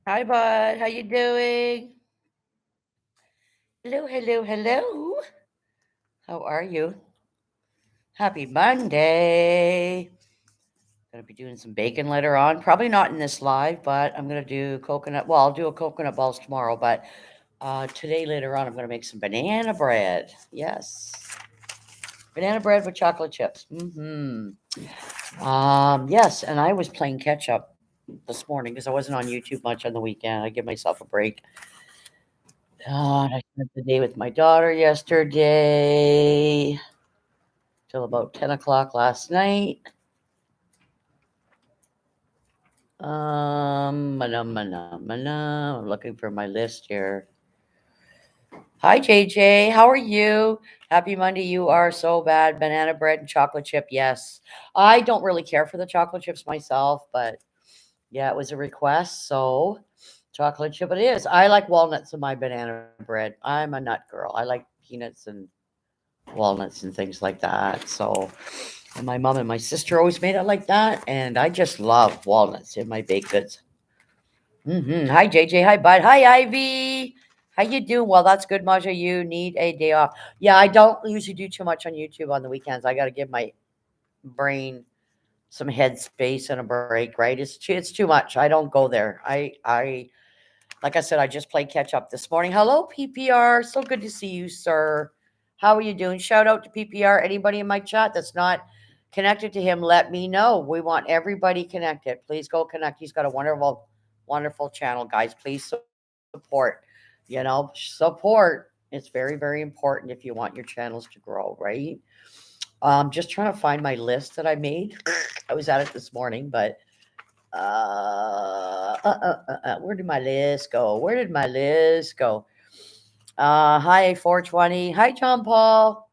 Hi, bud. How you doing? Hello, hello, hello. How are you? Happy Monday. Gonna be doing some bacon later on. Probably not in this live, but I'm gonna do coconut. Well, I'll do a coconut balls tomorrow, but today later on, I'm gonna make some banana bread. Yes, banana bread with chocolate chips. Yes, and I was playing catch up this morning because I wasn't on YouTube much on the weekend. I give myself a break. And I spent the day with my daughter yesterday till about 10 o'clock last night. I'm looking for my list here. Hi, JJ. How are you? Happy Monday. You are so bad. Banana bread and chocolate chip. Yes. I don't really care for the chocolate chips myself, but yeah, it was a request. So chocolate chip it is. I like walnuts in my banana bread. I'm a nut girl. I like peanuts and walnuts and things like that. So, and my mom and my sister always made it like that, and I just love walnuts in my baked goods. Hi, JJ. Hi, Bud. Hi, Ivy. How you doing? Well, that's good, Maja. You need a day off. Yeah, I don't usually do too much on YouTube on the weekends. I got to give my brain some headspace and a break. Right? It's too much. I don't go there. I like I said, I just played catch up this morning. Hello, PPR. So good to see you, sir. How are you doing? Shout out to PPR. Anybody in my chat that's not connected to him, let me know. We want everybody connected. Please go connect. He's got a wonderful, wonderful channel, guys. Please support. Support. It's very, very important if you want your channels to grow, right? Just trying to find my list that I made. I was at it this morning, but where did my list go? Where did my list go? Hi, 420. Hi, John Paul.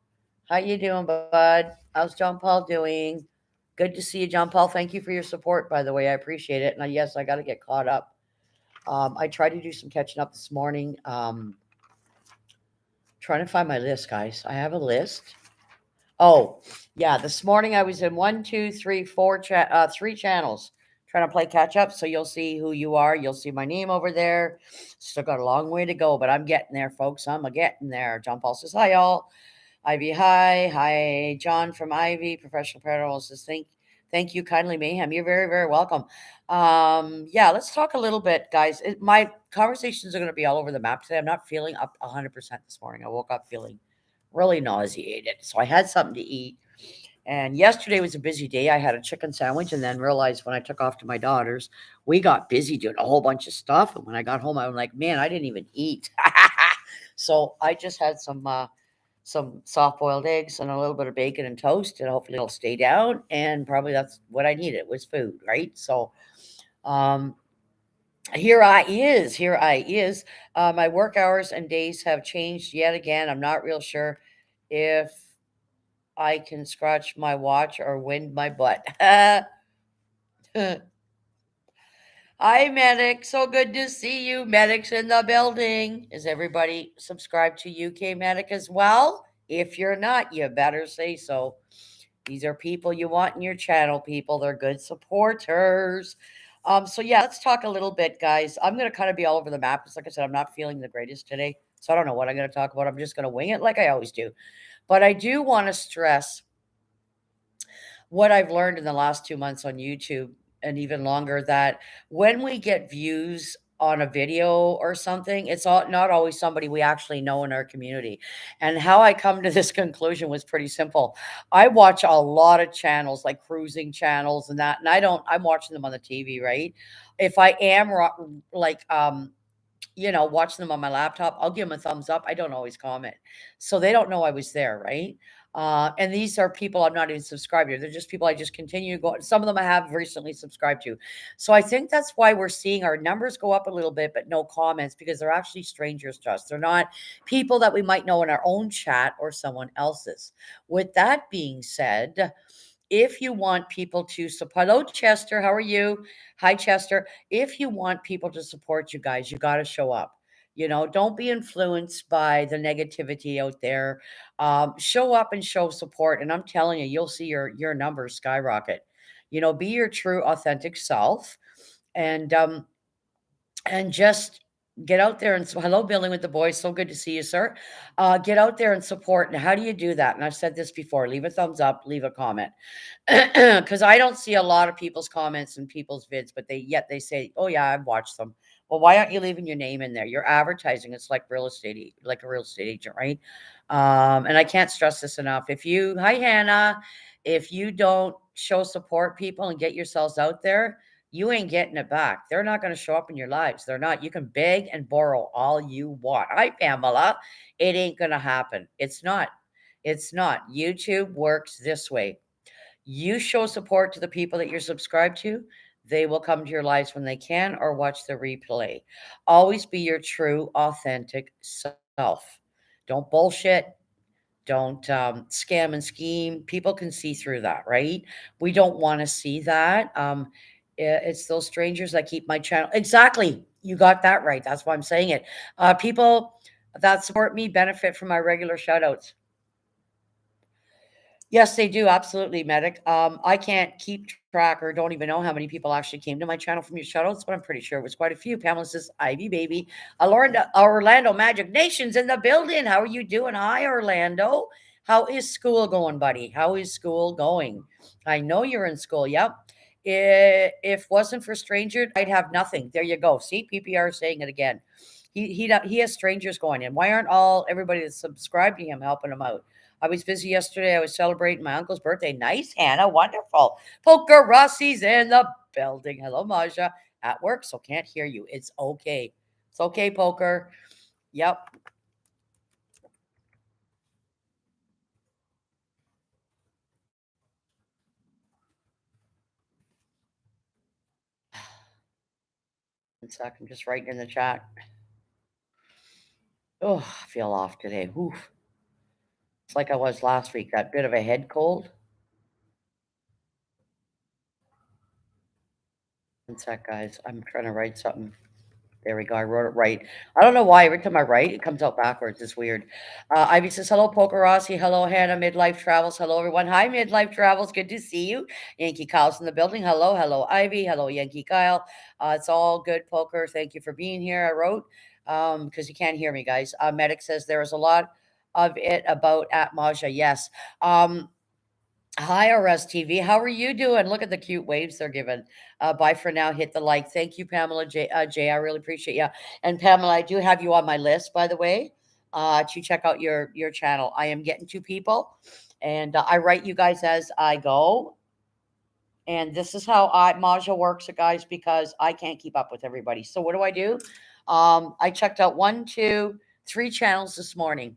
How you doing, bud? How's John Paul doing? Good to see you, John Paul. Thank you for your support, by the way. I appreciate it. And yes, I got to get caught up. I tried to do some catching up this morning. Trying to find my list, guys. I have a list. Oh, yeah. This morning I was in one, two, three, three channels trying to play catch up. So you'll see who you are. You'll see my name over there. Still got a long way to go, but I'm getting there, folks. I'm a getting there. John Paul says, hi, y'all. Ivy, hi. Hi, John from Ivy, professional paranormal says, thank you kindly, Mayhem. You're very, very welcome. Yeah, let's talk a little bit, guys. My conversations are going to be all over the map today. I'm not feeling up 100% this morning. I woke up feeling really nauseated. So I had something to eat. And yesterday was a busy day. I had a chicken sandwich and then realized when I took off to my daughter's, we got busy doing a whole bunch of stuff. And when I got home, I was like, man, I didn't even eat. So I just had some soft boiled eggs and a little bit of bacon and toast, and hopefully it'll stay down. And probably that's what I needed was food, right? So um, here I is. My work hours and days have changed yet again. I'm not real sure if I can scratch my watch or wind my butt. Hi, Medic. So good to see you. Medic's in the building. Is everybody subscribed to UK Medic as well? If you're not, you better say so. These are people you want in your channel, people. They're good supporters. So yeah, let's talk a little bit, guys. I'm gonna kind of be all over the map because, like I said, I'm not feeling the greatest today, so I don't know what I'm gonna talk about. I'm just gonna wing it like I always do. But I do want to stress what I've learned in the last 2 months on YouTube and even longer that when we get views on a video or something, it's not always somebody we actually know in our community. And how I come to this conclusion was pretty simple. I watch a lot of channels like cruising channels and that, and I'm watching them on the TV, right? If I am like, watching them on my laptop, I'll give them a thumbs up. I don't always comment. So they don't know I was there, right? And these are people I'm not even subscribed to. They're just people I just continue to go. Some of them I have recently subscribed to. So I think that's why we're seeing our numbers go up a little bit, but no comments because they're actually strangers to us. They're not people that we might know in our own chat or someone else's. With that being said, if you want people to support, hello, Chester, how are you? Hi, Chester. If you want people to support you guys, you got to show up. Don't be influenced by the negativity out there. Show up and show support. And I'm telling you, you'll see your numbers skyrocket. Be your true, authentic self. And and just get out there and so hello, building with the boys. So good to see you, sir. Get out there and support. And how do you do that? And I've said this before: leave a thumbs up, leave a comment, because I don't see a lot of people's comments and people's vids, but they say, "Oh yeah, I've watched them." Well, why aren't you leaving your name in there? You're advertising. It's like real estate, like a real estate agent, right? And I can't stress this enough. Hi Hannah, if you don't show support people and get yourselves out there, you ain't getting it back. They're not going to show up in your lives. They're not. You can beg and borrow all you want. Hi, Pamela. It ain't going to happen. It's not. It's not. YouTube works this way. You show support to the people that you're subscribed to. They will come to your lives when they can or watch the replay. Always be your true, authentic self. Don't bullshit. Don't scam and scheme. People can see through that, right? We don't want to see that. It's those strangers that keep my channel. Exactly. You got that right. That's why I'm saying it. People that support me benefit from my regular shout outs. Yes, they do. Absolutely, Medic. I can't keep track or don't even know how many people actually came to my channel from your shoutouts, but I'm pretty sure it was quite a few. Pamela says, Ivy baby. Orlando Magic Nation's in the building. How are you doing? Hi, Orlando. How is school going, buddy? How is school going? I know you're in school. Yep. If wasn't for stranger, I'd have nothing. There you go. See, PPR is saying it again. He has strangers going in. Why aren't everybody that's subscribed to him helping him out? I was busy yesterday. I was celebrating my uncle's birthday. Nice, Hannah. Wonderful. Poker Rossi's in the building. Hello, Maja. At work, so can't hear you. It's okay. It's okay, Poker. Yep. 1 sec. I'm just writing in the chat. Oh, I feel off today. Oof. It's like I was last week. That bit of a head cold. 1 sec, guys. I'm trying to write something. There we go. I wrote it right. I don't know why every time I write, it comes out backwards. It's weird. Ivy says, hello, Poker Rossi. Hello, Hannah, Midlife Travels. Hello, everyone. Hi, Midlife Travels. Good to see you. Yankee Kyle's in the building. Hello, hello, Ivy. Hello, Yankee Kyle. It's all good, Poker. Thank you for being here. I wrote because you can't hear me, guys. Medic says there is a lot of it about at Maja. Yes. Hi, RS TV. How are you doing? Look at the cute waves they're giving. Bye for now. Hit the like. Thank you, Pamela J. I really appreciate you. And Pamela, I do have you on my list, by the way, to check out your channel. I am getting two people, and I write you guys as I go. And this is how Maja works, it guys, because I can't keep up with everybody. So what do? I checked out 1, 2, 3 channels this morning.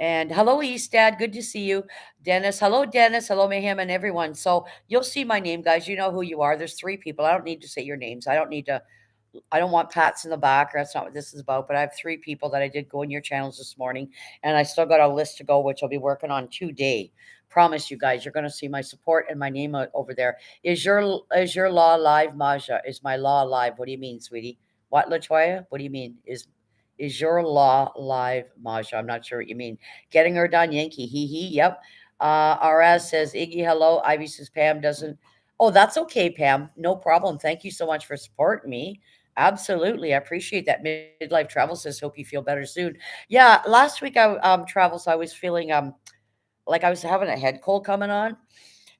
And hello, Eastad. Good to see you. Dennis. Hello, Dennis. Hello, Mayhem, and everyone. So you'll see my name, guys. You know who you are. There's 3 people. I don't need to say your names. I don't want pats in the back. That's not what this is about. But I have 3 people that I did go in your channels this morning. And I still got a list to go, which I'll be working on today. Promise you guys, you're going to see my support and my name over there. Is your law live, Maja? Is my law live? What do you mean, sweetie? What, Latoya? What do you mean? Is your law live, Maja? I'm not sure what you mean. Getting her done, Yankee. Hee. Yep. RS says, Iggy, hello. Ivy says, Pam doesn't. Oh, that's okay, Pam. No problem. Thank you so much for supporting me. Absolutely. I appreciate that. Midlife Travel says, hope you feel better soon. Yeah, last week I was feeling like I was having a head cold coming on.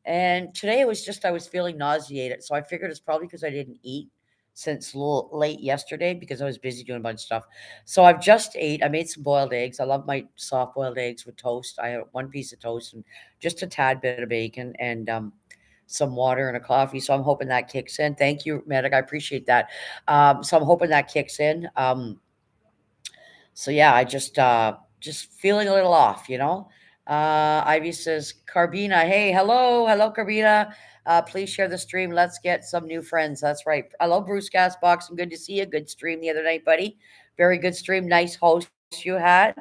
And today it was just I was feeling nauseated. So I figured it's probably because I didn't eat since late yesterday because I was busy doing a bunch of stuff. So I've just ate. I made some boiled eggs. I love my soft boiled eggs with toast. I have 1 piece of toast and just a tad bit of bacon and some water and a coffee. So I'm hoping that kicks in. Thank you, Medic. I appreciate that. So I'm hoping that kicks in. So yeah, I just feeling a little off, you know. Ivy says, Carbina, hey, hello, Carbina. Please share the stream. Let's get some new friends. That's right. Hello, Bruce Gasbox, and good to see you. Good stream the other night, buddy. Very good stream. Nice host you had.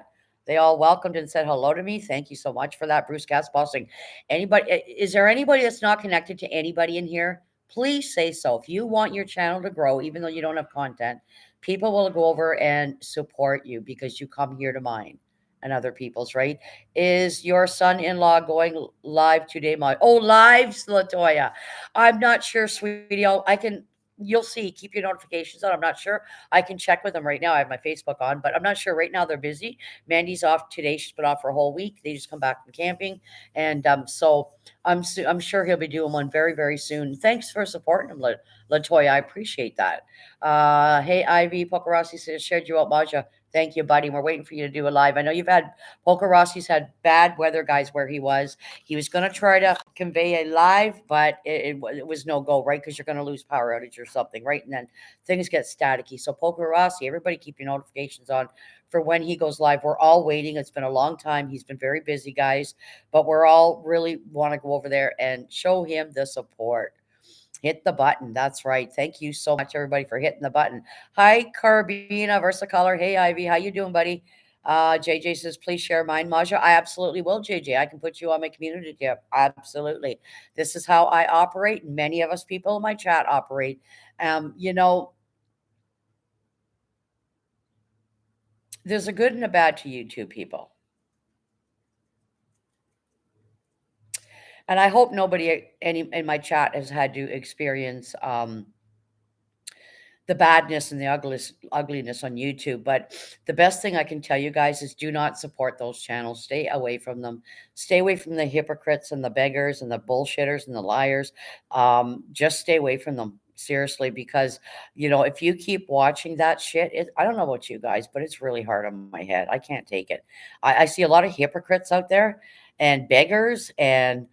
They all welcomed and said hello to me. Thank you so much for that, Bruce Gasbossing. Is there anybody that's not connected to anybody in here? Please say so. If you want your channel to grow, even though you don't have content, people will go over and support you because you come here to mine and other people's, right? Is your son-in-law going live today? Lives, Latoya. I'm not sure, sweetie. I can. you'll see. Keep your notifications on. I'm not sure. I can check with them right now. I have my Facebook on, but I'm not sure right now. They're busy. Mandy's off today. She's been off for a whole week. They just come back from camping, and so I'm sure he'll be doing one very very soon. Thanks for supporting him, Latoya. I appreciate that. Hey Ivy Pocarossi says shared you out, Maja. Thank you, buddy. We're waiting for you to do a live. I know you've had Pocarossi's had bad weather, guys, where he was. He was going to try to convey a live, but it was no go, right? Because you're going to lose power outage or something, right? And then things get staticky. So Poker Rossi, everybody keep your notifications on for when he goes live. We're all waiting. It's been a long time. He's been very busy, guys, but we're all really want to go over there and show him the support. Hit the button. That's right. Thank you so much, everybody, for hitting the button. Hi, Carbina Versacolor. Hey, Ivy. How you doing, buddy? JJ says, please share mine, Maja. I absolutely will, JJ. I can put you on my community tab. Absolutely. This is how I operate. Many of us people in my chat operate. You know, there's a good and a bad to YouTube, people. And I hope nobody any in my chat has had to experience the badness and the ugliness on YouTube. But the best thing I can tell you guys is do not support those channels. Stay away from them. Stay away from the hypocrites and the beggars and the bullshitters and the liars. Just stay away from them. Seriously, because if you keep watching that shit, I don't know about you guys, but it's really hard on my head. I can't take it. I see a lot of hypocrites out there and beggars and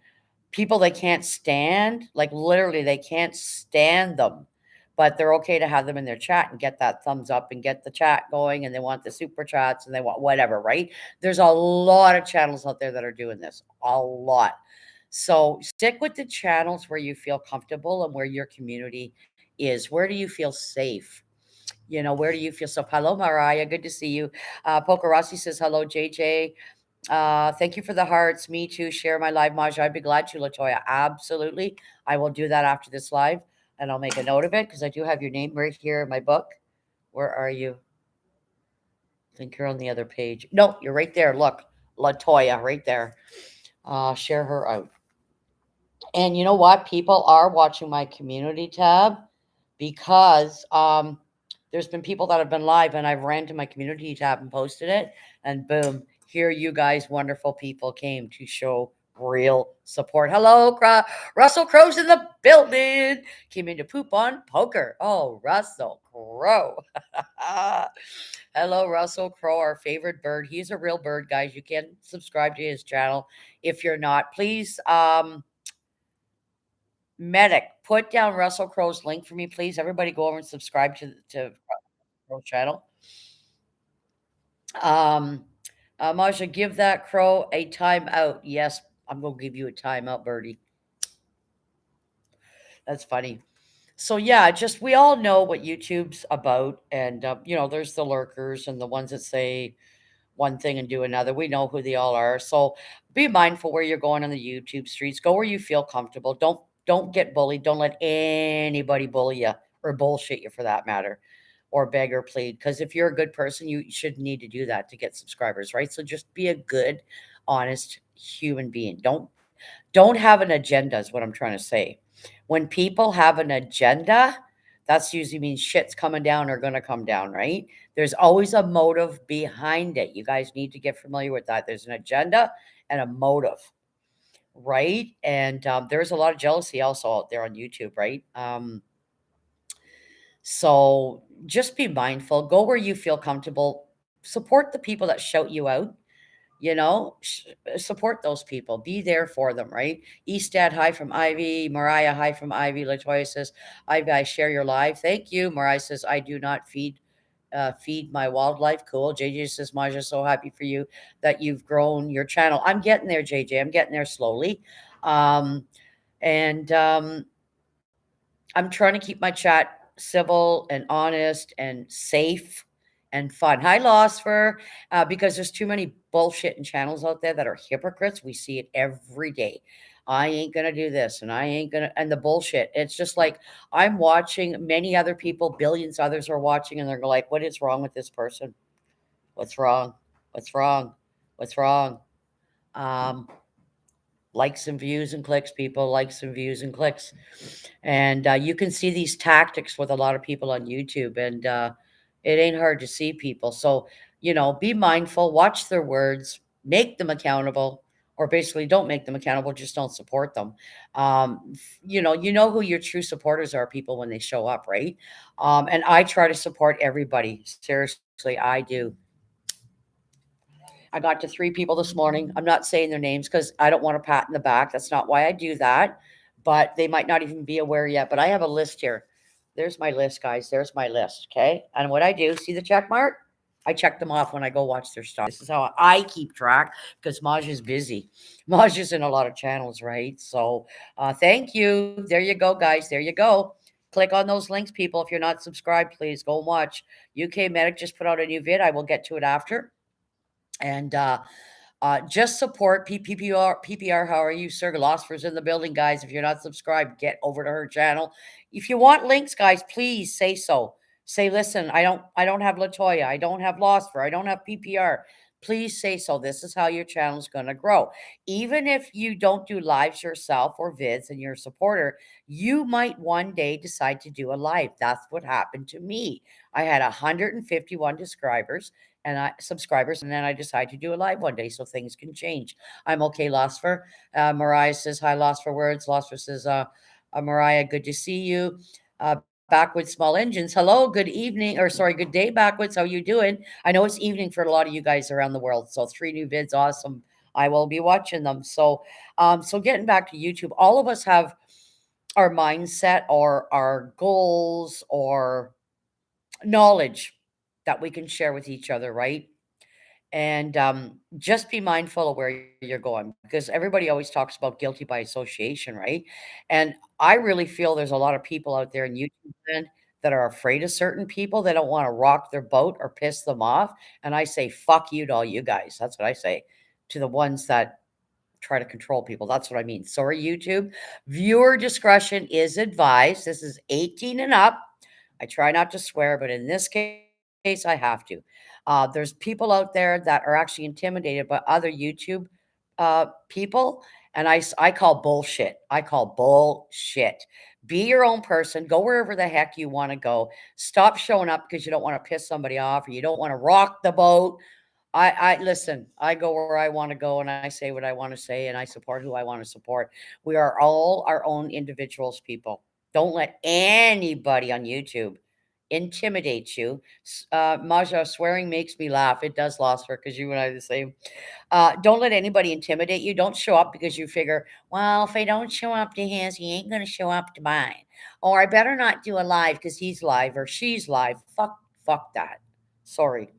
people they can't stand, like literally they can't stand them, but they're okay to have them in their chat and get that thumbs up and get the chat going and they want the super chats and they want whatever, right? There's a lot of channels out there that are doing this, a lot. So stick with the channels where you feel comfortable and where your community is. Where do you feel safe? Where do you feel safe? Hello, Mariah. Good to see you. Pocarossi says hello, JJ. Thank you for the hearts. Me too. Share my live, Maja. I'd be glad to, Latoya. Absolutely. I will do that after this live and I'll make a note of it because I do have your name right here in my book. Where are you? I think you're on the other page. No, you're right there. Look, Latoya, right there. Share her out. And you know what? People are watching my community tab because there's been people that have been live and I've ran to my community tab and posted it. And boom, here you guys, wonderful people, came to show real support. Hello, Russell Crowe's in the building. Came in to poop on poker. Oh, Russell Crowe. Hello, Russell Crowe, our favorite bird. He's a real bird, guys. You can subscribe to his channel if you're not. Please, Medic, put down Russell Crowe's link for me, please. Everybody go over and subscribe to Crow channel. Marsha, give that crow a timeout. Yes, I'm gonna give you a timeout, Birdie. That's funny. So yeah, just we all know what YouTube's about, and there's the lurkers and the ones that say one thing and do another. We know who they all are. So be mindful where you're going on the YouTube streets. Go where you feel comfortable. Don't get bullied. Don't let anybody bully you or bullshit you for that matter, or beg or plead. Because if you're a good person, you shouldn't need to do that to get subscribers, right? So just be a good, honest human being. Don't have an agenda is what I'm trying to say. When people have an agenda, that's usually means shit's coming down or gonna come down, right? There's always a motive behind it. You guys need to get familiar with that. There's an agenda and a motive, right? And there's a lot of jealousy also out there on YouTube, right? So just be mindful. Go where you feel comfortable. Support the people that shout you out. Support those people. Be there for them, right? Eastad, hi from Ivy. Mariah, hi from Ivy. Latoya says, Ivy, I share your live. Thank you. Mariah says, I do not feed my wildlife. Cool. JJ says, Maja, so happy for you that you've grown your channel. I'm getting there, JJ. I'm getting there slowly. And I'm trying to keep my chat civil and honest and safe and fun. Hi, Losfer, because there's too many bullshit and channels out there that are hypocrites. We see it every day. I ain't gonna do this, and I ain't gonna, and the bullshit. It's just like I'm watching many other people, billions others are watching, and they're like, "What is wrong with this person? What's wrong? What's wrong? What's wrong?" Um, Likes and views and clicks, people, likes and views and clicks. And you can see these tactics with a lot of people on YouTube, and it ain't hard to see people. So, be mindful, watch their words, make them accountable, or basically don't make them accountable, just don't support them. You know who your true supporters are, people, when they show up, right? And I try to support everybody. Seriously, I do. I got to 3 people this morning. I'm not saying their names because I don't want a pat in the back. That's not why I do that. But they might not even be aware yet. But I have a list here. There's my list, guys. There's my list. Okay. And what I do, see the check mark? I check them off when I go watch their stuff. This is how I keep track because Maj is busy. Maj is in a lot of channels, right? So thank you. There you go, guys. There you go. Click on those links, people. If you're not subscribed, please go and watch. UK Medic just put out a new vid. I will get to it after. And just support PPR. How are you, sir? Losfer's in the building, guys. If you're not subscribed, get over to her channel. If you want links, guys, please say so. Say, listen, I don't have Latoya. I don't have Losfer. I don't have PPR. Please say so. This is how your channel is going to grow. Even if you don't do lives yourself or vids and you're a supporter, you might one day decide to do a live. That's what happened to me. I had 151 subscribers, and then I decided to do a live one day so things can change. I'm okay, Losfer. Mariah says hi, Losfer words. Losfer says, Mariah, good to see you. Uh, Backwoods Small Engines. Hello, good evening, or sorry, good day, Backwoods. How you doing? I know it's evening for a lot of you guys around the world. So 3 new vids, awesome. I will be watching them. So getting back to YouTube, all of us have our mindset or our goals or knowledge that we can share with each other, right? And just be mindful of where you're going because everybody always talks about guilty by association, right? And I really feel there's a lot of people out there in YouTube land that are afraid of certain people. They don't want to rock their boat or piss them off. And I say, fuck you to all you guys. That's what I say to the ones that try to control people. That's what I mean. Sorry, YouTube. Viewer discretion is advised. This is 18 and up. I try not to swear, but in this case, I have to. There's people out there that are actually intimidated by other YouTube people, and I call bullshit. I call bullshit. Be your own person. Go wherever the heck you want to go. Stop showing up because you don't want to piss somebody off or you don't want to rock the boat. I listen. I go where I want to go, and I say what I want to say, and I support who I want to support. We are all our own individuals, people. Don't let anybody on YouTube intimidate you. Maja, swearing makes me laugh. It does, Losfer, because you and I are the same. Don't let anybody intimidate you. Don't show up because you figure, well, if I don't show up to his, he ain't going to show up to mine. Or I better not do a live because he's live or she's live. Fuck that. Sorry.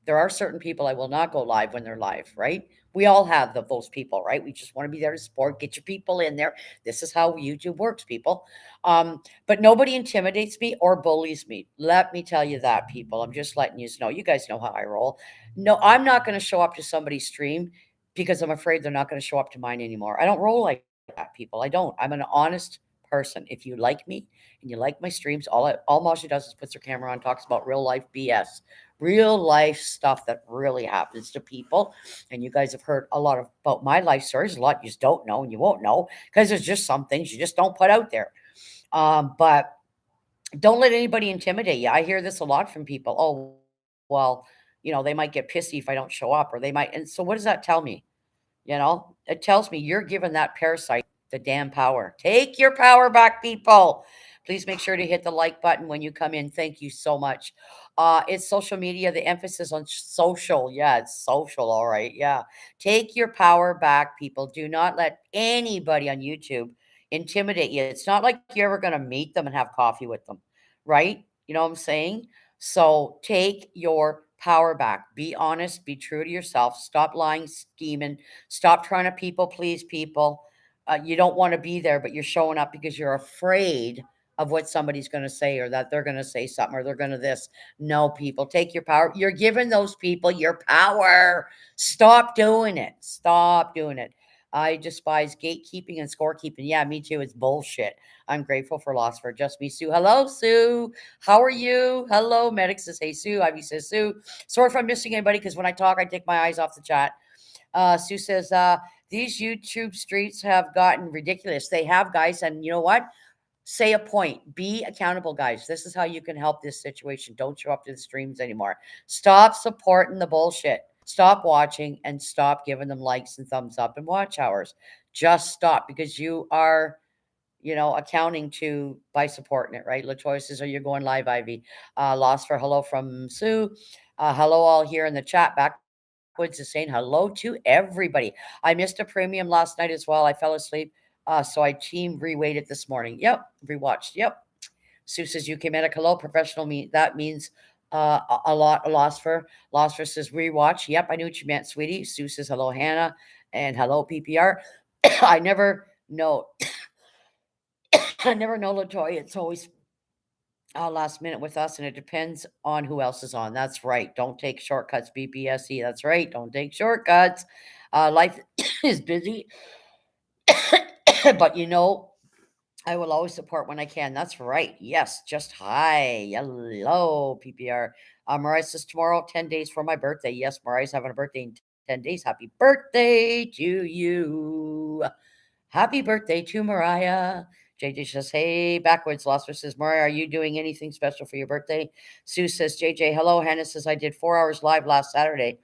There are certain people I will not go live when they're live, right? We all have those people, right? We just want to be there to support, get your people in there. This is how YouTube works, people. But nobody intimidates me or bullies me. Let me tell you that, people. I'm just letting you know. You guys know how I roll. No, I'm not going to show up to somebody's stream because I'm afraid they're not going to show up to mine anymore. I don't roll like that, people. I don't. I'm an honest person. If you like me and you like my streams, all Masha does is puts her camera on, talks about real life BS, real life stuff that really happens to people. And you guys have heard a lot about my life stories. A lot you just don't know and you won't know because there's just some things you just don't put out there. But don't let anybody intimidate you. I hear this a lot from people. Oh, well, they might get pissy if I don't show up, or they might. And so, what does that tell me? It tells me you're giving that parasite the damn power. Take your power back, people. Please make sure to hit the like button when you come in. Thank you so much. It's social media, the emphasis on social. Yeah, it's social. All right. Yeah. Take your power back, people. Do not let anybody on YouTube intimidate you. It's not like you're ever going to meet them and have coffee with them, right? You know what I'm saying? So take your power back. Be honest. Be true to yourself. Stop lying, scheming. Stop trying to people please people. You don't want to be there, but you're showing up because you're afraid of what somebody's going to say or that they're going to say something or they're going to this. No, people, take your power. You're giving those people your power. Stop doing it. Stop doing it. I despise gatekeeping and scorekeeping. Yeah, me too. It's bullshit. I'm grateful for loss for just me, Sue. Hello, Sue. How are you? Hello, Medic says, hey, Sue. Ivy says, Sue. Sorry if I'm missing anybody because when I talk, I take my eyes off the chat. Sue says, These YouTube streets have gotten ridiculous. They have, guys, and you know what? Say a point. Be accountable, guys. This is how you can help this situation. Don't show up to the streams anymore. Stop supporting the bullshit. Stop watching and stop giving them likes and thumbs up and watch hours. Just stop because you are, accounting to by supporting it, right? Latoya says, are you going live, Ivy? Lost for hello from Sue. Hello, all here in the chat. Backwoods is saying hello to everybody. I missed a premium last night as well. I fell asleep. So I team reweighted this morning. Yep. Rewatched. Yep. Sue says UK Medic. Hello, professional. That means a lot. A loss for says rewatch. Yep, I knew what you meant, sweetie. Sue says hello, Hannah, and hello, PPR. I never know. I never know, Latoya. It's always last minute with us, and it depends on who else is on. That's right. Don't take shortcuts, BPSE. That's right. Don't take shortcuts. Life is busy, but I will always support when I can. That's right. Yes. Just hi. Hello, PPR. Mariah says tomorrow, 10 days for my birthday. Yes, Mariah's having a birthday in 10 days. Happy birthday to you. Happy birthday to Mariah. JJ says, hey, backwards. Losser says, Mariah, are you doing anything special for your birthday? Sue says, JJ, hello. Hannah says, I did 4 hours live last Saturday.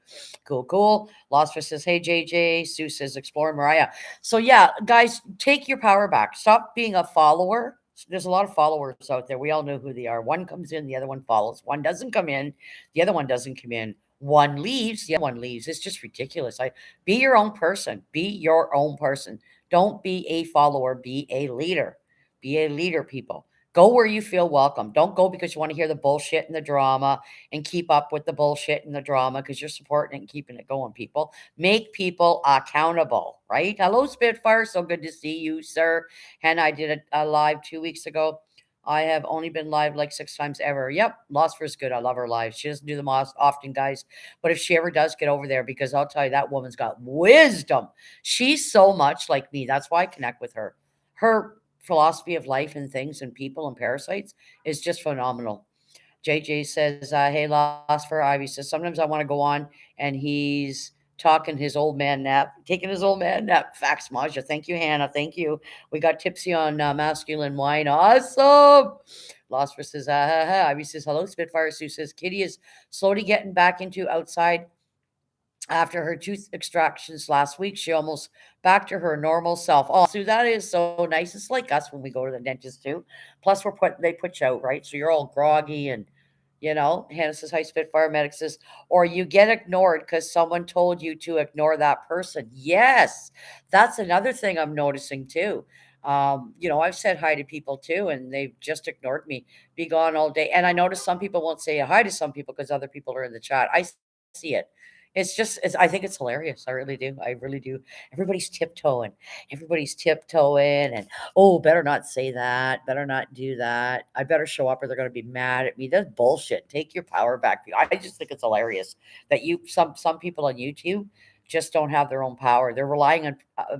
Cool, cool. Losser says, hey, JJ. Sue says, explore Mariah. So, yeah, guys, take your power back. Stop being a follower. There's a lot of followers out there. We all know who they are. One comes in, the other one follows. One doesn't come in, the other one doesn't come in. One leaves, the other one leaves. It's just ridiculous. Be your own person. Be your own person. Don't be a follower, be a leader. Be a leader, people. Go where you feel welcome. Don't go because you want to hear the bullshit and the drama and keep up with the bullshit and the drama because you're supporting it and keeping it going, people. Make people accountable, right? Hello, Spitfire. So good to see you, sir. Hannah, I did a live 2 weeks ago. I have only been live like 6 times ever. Yep, Lost for is good. I love her live. She doesn't do them often, guys. But if she ever does, get over there because I'll tell you, that woman's got wisdom. She's so much like me. That's why I connect with her. Her philosophy of life and things and people and parasites is just phenomenal. JJ says, hey, Lost for Ivy says, sometimes I want to go on and he's talking his old man nap, taking his old man nap. Facts, Maja. Thank you, Hannah. Thank you. We got tipsy on masculine wine. Awesome. Lost for says, Ivy says, hello, Spitfire. Sue says, Kitty is slowly getting back into outside after her tooth extractions last week. She almost back to her normal self. Oh, Sue, that is so nice. It's like us when we go to the dentist too. Plus, they put you out, right? So you're all groggy and Hannah says, hi, Spitfire. Medic says, or you get ignored because someone told you to ignore that person. Yes, that's another thing I'm noticing too. I've said hi to people too, and they've just ignored me, be gone all day. And I notice some people won't say hi to some people because other people are in the chat. I see it. I think it's hilarious. I really do. I really do. Everybody's tiptoeing. Everybody's tiptoeing and, oh, better not say that. Better not do that. I better show up or they're going to be mad at me. That's bullshit. Take your power back. I just think it's hilarious that some people on YouTube just don't have their own power. They're relying on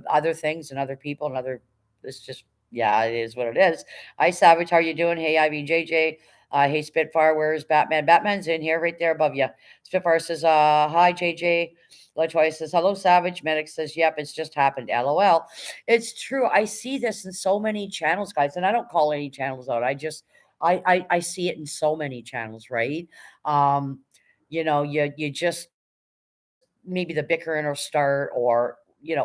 other things and other people and it's just, yeah, it is what it is. Hi, Savage. How are you doing? Hey, Ivy and JJ. Hey, Spitfire. Where's Batman? Batman's in here right there above you. Spitfire says, hi, JJ. Latoya says, hello, Savage. Medic says, yep, it's just happened. LOL. It's true. I see this in so many channels, guys, and I don't call any channels out. I see it in so many channels, right? You just maybe the bickering or start or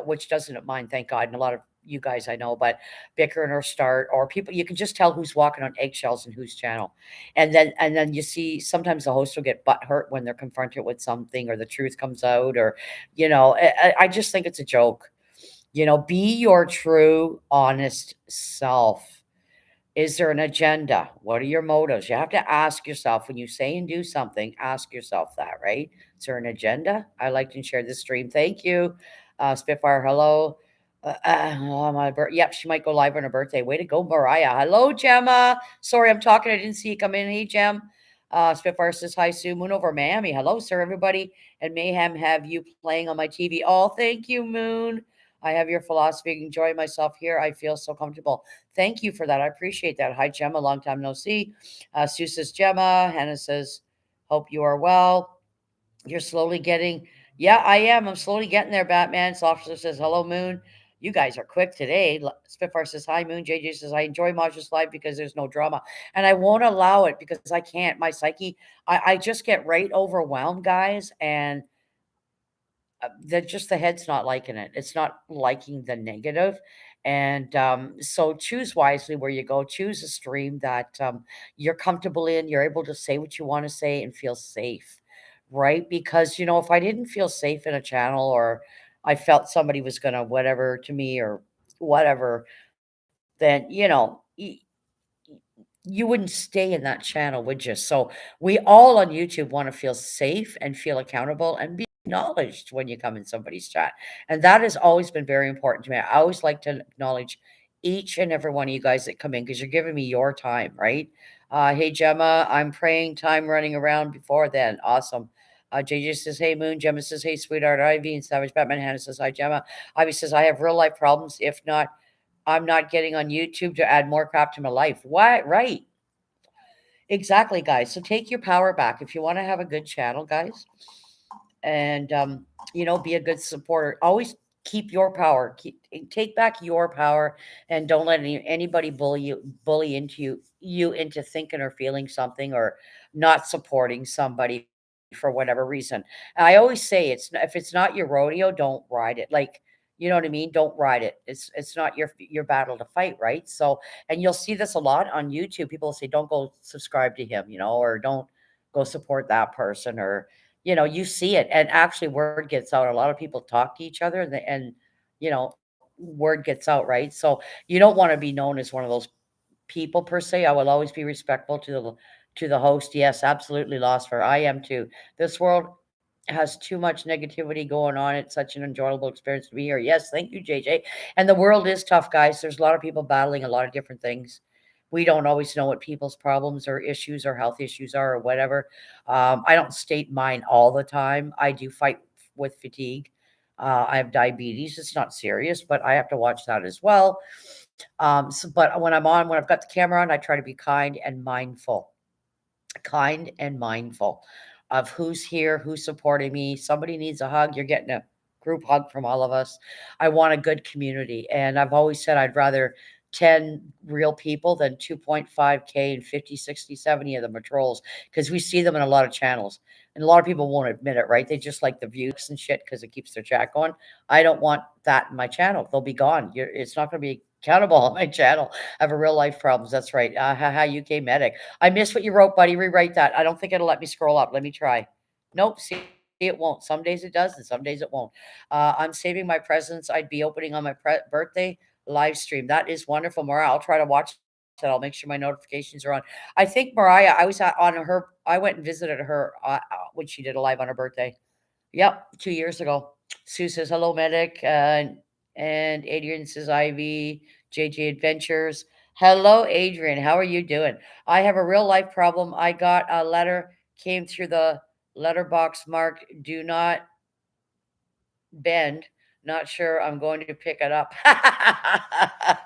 which doesn't mind, thank God, and a lot of you guys I know, but bickering or start or people, you can just tell who's walking on eggshells and whose channel. And then you see sometimes the host will get butt hurt when they're confronted with something or the truth comes out or I just think it's a joke. Be your true honest self. Is there an agenda? What are your motives? You have to ask yourself when you say and do something, ask yourself that, right? Is there an agenda? I liked and shared this stream. Thank you. Spitfire, hello. Yep, she might go live on her birthday. Way to go, Mariah. Hello, Gemma. Sorry, I'm talking. I didn't see you come in. Hey, Gem. Spitfire says, hi, Sue. Moon over Miami. Hello, sir, everybody. And Mayhem have you playing on my TV. Oh, thank you, Moon. I have your philosophy. Enjoy myself here. I feel so comfortable. Thank you for that. I appreciate that. Hi, Gemma. Long time no see. Sue says, Gemma. Hannah says, hope you are well. You're slowly getting Yeah, I am. I'm slowly getting there, Batman. Officer says, hello, Moon. You guys are quick today. Spitfire says, hi, Moon. JJ says, I enjoy Maja's live because there's no drama. And I won't allow it because I can't. My psyche, I just get right overwhelmed, guys. And that just the head's not liking it. It's not liking the negative. And so choose wisely where you go. Choose a stream that you're comfortable in. You're able to say what you want to say and feel safe, right? Because, if I didn't feel safe in a channel or I felt somebody was going to whatever to me or whatever, then, you wouldn't stay in that channel, would you? So we all on YouTube want to feel safe and feel accountable and be acknowledged when you come in somebody's chat. And that has always been very important to me. I always like to acknowledge each and every one of you guys that come in because you're giving me your time, right? Hey Gemma, I'm praying time running around before then. Awesome. JJ says, hey Moon. Gemma says, hey sweetheart. Ivy and Savage Batman Hannah says, hi Gemma. Ivy says, I have real life problems. If not, I'm not getting on YouTube to add more crap to my life. Why? Right. Exactly, guys. So take your power back. If you want to have a good channel, guys, and be a good supporter, always keep your power. Take back your power and don't let anybody bully you into thinking or feeling something or not supporting somebody for whatever reason. I always say if it's not your rodeo, don't ride it. Like, you know what I mean? Don't ride it. It's not your battle to fight, right? So, and you'll see this a lot on YouTube. People will say, "Don't go subscribe to him," or "Don't go support that person," or you see it, and actually word gets out. A lot of people talk to each other, and word gets out, right? So you don't want to be known as one of those people per se. I will always be respectful to the host. Yes, absolutely, lost for. I am too. This world has too much negativity going on. It's such an enjoyable experience to be here. Yes, thank you, JJ. And the world is tough, guys. There's a lot of people battling a lot of different things. We don't always know what people's problems or issues or health issues are or whatever. I don't state mine all the time. I do fight with fatigue. I have diabetes. It's not serious, but I have to watch that as well. But when I've got the camera on, I try to be kind and mindful of who's here, who's supporting me. Somebody needs a hug, you're getting a group hug from all of us. I want a good community. And I've always said I'd rather 10 real people than 2.5K and 50, 60, 70 of them are trolls because we see them in a lot of channels. And a lot of people won't admit it, right? They just like the views and shit because it keeps their chat going. I don't want that in my channel. They'll be gone. It's not going to be accountable on my channel. I have a real life problems. That's right. Haha, UK medic. I missed what you wrote, buddy. Rewrite that. I don't think it'll let me scroll up. Let me try. Nope. See, it won't. Some days it does, and some days it won't. I'm saving my presents. I'd be opening on my birthday live stream. That is wonderful, Mariah. I'll try to watch it. I'll make sure my notifications are on. I think Mariah. I was on her. I went and visited her when she did a live on her birthday. Yep, 2 years ago. Sue says hello, medic, and Adrian says Ivy. JJ Adventures. Hello, Adrian. How are you doing? I have a real life problem. I got a letter came through the letterbox marked "Do not bend." Not sure I'm going to pick it up.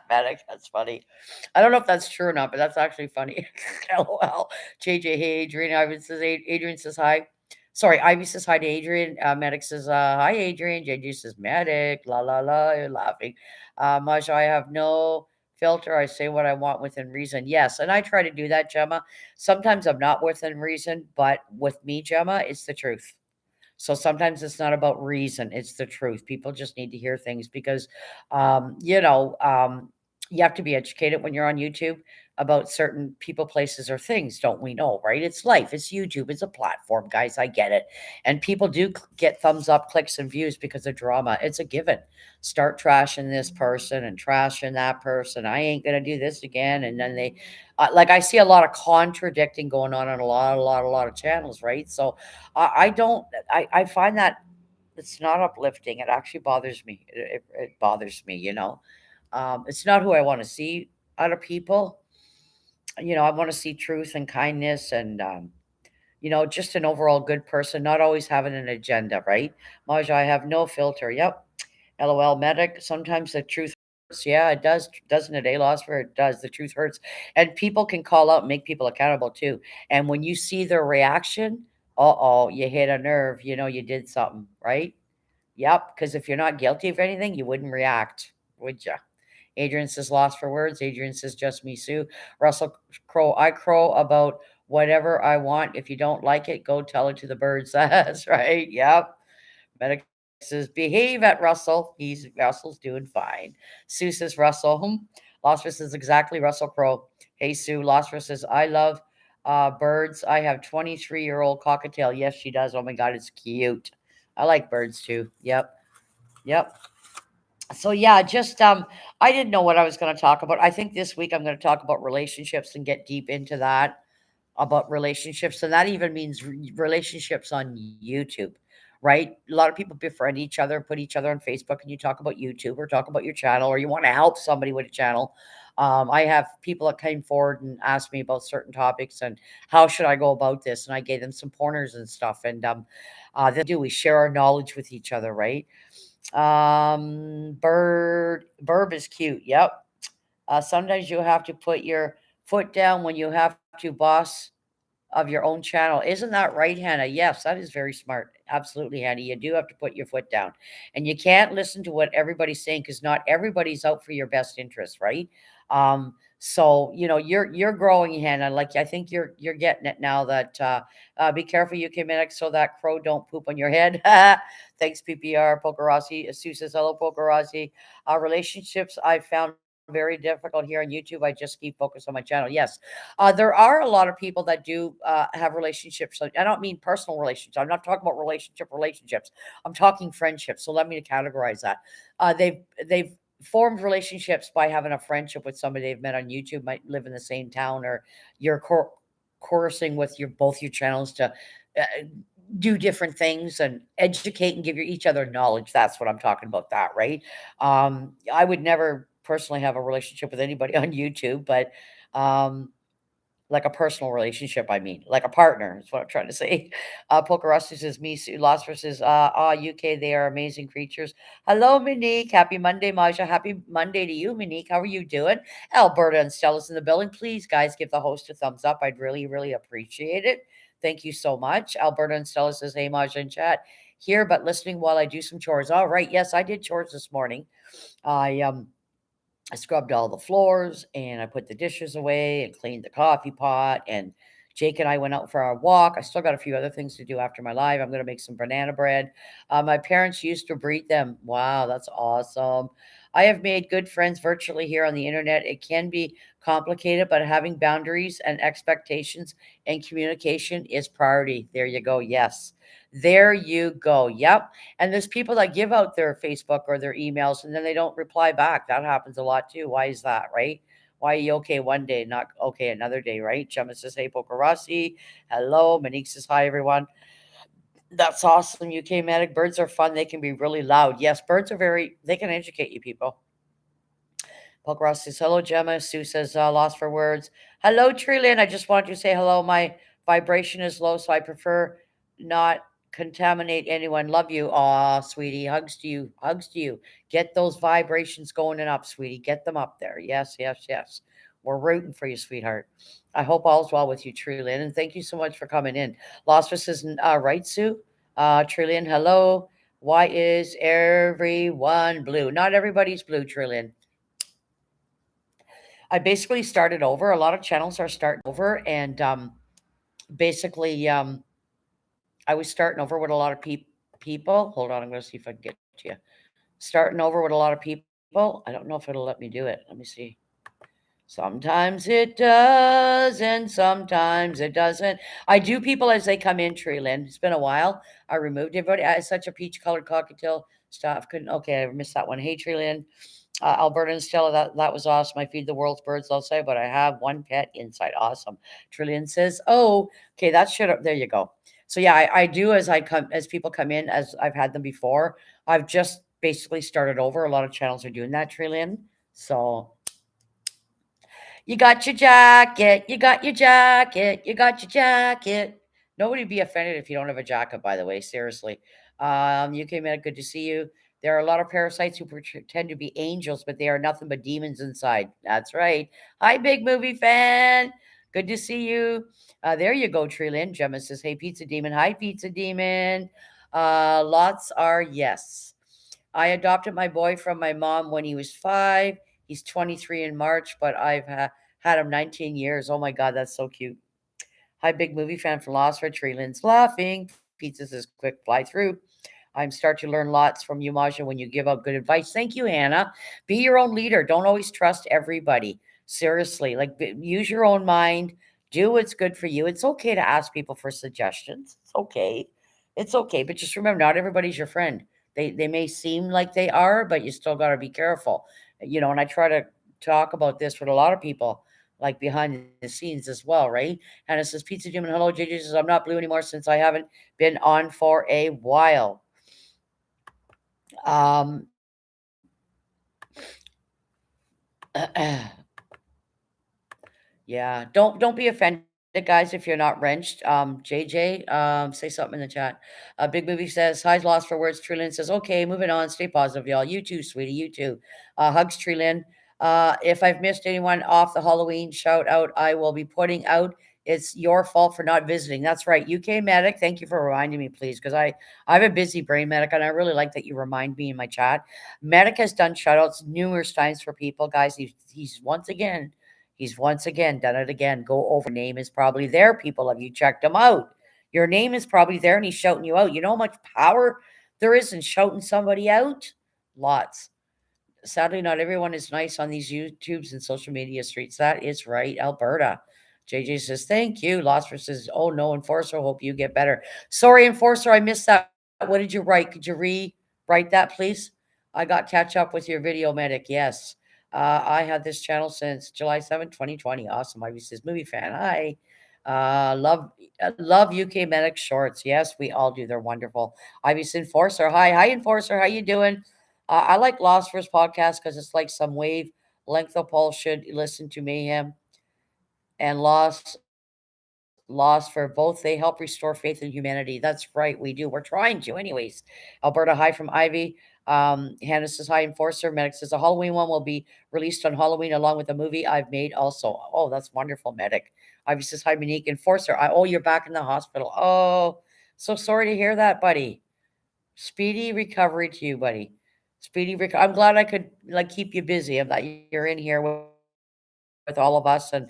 Medic, that's funny. I don't know if that's true or not, but that's actually funny. LOL. JJ, hey, Adrian. Adrian says hi. Sorry, Ivy says hi to Adrian. Medic says, hi, Adrian. JJ says, Medic. La, la, la. You're laughing. Masha, I have no filter. I say what I want within reason. Yes. And I try to do that, Gemma. Sometimes I'm not within reason, but with me, Gemma, it's the truth. So sometimes it's not about reason, it's the truth. People just need to hear things because, you have to be educated when you're on YouTube about certain people, places, or things, don't we know, right? It's life, it's YouTube, it's a platform, guys. I get it. And people do get thumbs up, clicks, and views because of drama. It's a given. Start trashing this person and trashing that person. I ain't going to do this again. And then like I see a lot of contradicting going on a lot of channels, right? So I don't. I find that it's not uplifting. It actually bothers me. It bothers me. It's not who I want to see out of people. I want to see truth and kindness and just an overall good person, not always having an agenda, right? Maja, I have no filter. Yep. LOL medic. Sometimes the truth hurts. Yeah, it does, doesn't it? A loss for it does. The truth hurts. And people can call out and make people accountable too. And when you see their reaction, Uh-oh, you hit a nerve. You know you did something, right? Yep, because if you're not guilty of anything, you wouldn't react, would you? Adrian says, lost for words. Adrian says, just me, Sue. Russell Crowe, I crow about whatever I want. If you don't like it, go tell it to the birds. That's right. Yep. Medic says, behave at Russell. Russell's doing fine. Sue says, Russell. Losfer says, exactly, Russell Crowe. Hey, Sue. Losfer says, I love birds. I have 23-year-old cockatiel. Yes, she does. Oh my God, it's cute. I like birds too. Yep. Yep. So yeah, just I didn't know what I was going to talk about. I think this week I'm going to talk about relationships and get deep into that about relationships, and that even means relationships on YouTube, right? A lot of people befriend each other, put each other on Facebook, and you talk about YouTube or talk about your channel, or you want to help somebody with a channel. I have people that came forward and asked me about certain topics and how should I go about this, and I gave them some pointers and stuff. And then do we share our knowledge with each other, right? Burb is cute. Yep. Sometimes you have to put your foot down when you have to boss of your own channel. Isn't that right, Hannah? Yes, that is very smart. Absolutely, Hannah. You do have to put your foot down. And you can't listen to what everybody's saying because not everybody's out for your best interest, right? So you're growing, Hannah. Like I think you're getting it now that be careful, UK Medic, so that crow don't poop on your head. Thanks, PPR. Pokerossi. Sue says hello, Pokerossi. Relationships I found very difficult here on YouTube. I just keep focused on my channel. Yes, there are a lot of people that do have relationships. So I don't mean personal relationships. I'm not talking about relationships. I'm talking friendships. So let me categorize that. They've formed relationships by having a friendship with somebody they've met on YouTube, might live in the same town, or you're coursing with your both your channels to uh, do different things and educate and give each other knowledge. That's what I'm talking about. That right. I would never personally have a relationship with anybody on YouTube, but um, like a personal relationship, I mean, like a partner is what I'm trying to say. Pokerossi says, me, Sue Lost versus UK, they are amazing creatures. Hello, Monique. Happy Monday, Maja. Happy Monday to you, Monique. How are you doing? Alberta and Stella's in the building. Please, guys, give the host a thumbs up. I'd really, really appreciate it. Thank you so much. Alberta and Stella says, hey, Maja in chat. Here, but listening while I do some chores. All right. Yes, I did chores this morning. I scrubbed all the floors and I put the dishes away and cleaned the coffee pot. And Jake and I went out for our walk. I still got a few other things to do after my live. I'm going to make some banana bread. My parents used to breed them. Wow, that's awesome. I have made good friends virtually here on the internet. It can be complicated, but having boundaries and expectations and communication is priority. There you go. Yes. There you go. Yep. And there's people that give out their Facebook or their emails and then they don't reply back. That happens a lot too. Why is that, right? Why are you okay one day, not okay another day, right? Gemma says, hey, Pokerossi. Hello. Monique says, hi, everyone. That's awesome. UK Medic. Birds are fun. They can be really loud. Yes, birds are they can educate you people. Pokerossi says, hello, Gemma. Sue says, lost for words. Hello, Trillian. I just wanted to say hello. My vibration is low, so I prefer not contaminate anyone. Love you. Aw, sweetie. Hugs to you. Hugs to you. Get those vibrations going and up, sweetie. Get them up there. Yes, yes, yes. We're rooting for you, sweetheart. I hope all's well with you, Trillian. And thank you so much for coming in. Lost is right, Sue? Trillian, hello. Why is everyone blue? Not everybody's blue, Trillian. I basically started over. A lot of channels are starting over, and basically, I was starting over with a lot of people. Hold on, I'm going to see if I can get to you. Starting over with a lot of people. I don't know if it'll let me do it. Let me see. Sometimes it does, and sometimes it doesn't. I do people as they come in, Treeland. It's been a while. I removed everybody. I had such a peach colored cockatiel stuff. Couldn't, okay, I missed that one. Hey, Treeland. Alberta and Stella, that was awesome. I feed the world's birds outside, but I have one pet inside. Awesome. Trillian says, "Oh, okay, that should have." There you go. So yeah, I do as people come in as I've had them before. I've just basically started over. A lot of channels are doing that, Trillian. So you got your jacket. You got your jacket. You got your jacket. Nobody be offended if you don't have a jacket, by the way. Seriously. UK man, good to see you. There are a lot of parasites who pretend to be angels, but they are nothing but demons inside. That's right. Hi, big movie fan. Good to see you. There you go, Treelyn. Gemma says, hey, Pizza Demon. Hi, Pizza Demon. Lots are yes. I adopted my boy from my mom when he was 5. He's 23 in March, but had him 19 years. Oh my God, that's so cute. Hi, big movie fan from Lost for Treelands. Laughing. Pizza says, quick fly through. I'm start to learn lots from you, Maja, when you give out good advice. Thank you, Hannah. Be your own leader. Don't always trust everybody. Seriously, like use your own mind. Do what's good for you. It's okay to ask people for suggestions. It's okay. It's okay. But just remember, not everybody's your friend. They may seem like they are, but you still got to be careful. And I try to talk about this with a lot of people, like behind the scenes as well, right? And it says, Pizza Demon, hello, JJ says, I'm not blue anymore since I haven't been on for a while. Um, yeah, don't be offended, guys, if you're not wrenched. JJ, say something in the chat. Big Movie says, "Hi's lost for words." Trillian says, "Okay, moving on. Stay positive, y'all. You too, sweetie. You too." Hugs, Trillian. If I've missed anyone off the Halloween shout out, I will be putting out. It's your fault for not visiting. That's right, UK Medic. Thank you for reminding me, please, because I have a busy brain, Medic, and I really like that you remind me in my chat. Medic has done shout outs numerous times for people, guys. He's once again done it again. Go over. Name is probably there. People, have you checked him out? Your name is probably there, and he's shouting you out. You know how much power there is in shouting somebody out? Lots. Sadly, not everyone is nice on these YouTubes and social media streets. That is right, Alberta. JJ says, thank you. Losfer says, oh no, Enforcer, hope you get better. Sorry, Enforcer, I missed that. What did you write? Could you rewrite that, please? I got catch up with your video, Medic. Yes. I had this channel since July 7th, 2020. Awesome. Ivy says, movie fan. Hi. Love UK Medic shorts. Yes, we all do. They're wonderful. Ivy says, Enforcer. Hi, Enforcer. How you doing? I like Lost First podcast because it's like some wave length of Paul should listen to Mayhem and Lost for both. They help restore faith in humanity. That's right, we do. We're trying to, anyways. Alberta, hi from Ivy. Hannah says, hi, Enforcer. Medic says, the Halloween one will be released on Halloween along with the movie I've made also. Oh, that's wonderful, Medic. Ivy says, hi, Monique. Enforcer, oh, you're back in the hospital. Oh, so sorry to hear that, buddy. Speedy recovery to you, buddy. I'm glad I could like keep you busy. I'm that you're in here with all of us, and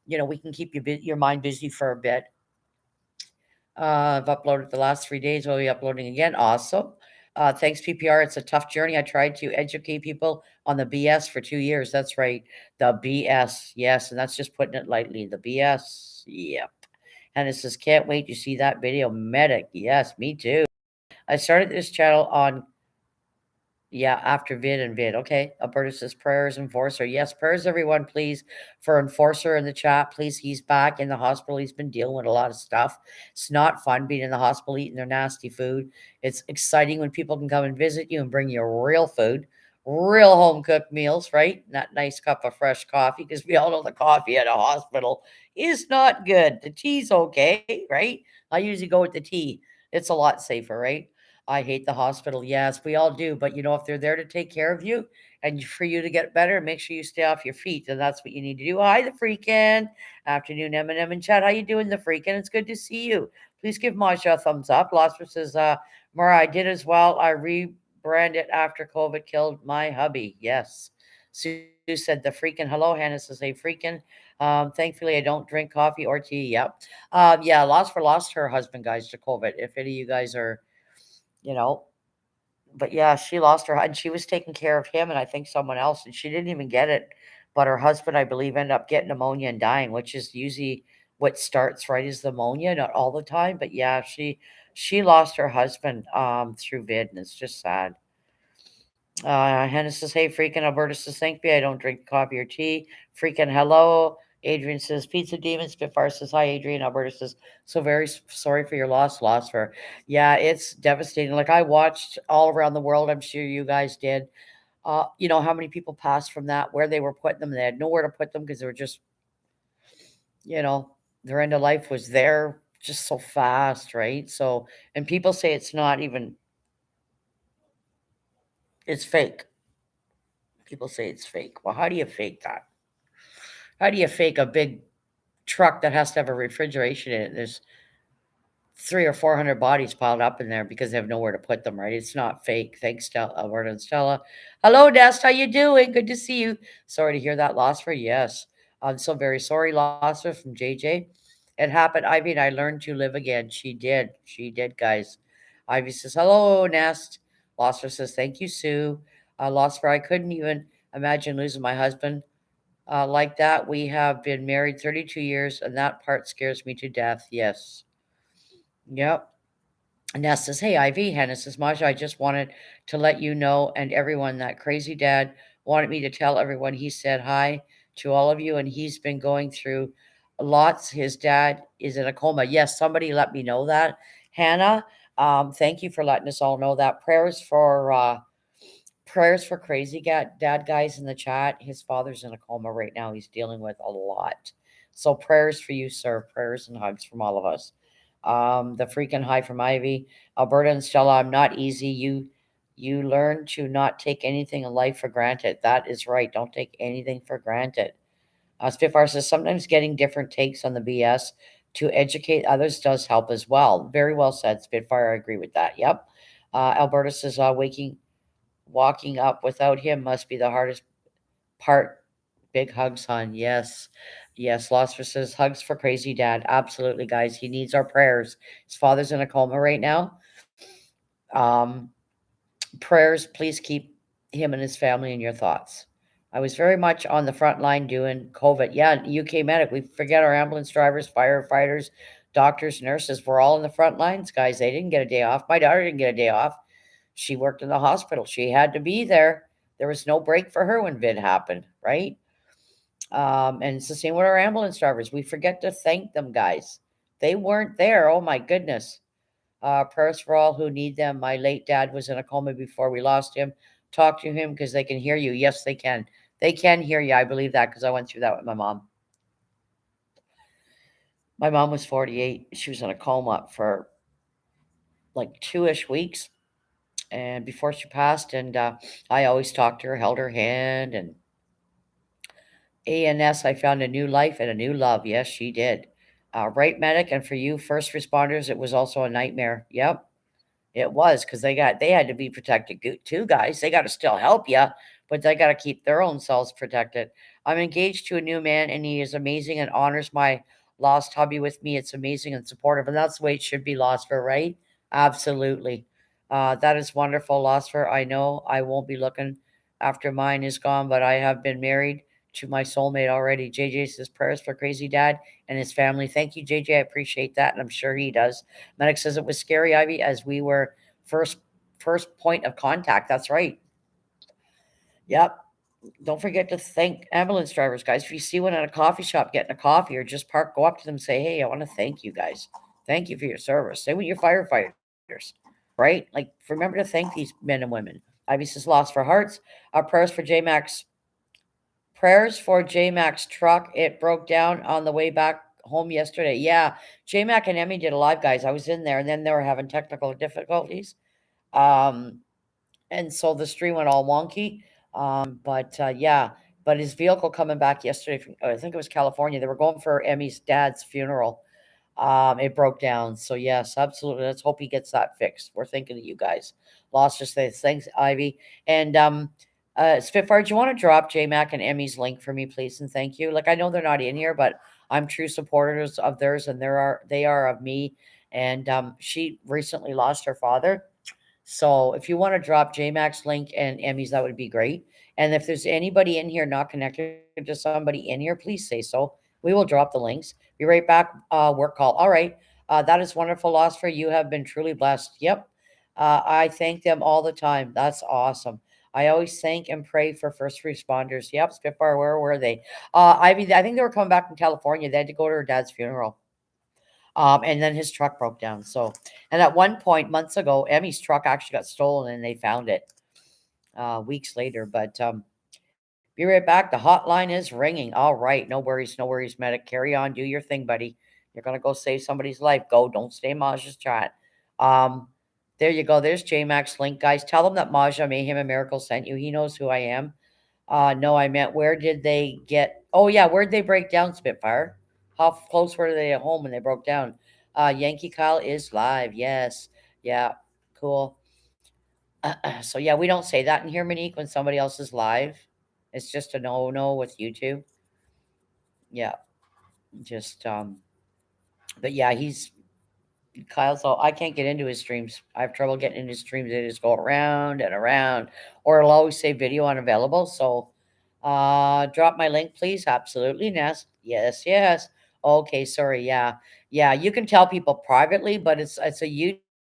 we can keep your mind busy for a bit. I've uploaded the last 3 days. We'll be uploading again. Awesome. Thanks, PPR. It's a tough journey. I tried to educate people on the BS for 2 years. That's right. The BS. Yes. And that's just putting it lightly. The BS. Yep. And it says, can't wait to see that video. Medic. Yes, me too. I started this channel on yeah, after vid and vid. Okay. Alberta says prayers, Enforcer. Yes, prayers, everyone, please, for Enforcer in the chat. Please, he's back in the hospital. He's been dealing with a lot of stuff. It's not fun being in the hospital eating their nasty food. It's exciting when people can come and visit you and bring you real food, real home cooked meals, right? That nice cup of fresh coffee, because we all know the coffee at a hospital is not good. The tea's okay, right? I usually go with the tea. It's a lot safer, right? I hate the hospital. Yes, we all do. But if they're there to take care of you and for you to get better, make sure you stay off your feet. And that's what you need to do. Hi, the freaking afternoon, Eminem and Chad. How you doing, the freaking? It's good to see you. Please give Masha a thumbs up. Losper says, Mara, I did as well. I rebranded after COVID killed my hubby. Yes. Sue said the freaking hello. Hannah says, hey, freaking. Thankfully, I don't drink coffee or tea. Yep. Yeah, lost her husband, guys, to COVID. If any of you guys are you know. But yeah, she lost her, and she was taking care of him and I think someone else, and she didn't even get it. But her husband, I believe, ended up getting pneumonia and dying, which is usually what starts right is pneumonia, not all the time. But yeah, she lost her husband through vid, and it's just sad. Hannah says, hey, freaking. Alberta says, thank me. I don't drink coffee or tea. Freaking hello. Adrian says, Pizza Demon. Spitfire says, hi, Adrian. Alberta says, so very sorry for your loss for. Yeah, it's devastating. Like I watched all around the world. I'm sure you guys did. How many people passed from that, where they were putting them. They had nowhere to put them because they were just, you know, their end of life was there just so fast, right? So, and people say it's not even, it's fake. People say it's fake. Well, how do you fake that? How do you fake a big truck that has to have a refrigeration in it. There's 300 or 400 bodies piled up in there because they have nowhere to put them, right? It's not fake. Thanks, Stella, Alberta and Stella. Hello, Nest. How you doing? Good to see you. Sorry to hear that loss for you. Yes. I'm so very sorry, loss her from JJ. It happened, Ivy, and I learned to live again. She did. She did, guys. Ivy says, hello, Nest. Losser says, thank you, Sue. Loss for I couldn't even imagine losing my husband like that. We have been married 32 years, and that part scares me to death. Yes. Yep. Ness says, hey, Ivy. Hannah says, Maja, I just wanted to let you know and everyone that crazy dad wanted me to tell everyone he said hi to all of you and he's been going through lots. His dad is in a coma. Yes, somebody let me know that. Hannah, thank you for letting us all know that. Prayers for crazy dad guys in the chat. His father's in a coma right now. He's dealing with a lot. So prayers for you, sir. Prayers and hugs from all of us. The freaking high from Ivy. Alberta and Stella, I'm not easy. You learn to not take anything in life for granted. That is right. Don't take anything for granted. Spitfire says sometimes getting different takes on the BS to educate others does help as well. Very well said, Spitfire. I agree with that. Yep. Alberta says walking up without him must be the hardest part. Big hugs, hon. Yes. Yes. Lost says hugs for crazy dad. Absolutely, guys. He needs our prayers. His father's in a coma right now. Um, Prayers, please keep him and his family in your thoughts. I was very much on the front line doing COVID. Yeah, UK medic. We forget our ambulance drivers, firefighters, doctors, nurses. We're all in the front lines, guys. They didn't get a day off. My daughter didn't get a day off. She worked in the hospital. She had to be there. There was no break for her when vid happened, right? And it's the same with our ambulance drivers. We forget to thank them, guys. They weren't there. Oh my goodness. Prayers for all who need them. My late dad was in a coma before we lost him. Talk to him because they can hear you. Yes, they can. They can hear you. I believe that because I went through that with my mom. My mom was 48. She was in a coma for like 2-ish weeks. And before she passed, and I always talked to her, held her hand, and ANS, I found a new life and a new love. Yes, she did. Right, medic, and for you first responders, it was also a nightmare. Yep, it was because they had to be protected too, guys. They got to still help you, but they got to keep their own selves protected. I'm engaged to a new man, and he is amazing and honors my lost hubby with me. It's amazing and supportive, and that's the way it should be, lost for, right? Absolutely. That is wonderful, lost for. I know I won't be looking after mine is gone, but I have been married to my soulmate already. JJ says prayers for crazy dad and his family. Thank you, JJ. I appreciate that, and I'm sure he does. Medic says it was scary, Ivy, as we were first first point of contact. That's right. Yep. Don't forget to thank ambulance drivers, guys. If you see one at a coffee shop getting a coffee or just park, go up to them and say, hey, I want to thank you guys. Thank you for your service. Same with your firefighters, right? Like, remember to thank these men and women. Ivy says, lost for hearts. Our prayers for J Max. Prayers for J Max truck. It broke down on the way back home yesterday. Yeah, J Mac and Emmy did a live, guys. I was in there, and then they were having technical difficulties. Um, and so the stream went all wonky. But yeah, but his vehicle coming back yesterday from, I think it was California. They were going for Emmy's dad's funeral. It broke down. So yes, absolutely. Let's hope he gets that fixed. We're thinking of you guys. Lost just say thanks, Ivy. And Spitfire, do you want to drop J Mac and Emmy's link for me, please? And thank you. Like I know they're not in here, but I'm true supporters of theirs, and they are of me. And she recently lost her father. So if you want to drop JMax link and Emmy's, that would be great. And if there's anybody in here not connected to somebody in here, please say so. We will drop the links. Be right back. Work call. All right. That is wonderful, Oscar. You have been truly blessed. Yep. I thank them all the time. That's awesome. I always thank and pray for first responders. Yep. Spitfire, where were they? Ivy, I think they were coming back from California. They had to go to her dad's funeral. And then his truck broke down. So, and at one point months ago, Emmy's truck actually got stolen and they found it weeks later. But be right back. The hotline is ringing. All right. No worries, medic. Carry on. Do your thing, buddy. You're going to go save somebody's life. Go. Don't stay in Maja's chat. Um, there you go. There's JMax link, guys. Tell him that Maja Mayhem and Miracle sent you. He knows who I am. No, I meant where did they get? Oh, yeah. Where'd they break down, Spitfire? How close were they at home when they broke down? Yankee Kyle is live. Yes. Yeah. Cool. So yeah, we don't say that in here, Monique, when somebody else is live. It's just a no with YouTube. Yeah. Just but yeah, he's Kyle's all I can't get into his streams. I have trouble getting into his streams. They just go around and around, or it'll always say video unavailable. So, drop my link, please. Absolutely, Nest. Yes, yes. Okay, sorry. Yeah, yeah. You can tell people privately, but it's a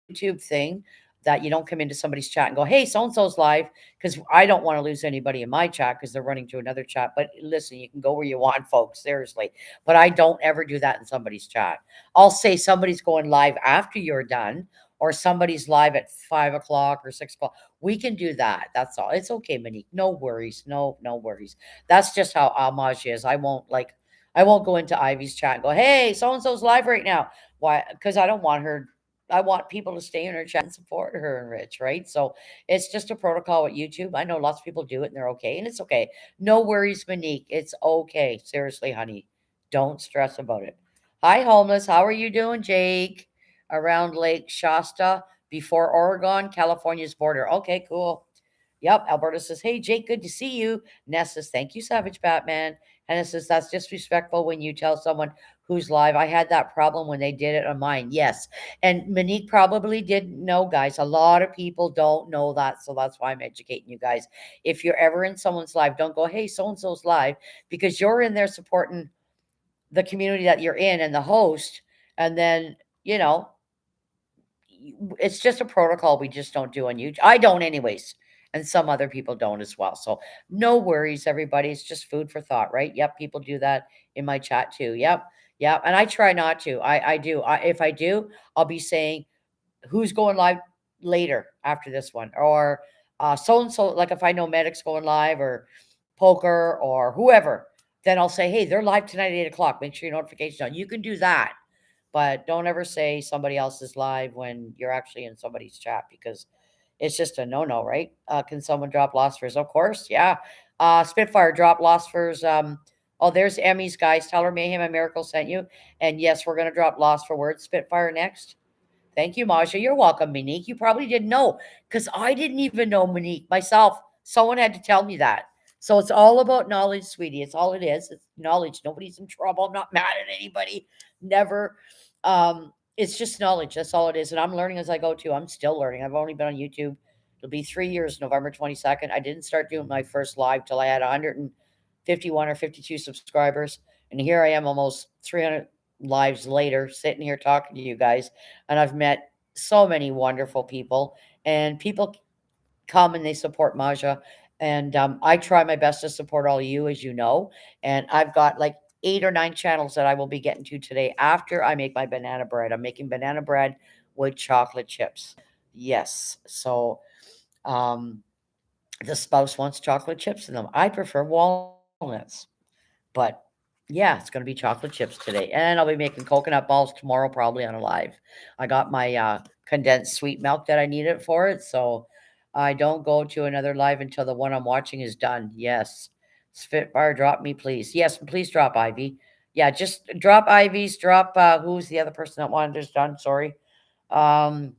YouTube thing that you don't come into somebody's chat and go, "Hey, so and so's live," because I don't want to lose anybody in my chat because they're running to another chat. But listen, you can go where you want, folks. Seriously, but I don't ever do that in somebody's chat. I'll say somebody's going live after you're done, or somebody's live at 5 o'clock or 6 o'clock. We can do that. That's all. It's okay, Monique. No worries. No, no worries. That's just how Amaj is. I won't go into Ivy's chat and go, hey, so and so's live right now. Why? Because I don't want her. I want people to stay in her chat and support her and Rich, right? So it's just a protocol with YouTube. I know lots of people do it and they're okay, and it's okay. No worries, Monique. It's okay. Seriously, honey. Don't stress about it. Hi, homeless. How are you doing, Jake? Around Lake Shasta before Oregon, California's border. Okay, cool. Yep. Alberta says, hey, Jake, good to see you. Ness says, thank you, Savage Batman. And it says, that's disrespectful when you tell someone who's live. I had that problem when they did it on mine. Yes. And Monique probably didn't know, guys. A lot of people don't know that. So that's why I'm educating you guys. If you're ever in someone's live, don't go, hey, so and so's live, because you're in there supporting the community that you're in and the host. And then, you know, it's just a protocol we just don't do on YouTube. I don't, anyways. And some other people don't as well. So no worries, everybody. It's just food for thought, right? Yep. People do that in my chat too. Yep. Yep. And I try not to. I do. If I do, I'll be saying, who's going live later after this one, or so and so. Like if I know Medic's going live, or Poker, or whoever, then I'll say, hey, they're live tonight at 8 o'clock. Make sure your notifications on. You can do that, but don't ever say somebody else is live when you're actually in somebody's chat, because it's just a no-no, right? Can someone drop Losfers? Of course, yeah. Spitfire drop Losfers. Oh, there's Emmy's, guys. Tell her Mayhem and Miracle sent you. And yes, we're gonna drop Lost for Words Spitfire next. Thank you, Masha. You're welcome, Monique. You probably didn't know, because I didn't even know Monique myself. Someone had to tell me that. So it's all about knowledge, sweetie. It's all it is. It's knowledge. Nobody's in trouble. I'm not mad at anybody. Never. It's just knowledge. That's all it is. And I'm learning as I go too. I'm still learning. I've only been on YouTube. It'll be 3 years, November 22nd. I didn't start doing my first live till I had 151 or 52 subscribers. And here I am almost 300 lives later, sitting here talking to you guys. And I've met so many wonderful people. And people come and they support Maja. And I try my best to support all of you, as you know. And I've got like 8 or 9 channels that I will be getting to today after I make my banana bread. I'm making banana bread with chocolate chips. Yes. So the spouse wants chocolate chips in them. I prefer walnuts. But yeah, it's going to be chocolate chips today. And I'll be making coconut balls tomorrow, probably on a live. I got my condensed sweet milk that I needed for it. So I don't go to another live until the one I'm watching is done. Yes. Spitfire, drop me, please. Yes, please drop Ivy. Yeah, just drop Ivy's. Drop, who's the other person that wanted this done? Sorry. Um,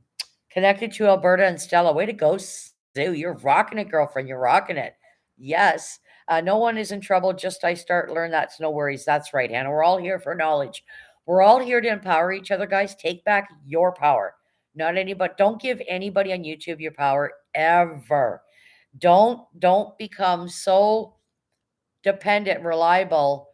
Connected to Alberta and Stella. Way to go, Sue. You're rocking it, girlfriend. You're rocking it. Yes. No one is in trouble. Just I start learn that's no worries. That's right, Hannah. We're all here for knowledge. We're all here to empower each other, guys. Take back your power. Not anybody. Don't give anybody on YouTube your power ever. Don't become so dependent and reliable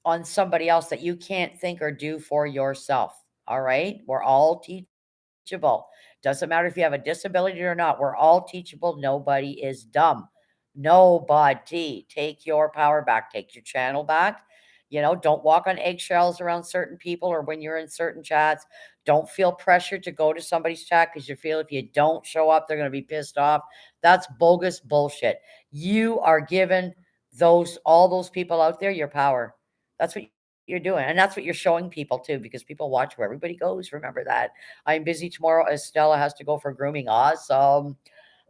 on somebody else that you can't think or do for yourself. All right? We're all teachable. Doesn't matter if you have a disability or not. We're all teachable. Nobody is dumb. Nobody. Take your power back. Take your channel back. Don't walk on eggshells around certain people or when you're in certain chats. Don't feel pressured to go to somebody's chat because you feel if you don't show up, they're going to be pissed off. That's bogus bullshit. You are giving all those people out there your power. That's what you're doing. And that's what you're showing people too, because people watch where everybody goes. Remember that. I'm busy tomorrow as Stella has to go for grooming. Awesome.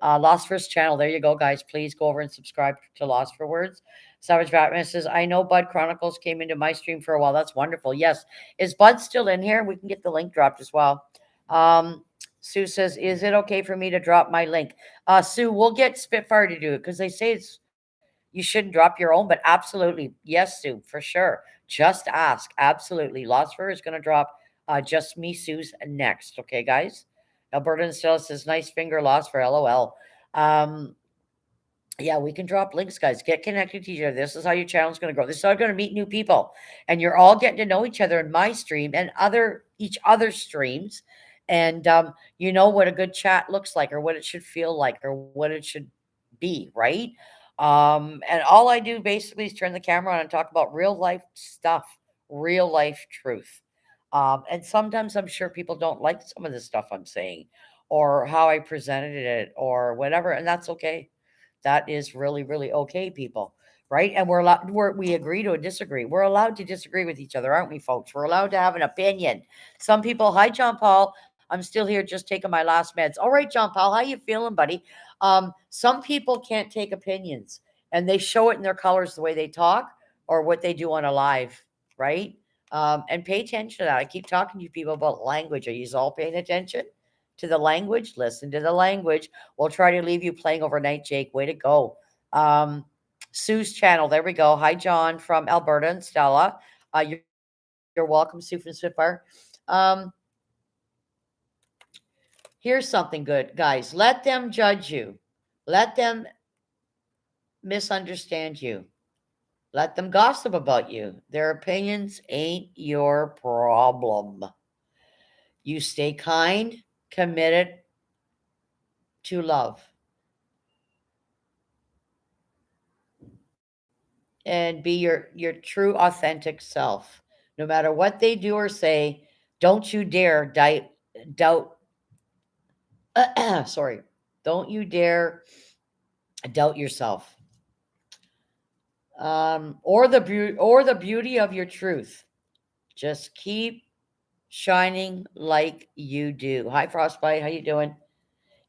Lost First channel. There you go, guys. Please go over and subscribe to Lost for Words. Savage Batman says, I know Bud Chronicles came into my stream for a while. That's wonderful. Yes. Is Bud still in here? We can get the link dropped as well. Sue says, is it okay for me to drop my link? Sue, we'll get Spitfire to do it because they say you shouldn't drop your own, but absolutely. Yes, Sue, for sure. Just ask. Absolutely. Losfer is going to drop just me, Sue's next. Okay, guys? Alberta and Stella says, nice finger loss for LOL. Yeah, we can drop links, guys. Get connected to each other. This is how your channel is going to grow. This is how you're going to meet new people, and you're all getting to know each other in my stream and other each other's streams, and you know what a good chat looks like, or what it should feel like, or what it should be, right? And all I do basically is turn the camera on and talk about real life stuff, real life truth. And sometimes I'm sure people don't like some of the stuff I'm saying, or how I presented it, or whatever, and that's okay. That is really, really okay, people, right? And we agree to disagree. We're allowed to disagree with each other, aren't we, folks? We're allowed to have an opinion. Some people, hi, John Paul. I'm still here, just taking my last meds. All right, John Paul, how you feeling, buddy? Some people can't take opinions, and they show it in their colors the way they talk or what they do on a live, right? And pay attention to that. I keep talking to you people about language. Are you all paying attention to the language? Listen to the language. We'll try to leave you playing overnight, Jake. Way to go. Um, Sue's channel. There we go. Hi, John from Alberta and Stella. You're welcome, Sue from Spitfire. Um, Here's something good, guys. Let them judge you. Let them misunderstand you. Let them gossip about you. Their opinions ain't your problem. You stay kind, committed to love, and be your true authentic self. No matter what they do or say, don't you dare doubt sorry. Don't you dare doubt yourself. Or the beauty of your truth. Just keep shining like you do. Hi Frostbite, how you doing?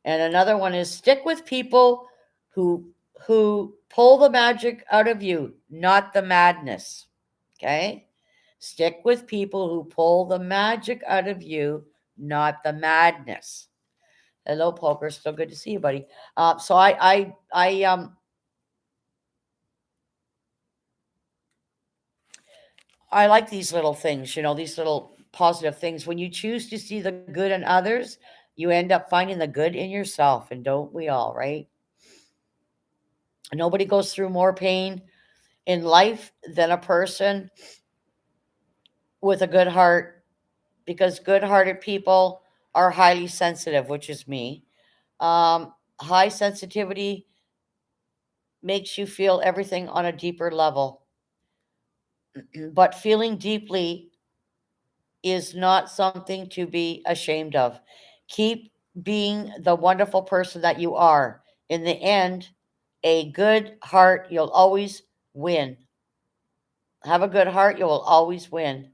And another one is stick with people who who pull the magic out of you, not the madness. Okay? Stick with people who pull the magic out of you, not the madness. Hello, Poker. Still good to see you, buddy. So I like these little things, these little positive things. When you choose to see the good in others, you end up finding the good in yourself, and don't we all, right? Nobody goes through more pain in life than a person with a good heart, because good-hearted people are highly sensitive, which is me. High sensitivity makes you feel everything on a deeper level, but feeling deeply is not something to be ashamed of. Keep being the wonderful person that you are. In the end, a good heart, you'll always win. Have a good heart, you will always win,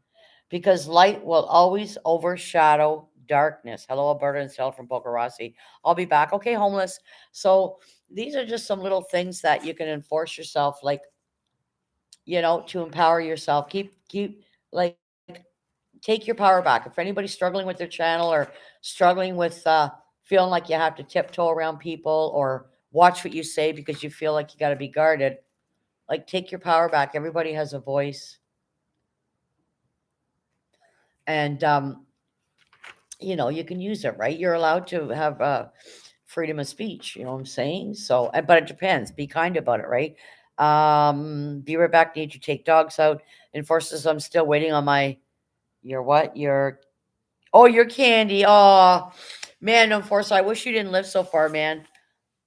because light will always overshadow darkness. Hello, Alberta and Stella from Boca Rossi. I'll be back. Okay, homeless. So these are just some little things that you can enforce yourself, like, to empower yourself. Keep like take your power back. If anybody's struggling with their channel, or struggling with feeling like you have to tiptoe around people, or watch what you say because you feel like you got to be guarded, like, take your power back. Everybody has a voice, and you can use it, right? You're allowed to have freedom of speech. You know what I'm saying? So, but it depends. Be kind about it, right? Be right back. Need to take dogs out. Enforces. I'm still waiting on my. Your what? Your candy. Oh, man, Enforcer. I wish you didn't live so far, man.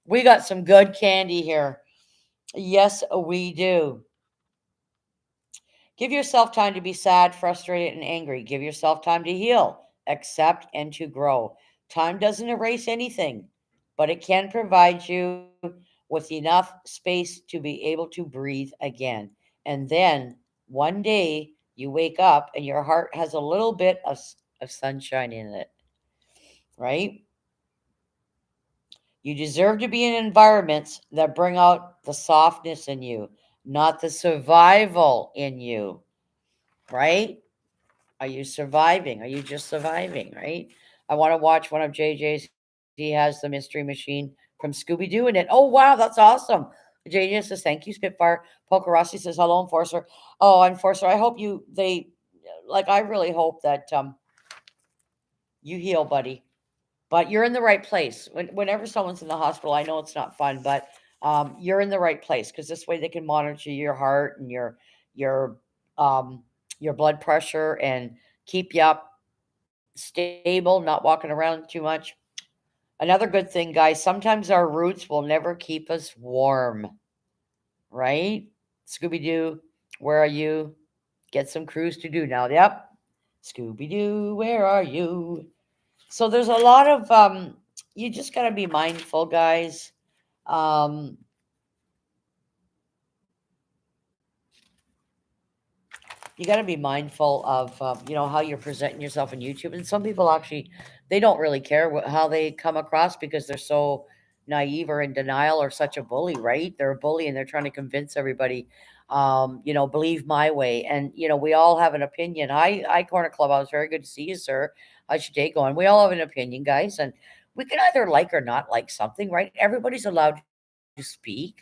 We got some good candy here. Yes, we do. Give yourself time to be sad, frustrated, and angry. Give yourself time to heal, accept, and to grow. Time doesn't erase anything, but it can provide you with enough space to be able to breathe again. And then one day you wake up and your heart has a little bit of sunshine in it, right? You deserve to be in environments that bring out the softness in you, not the survival in you, right? Are you surviving? Are you just surviving, right? I want to watch one of JJ's. He has the Mystery Machine from Scooby Doo in it. Oh, wow, that's awesome. JJ says, thank you, Spitfire. Polka Rossi says, hello, Enforcer. Oh, Enforcer, I hope I really hope that you heal, buddy. But you're in the right place. Whenever someone's in the hospital, I know it's not fun, but you're in the right place because this way they can monitor your heart and your um, your blood pressure and keep you up stable, not walking around too much. Another good thing, guys, sometimes our roots will never keep us warm, right? Scooby Doo, where are you? Get some cruise to do now. Yep. Scooby Doo, where are you? So there's a lot of you just got to be mindful, guys. Um you got to be mindful of how you're presenting yourself on YouTube. And some people actually they don't really care how they come across because they're so naive or in denial or such a bully, right? They're a bully and they're trying to convince everybody believe my way. And we all have an opinion. I Corner Club, I was very good to see you, sir. How's your day going? We all have an opinion, guys, and we can either like or not like something, right? Everybody's allowed to speak.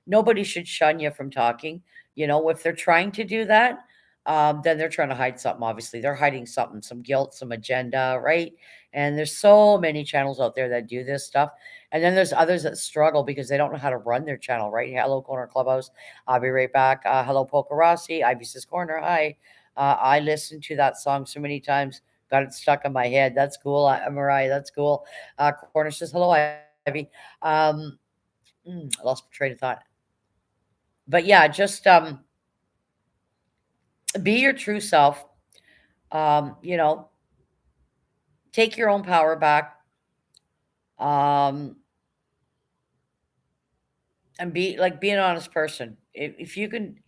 Nobody should shun you from talking. If they're trying to do that, then they're trying to hide something. Obviously, they're hiding something, some guilt, some agenda, right? And there's so many channels out there that do this stuff. And then there's others that struggle because they don't know how to run their channel, right? Hello, Corner Clubhouse. I'll be right back. Hello, Polka Rossi. Ivy says, Corner, hi. I listened to that song so many times, got it stuck in my head. That's cool. Mariah, that's cool. Corner says, hello, Ivy. Um, I lost my train of thought. But yeah, just be your true self. Um, you know, take your own power back. Um, and be an honest person. If you can,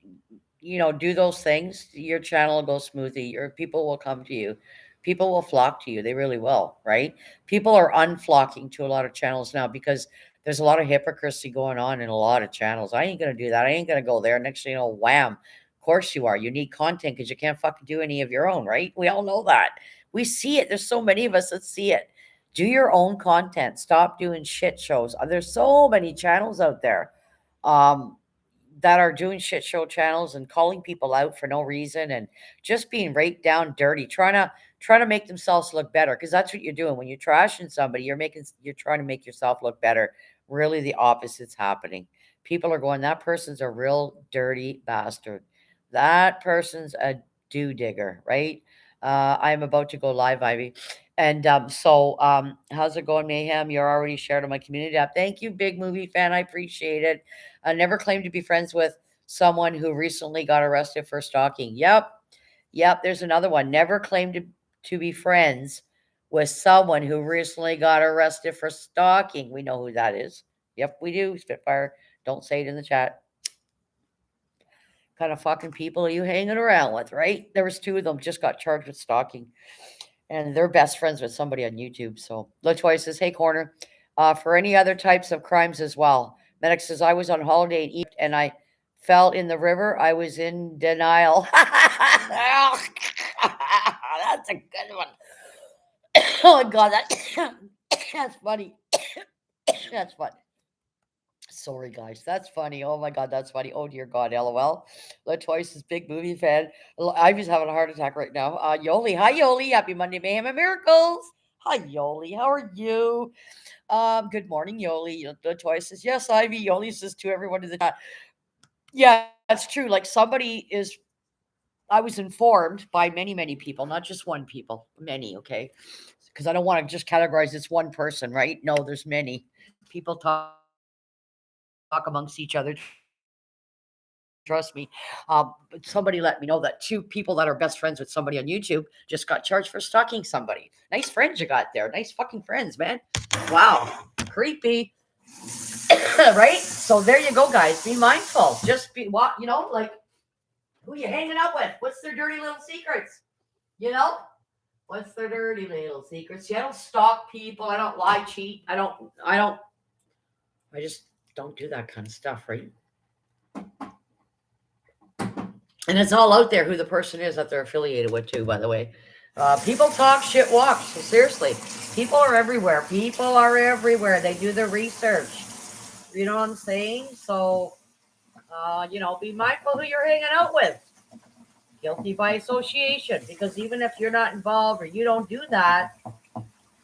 do those things, your channel will go smoothly. Your people will come to you. People will flock to you. They really will, right? People are unflocking to a lot of channels now because there's a lot of hypocrisy going on in a lot of channels. I ain't gonna do that. I ain't gonna go there. Next thing you know, wham. Of course you are. You need content because you can't fucking do any of your own, right? We all know that. We see it. There's so many of us that see it. Do your own content. Stop doing shit shows. There's so many channels out there um, that are doing shit show channels and calling people out for no reason and just being raped down dirty, trying to make themselves look better because that's what you're doing when you're trashing somebody. You're trying to make yourself look better. Really, the opposite's happening. People are going, that person's a real dirty bastard. That person's a do digger, right? I'm about to go live, Ivy. And how's it going, Mayhem? You're already shared on my community app. Thank you, big movie fan. I appreciate it. I never claimed to be friends with someone who recently got arrested for stalking. Yep. Yep. There's another one. Never claimed to be friends with someone who recently got arrested for stalking. We know who that is. Yep, we do. Spitfire. Don't say it in the chat. Kind of fucking people are you hanging around with, right? There was two of them just got charged with stalking, and they're best friends with somebody on YouTube. So Latoya says, "Hey, Corner, for any other types of crimes as well." Medic says, "I was on holiday in Egypt and I fell in the river. I was in denial." That's a good one. Oh my god, that's funny. That's funny. Sorry, guys. That's funny. Oh my God, that's funny. Oh dear God, LOL. Latoya's is big movie fan. Ivy's having a heart attack right now. Yoli, hi Yoli. Happy Monday, mayhem and miracles. Hi Yoli, how are you? Good morning, Yoli. Latoya says yes. Ivy. Yoli says to everyone in the chat. Yeah, it's true. Like somebody is. I was informed by many, many people, not just one people, many. Okay, because I don't want to just categorize it's one person, right? No, there's many people talk amongst each other. Trust me. But somebody let me know that two people that are best friends with somebody on YouTube just got charged for stalking somebody. Nice friends you got there. Nice fucking friends, man. Wow. Creepy. Right? So there you go, guys. Be mindful. Just be what who you hanging out with? What's their dirty little secrets? You know? What's their dirty little secrets? See, I don't stalk people. I don't lie, cheat. I don't I just don't do that kind of stuff, right? And it's all out there who the person is that they're affiliated with, too, by the way. People talk, shit walks. So seriously, people are everywhere. People are everywhere. They do their research. You know what I'm saying? So, be mindful who you're hanging out with. Guilty by association. Because even if you're not involved or you don't do that,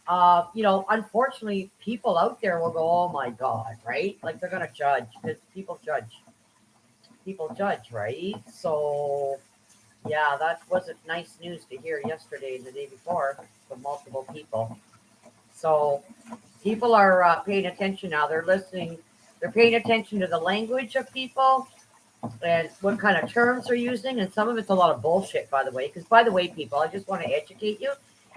unfortunately, people out there will go, oh my God, right? Like they're going to judge because people judge. People judge, right? So, yeah, that wasn't nice news to hear yesterday and the day before from multiple people. So, people are paying attention now. They're listening. They're paying attention to the language of people and what kind of terms they're using. And some of it's a lot of bullshit, by the way. Because, by the way, people, I just want to educate you.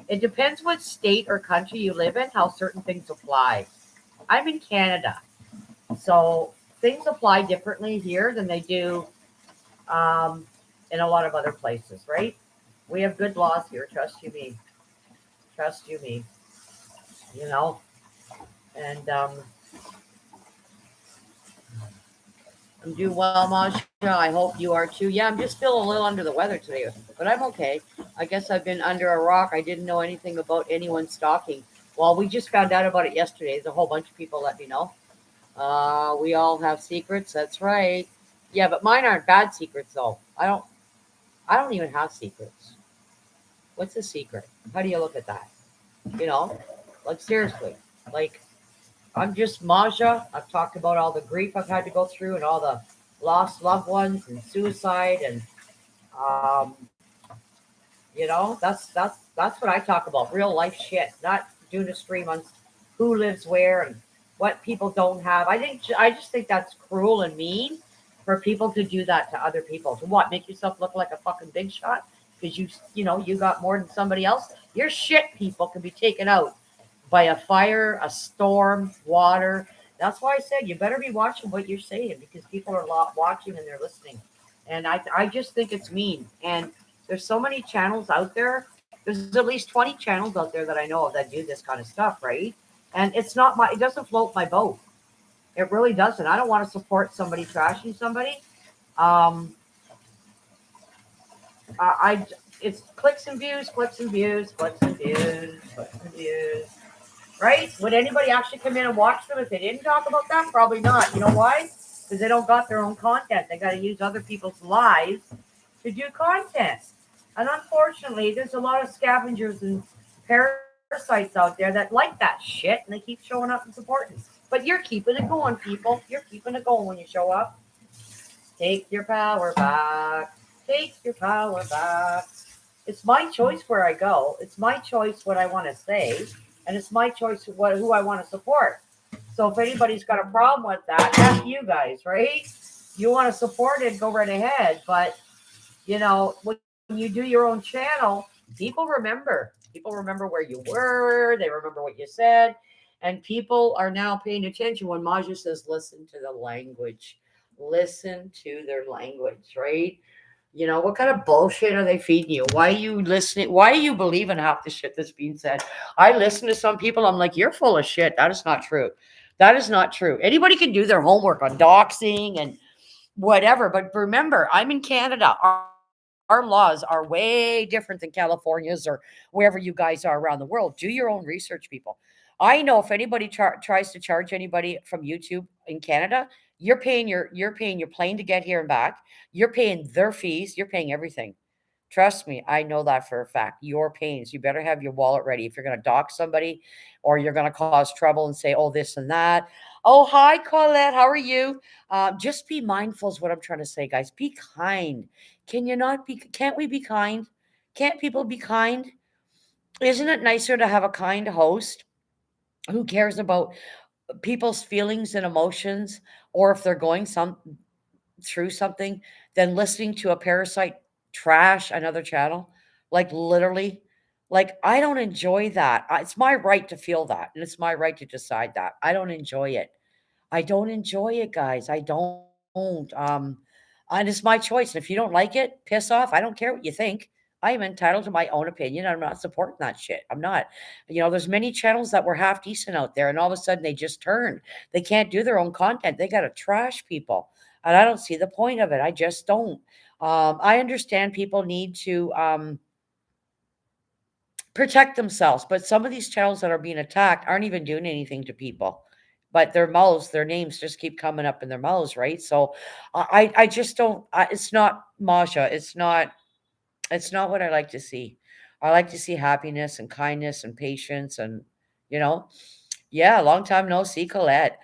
It depends what state or country you live in, how certain things apply. I'm in Canada. So things apply differently here than they do um, in a lot of other places, right? We have good laws here. Trust you me. Trust you me. You know, and I'm doing well, Masha. I hope you are too. Yeah, I'm just feeling a little under the weather today, but I'm okay. I guess I've been under a rock. I didn't know anything about anyone stalking. Well, we just found out about it yesterday. There's a whole bunch of people let me know. We all have secrets. That's right. Yeah, but mine aren't bad secrets though. I don't even have secrets. What's a secret? How do you look at that? You know, like seriously, like I'm just Maja. I've talked about all the grief I've had to go through and all the lost loved ones and suicide and um, that's what I talk about. Real life shit, not doing a stream on who lives where and what people don't have. I just think that's cruel and mean for people to do that to other people. To what? Make yourself look like a fucking big shot because you got more than somebody else. Your shit people can be taken out by a fire, a storm, water. That's why I said you better be watching what you're saying because people are watching and they're listening. And I just think it's mean. And there's so many channels out there. There's at least 20 channels out there that I know of that do this kind of stuff, right? And it doesn't float my boat. It really doesn't. I don't want to support somebody trashing somebody. Um, I it's clicks and views, clicks and views, clicks and views, clicks and views. Right? Would anybody actually come in and watch them if they didn't talk about that? Probably not. You know why? Because they don't got their own content. They got to use other people's lives to do content. And unfortunately, there's a lot of scavengers and parasites out there that like that shit and they keep showing up and supporting. But you're keeping it going, people. You're keeping it going when you show up. Take your power back. Take your power back. It's my choice where I go. It's my choice what I want to say, and it's my choice who I want to support. So if anybody's got a problem with that, that's you guys, right? You want to support it, go right ahead. But when you do your own channel, people remember. People remember where you were. They remember what you said, and people are now paying attention when Maja says, "Listen to the language." Listen to their language, right? What kind of bullshit are they feeding you? Why are you listening? Why are you believing half the shit that's being said? I listen to some people, I'm like, you're full of shit. That is not true. That is not true. Anybody can do their homework on doxing and whatever. But remember, I'm in Canada. Our laws are way different than California's or wherever you guys are around the world. Do your own research, people. I know if anybody tries to charge anybody from YouTube in Canada, you're paying your plane to get here and back. You're paying their fees. You're paying everything. Trust me, I know that for a fact. Your pains. You better have your wallet ready if you're going to dock somebody or you're going to cause trouble and say, oh, this and that. Oh, hi, Colette. How are you? Just be mindful is what I'm trying to say, guys. Be kind. Can't we be kind? Can't people be kind? Isn't it nicer to have a kind host who cares about people's feelings and emotions or if they're going through something than listening to a parasite trash another channel. Like literally, like I don't enjoy that. It's my right to feel that, and it's my right to decide that. I don't enjoy it. I don't enjoy it, guys. I don't. And it's my choice. And if you don't like it, piss off. I don't care what you think. I am entitled to my own opinion. I'm not supporting that shit. I'm not. There's many channels that were half decent out there, and all of a sudden they just turned. They can't do their own content. They got to trash people. And I don't see the point of it. I just don't. I understand people need to protect themselves, but some of these channels that are being attacked aren't even doing anything to people. But their mouths, their names just keep coming up in their mouths, right? So I just don't. It's not Masha. It's not what I like to see. I like to see happiness and kindness and patience and, you know, yeah, long time no see, Colette.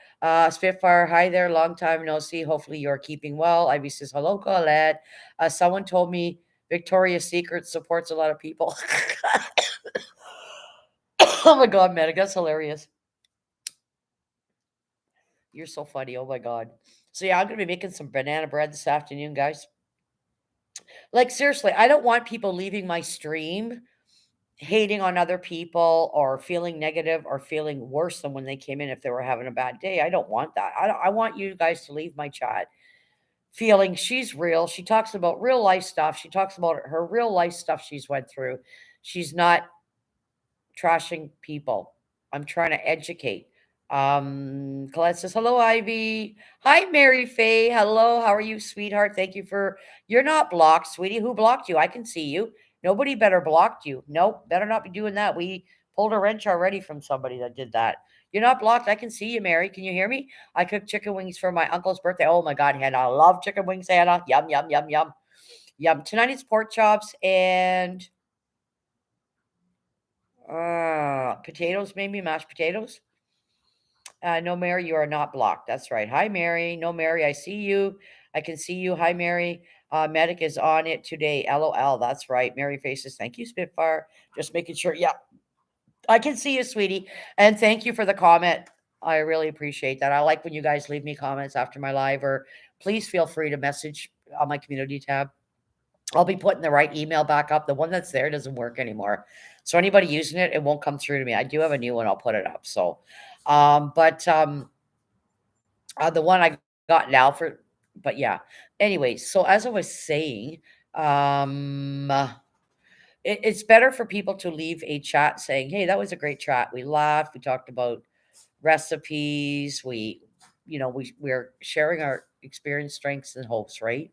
Spitfire, hi there, long time no see. Hopefully you're keeping well. Ivy says, hello, Colette. Someone told me Victoria's Secret supports a lot of people. Oh my God, Medic, that's hilarious. You're so funny. Oh my God. So yeah, I'm gonna be making some banana bread this afternoon, guys. Like seriously, I don't want people leaving my stream hating on other people or feeling negative or feeling worse than when they came in if they were having a bad day. I don't want that. I want you guys to leave my chat feeling she's real. She talks about real life stuff. She talks about her real life stuff she's went through. She's not trashing people. I'm trying to educate. Colette says, hello, Ivy. Hi, Mary Faye. Hello. How are you, sweetheart? Thank you for, you're not blocked, sweetie. Who blocked you? I can see you. Nobody better blocked you. Nope. Better not be doing that. We pulled a wrench already from somebody that did that. You're not blocked. I can see you, Mary. Can you hear me? I cooked chicken wings for my uncle's birthday. Oh my God, Hannah. I love chicken wings, Hannah. Yum, yum, yum, yum. Yum. Tonight it's pork chops and potatoes, maybe mashed potatoes. No, Mary, you are not blocked. That's right. Hi, Mary. No, Mary, I see you. I can see you. Hi, Mary. Medic is on it today. LOL. That's right. Mary faces. Thank you, Spitfire. Just making sure. Yeah, I can see you, sweetie. And thank you for the comment. I really appreciate that. I like when you guys leave me comments after my live, or please feel free to message on my community tab. I'll be putting the right email back up. The one that's there doesn't work anymore. So anybody using it, it won't come through to me. I do have a new one. I'll put it up. So, but the one I got now for, but yeah. Anyways, so as I was saying, it's better for people to leave a chat saying, "Hey, that was a great chat. We laughed. We talked about recipes. We're sharing our experience, strengths, and hopes, right?"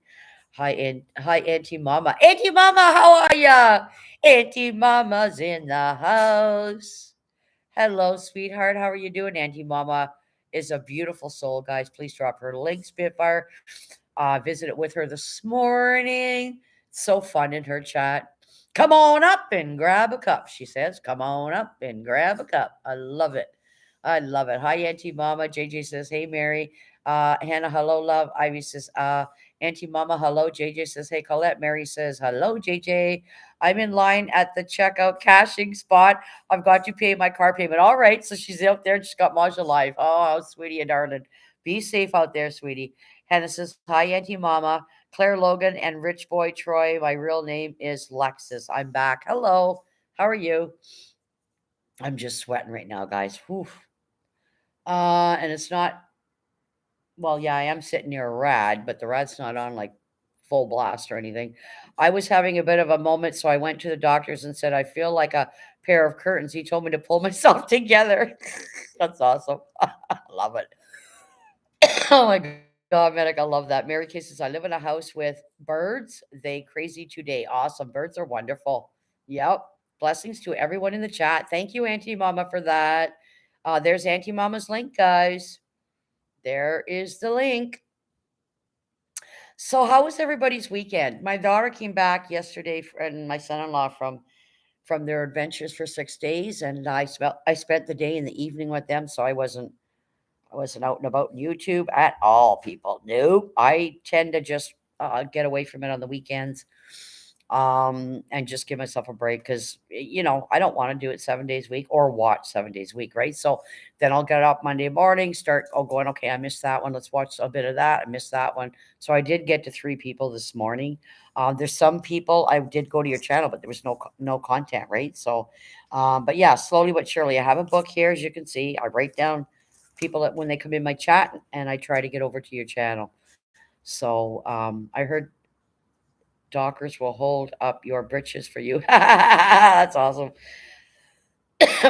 Hi, Auntie Mama. Auntie Mama, how are ya? Auntie Mama's in the house. Hello, sweetheart. How are you doing? Auntie Mama is a beautiful soul, guys. Please drop her link, Spitfire. Visited with her this morning. So fun in her chat. Come on up and grab a cup, she says. Come on up and grab a cup. I love it. I love it. Hi, Auntie Mama. JJ says, hey, Mary. Hannah, hello, love. Ivy says, Auntie Mama, hello. JJ says, hey, Colette. Mary says, hello, JJ. I'm in line at the checkout cashing spot. I've got to pay my car payment. All right. So she's out there. She's got Maja live. Oh, how sweetie and darling. Be safe out there, sweetie. Hannah says, hi, Auntie Mama. Claire Logan and Rich Boy Troy. My real name is Lexus. I'm back. Hello. How are you? I'm just sweating right now, guys. Whew. And it's not, well, yeah, I am sitting near a rad, but the rad's not on like full blast or anything. I was having a bit of a moment, so I went to the doctors and said, I feel like a pair of curtains. He told me to pull myself together. That's awesome. I love it. Oh my God, Medic, I love that. Mary Kay says, I live in a house with birds. They crazy today. Awesome. Birds are wonderful. Yep. Blessings to everyone in the chat. Thank you, Auntie Mama, for that. There's Auntie Mama's link, guys. There is the link. So, how was everybody's weekend? My daughter came back yesterday, and my son-in-law from their adventures for 6 days, and I spent the day and the evening with them, so I wasn't out and about on YouTube at all, people. Nope. I tend to just get away from it on the weekends, and just give myself a break because, I don't want to do it 7 days a week or watch 7 days a week, right? So then I'll get up Monday morning, start going, okay, I missed that one. Let's watch a bit of that. I missed that one. So I did get to 3 people this morning. There's some people I did go to your channel, but there was no content, right? So, but yeah, slowly but surely, I have a book here, as you can see. I write down people that when they come in my chat, and I try to get over to your channel. So I heard Dockers will hold up your britches for you. That's awesome.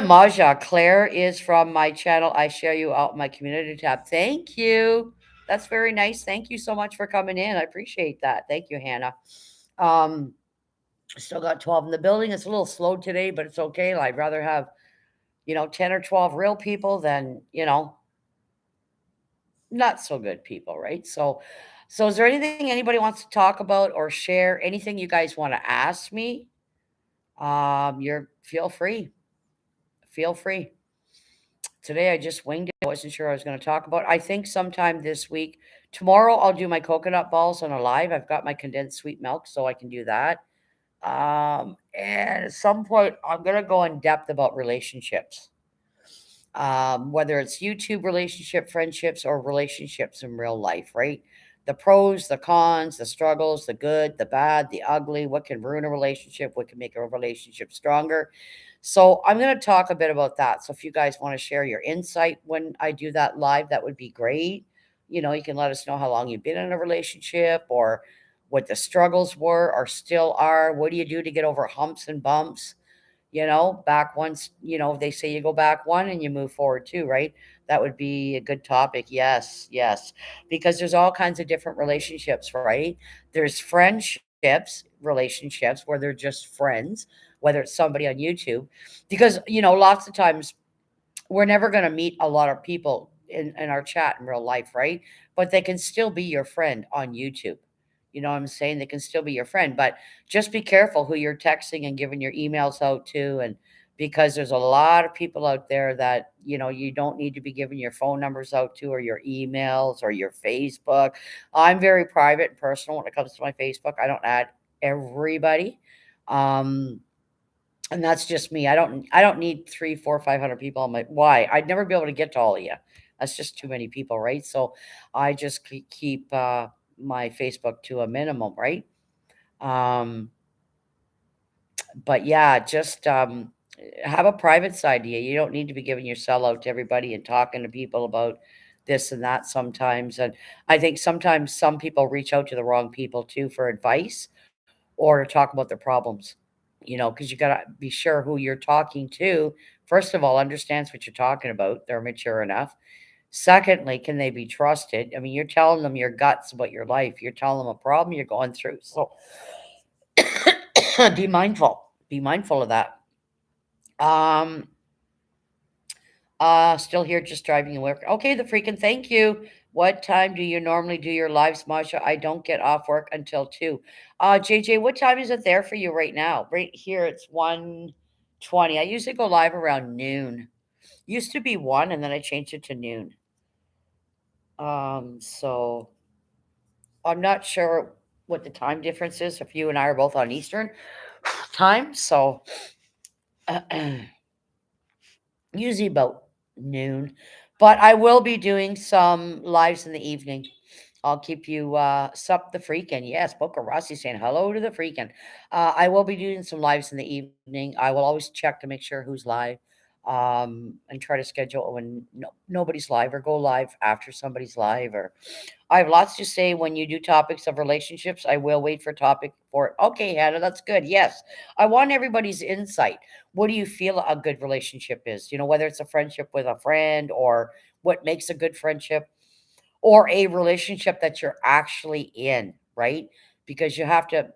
Maja, Claire is from my channel. I share you out my community tab. Thank you. That's very nice. Thank you so much for coming in. I appreciate that. Thank you, Hannah. Um, Still got 12 in the building. It's a little slow today, but it's okay. I'd rather have, 10 or 12 real people than, not so good people, right? So is there anything anybody wants to talk about or share? Anything you guys want to ask me? You're feel free. Feel free. Today I just winged it. I wasn't sure I was going to talk about. I think sometime this week. Tomorrow I'll do my coconut balls on a live. I've got my condensed sweet milk, so I can do that. And at some point I'm gonna go in depth about relationships. Whether it's YouTube relationship, friendships, or relationships in real life, right? The pros, the cons, the struggles, the good, the bad, the ugly, what can ruin a relationship, what can make a relationship stronger. So I'm going to talk a bit about that. So if you guys want to share your insight when I do that live, that would be great. You can let us know how long you've been in a relationship or what the struggles were or still are. What do you do to get over humps and bumps? Back once, they say you go back one and you move forward two, right? That would be a good topic. Yes, yes. Because there's all kinds of different relationships, right? There's friendships, relationships where they're just friends, whether it's somebody on YouTube. Because, lots of times we're never going to meet a lot of people in our chat in real life, right? But they can still be your friend on YouTube. You know what I'm saying? They can still be your friend, but just be careful who you're texting and giving your emails out to. And because there's a lot of people out there that, you don't need to be giving your phone numbers out to or your emails or your Facebook. I'm very private and personal when it comes to my Facebook. I don't add everybody. Um, and that's just me. I don't need 3, 4, 500 people on my why? I'd never be able to get to all of you. That's just too many people, right? So I just keep my Facebook to a minimum, right? Um, but yeah, just have a private side to you. You don't need to be giving your cell out to everybody and talking to people about this and that sometimes. And I think sometimes some people reach out to the wrong people too for advice or to talk about their problems. Because you got to be sure who you're talking to. First of all, understands what you're talking about. They're mature enough. Secondly, can they be trusted? I mean, you're telling them your guts about your life. You're telling them a problem you're going through. So be mindful. Be mindful of that. Um, Still here, just driving to work. Okay, the freaking thank you. What time do you normally do your lives, Masha? I don't get off work until 2. JJ, what time is it there for you right now? Right here, it's 1:20. I usually go live around noon. Used to be 1, and then I changed it to noon. So I'm not sure what the time difference is if you and I are both on Eastern time. So usually about noon. But I will be doing some lives in the evening. I'll keep you sup the freakin'. Yes, Boca Rossi saying hello to the freakin'. I will be doing some lives in the evening. I will always check to make sure who's live. And try to schedule when nobody's live or go live after somebody's live or I have lots to say when you do topics of relationships. I will wait for a topic for it. Okay, Hannah, that's good. Yes. I want everybody's insight. What do you feel a good relationship is? Whether it's a friendship with a friend or what makes a good friendship or a relationship that you're actually in, right? Because you have to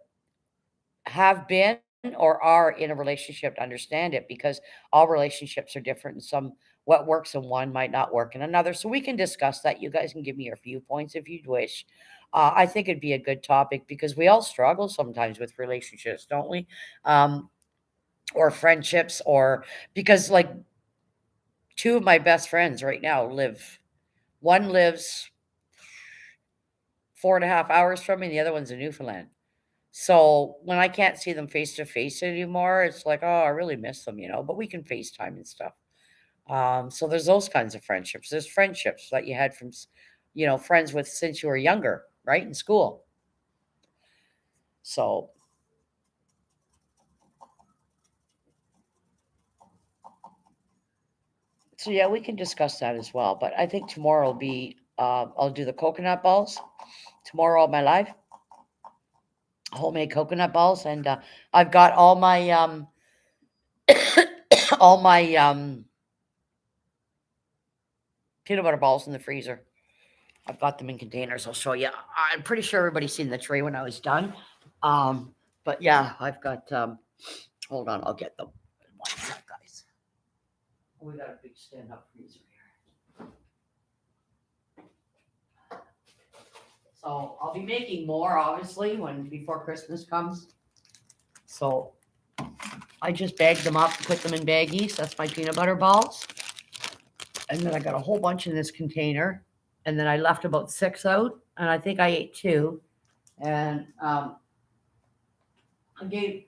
have been or are in a relationship to understand it because all relationships are different and some what works in one might not work in another. So we can discuss that. You guys can give me your viewpoints if you'd wish. I think it'd be a good topic because we all struggle sometimes with relationships, don't we? Um, or friendships, or because like two of my best friends right now one lives 4.5 hours from me, and the other one's in Newfoundland. So when I can't see them face to face anymore, it's like, oh, I really miss them. But we can FaceTime and stuff. So there's those kinds of friendships. There's friendships that you had from, friends with since you were younger, right, in school. So, so yeah, we can discuss that as well. But I think tomorrow will be, I'll do the coconut balls tomorrow on my live, homemade coconut balls, and I've got all my all my peanut butter balls in the freezer. I've got them in containers. I'll show you. I'm pretty sure everybody's seen the tray when I was done. But yeah, I've got. Hold on, I'll get them. One sec, guys. We got a big stand-up freezer here. So I'll be making more, obviously, when before Christmas comes. So I just bagged them up, put them in baggies. That's my peanut butter balls. And then I got a whole bunch in this container. And then I left about 6 out, and I think I ate 2. And I gave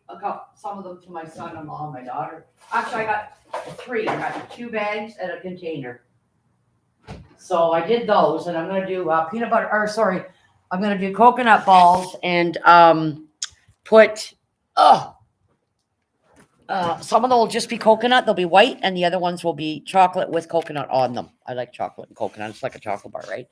some of them to my son-in-law and my daughter. Actually, I got 3. I got 2 bags and a container. So I did those, and I'm gonna do peanut butter. Or sorry, I'm gonna do coconut balls and put. Some of them will just be coconut; they'll be white, and the other ones will be chocolate with coconut on them. I like chocolate and coconut; it's like a chocolate bar, right?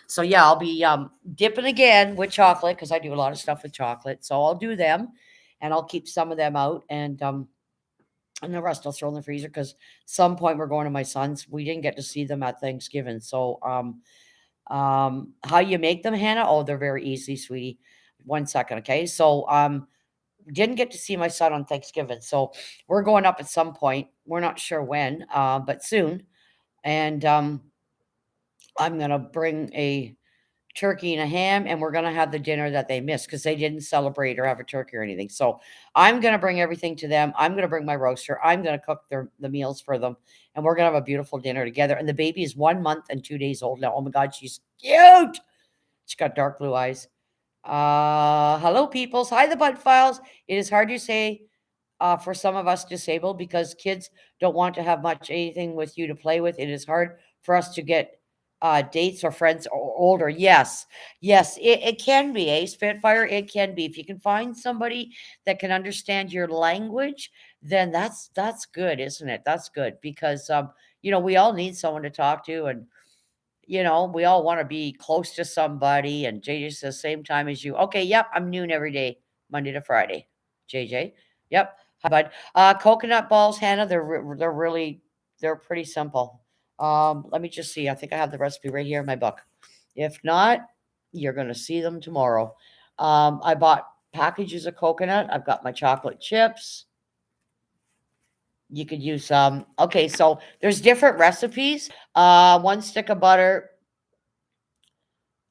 So yeah, I'll be dipping again with chocolate because I do a lot of stuff with chocolate. So I'll do them, and I'll keep some of them out, and the rest I'll throw in the freezer because some point we're going to my son's. We didn't get to see them at Thanksgiving, so how you make them, Hannah? Oh, they're very easy, sweetie. 1 second, okay? So didn't get to see my son on Thanksgiving, so we're going up at some point. We're not sure when, but soon, and I'm gonna bring a turkey and a ham, and we're gonna have the dinner that they missed because they didn't celebrate or have a turkey or anything. So I'm gonna bring everything to them. I'm gonna bring my roaster. I'm gonna cook the meals for them, and we're gonna have a beautiful dinner together. And the baby is 1 month and 2 days old now. Oh my God, she's cute. She's got dark blue eyes. Hello, peoples. Hi, the Bud Files. It is hard to say for some of us disabled because kids don't want to have much anything with you to play with. It is hard for us to get dates or friends older. Yes, yes, it can be, a Spitfire. It can be if you can find somebody that can understand your language. Then that's good, isn't it? That's good because we all need someone to talk to, and we all want to be close to somebody. And JJ says same time as you. Okay, yep, I'm noon every day, Monday to Friday. JJ, yep. Hi, bud. Coconut balls, Hannah. They're pretty simple. Let me just see. I think I have the recipe right here in my book. If not, you're gonna see them tomorrow. I bought packages of coconut. I've got my chocolate chips. You could use some. Okay, so there's different recipes. 1 stick of butter,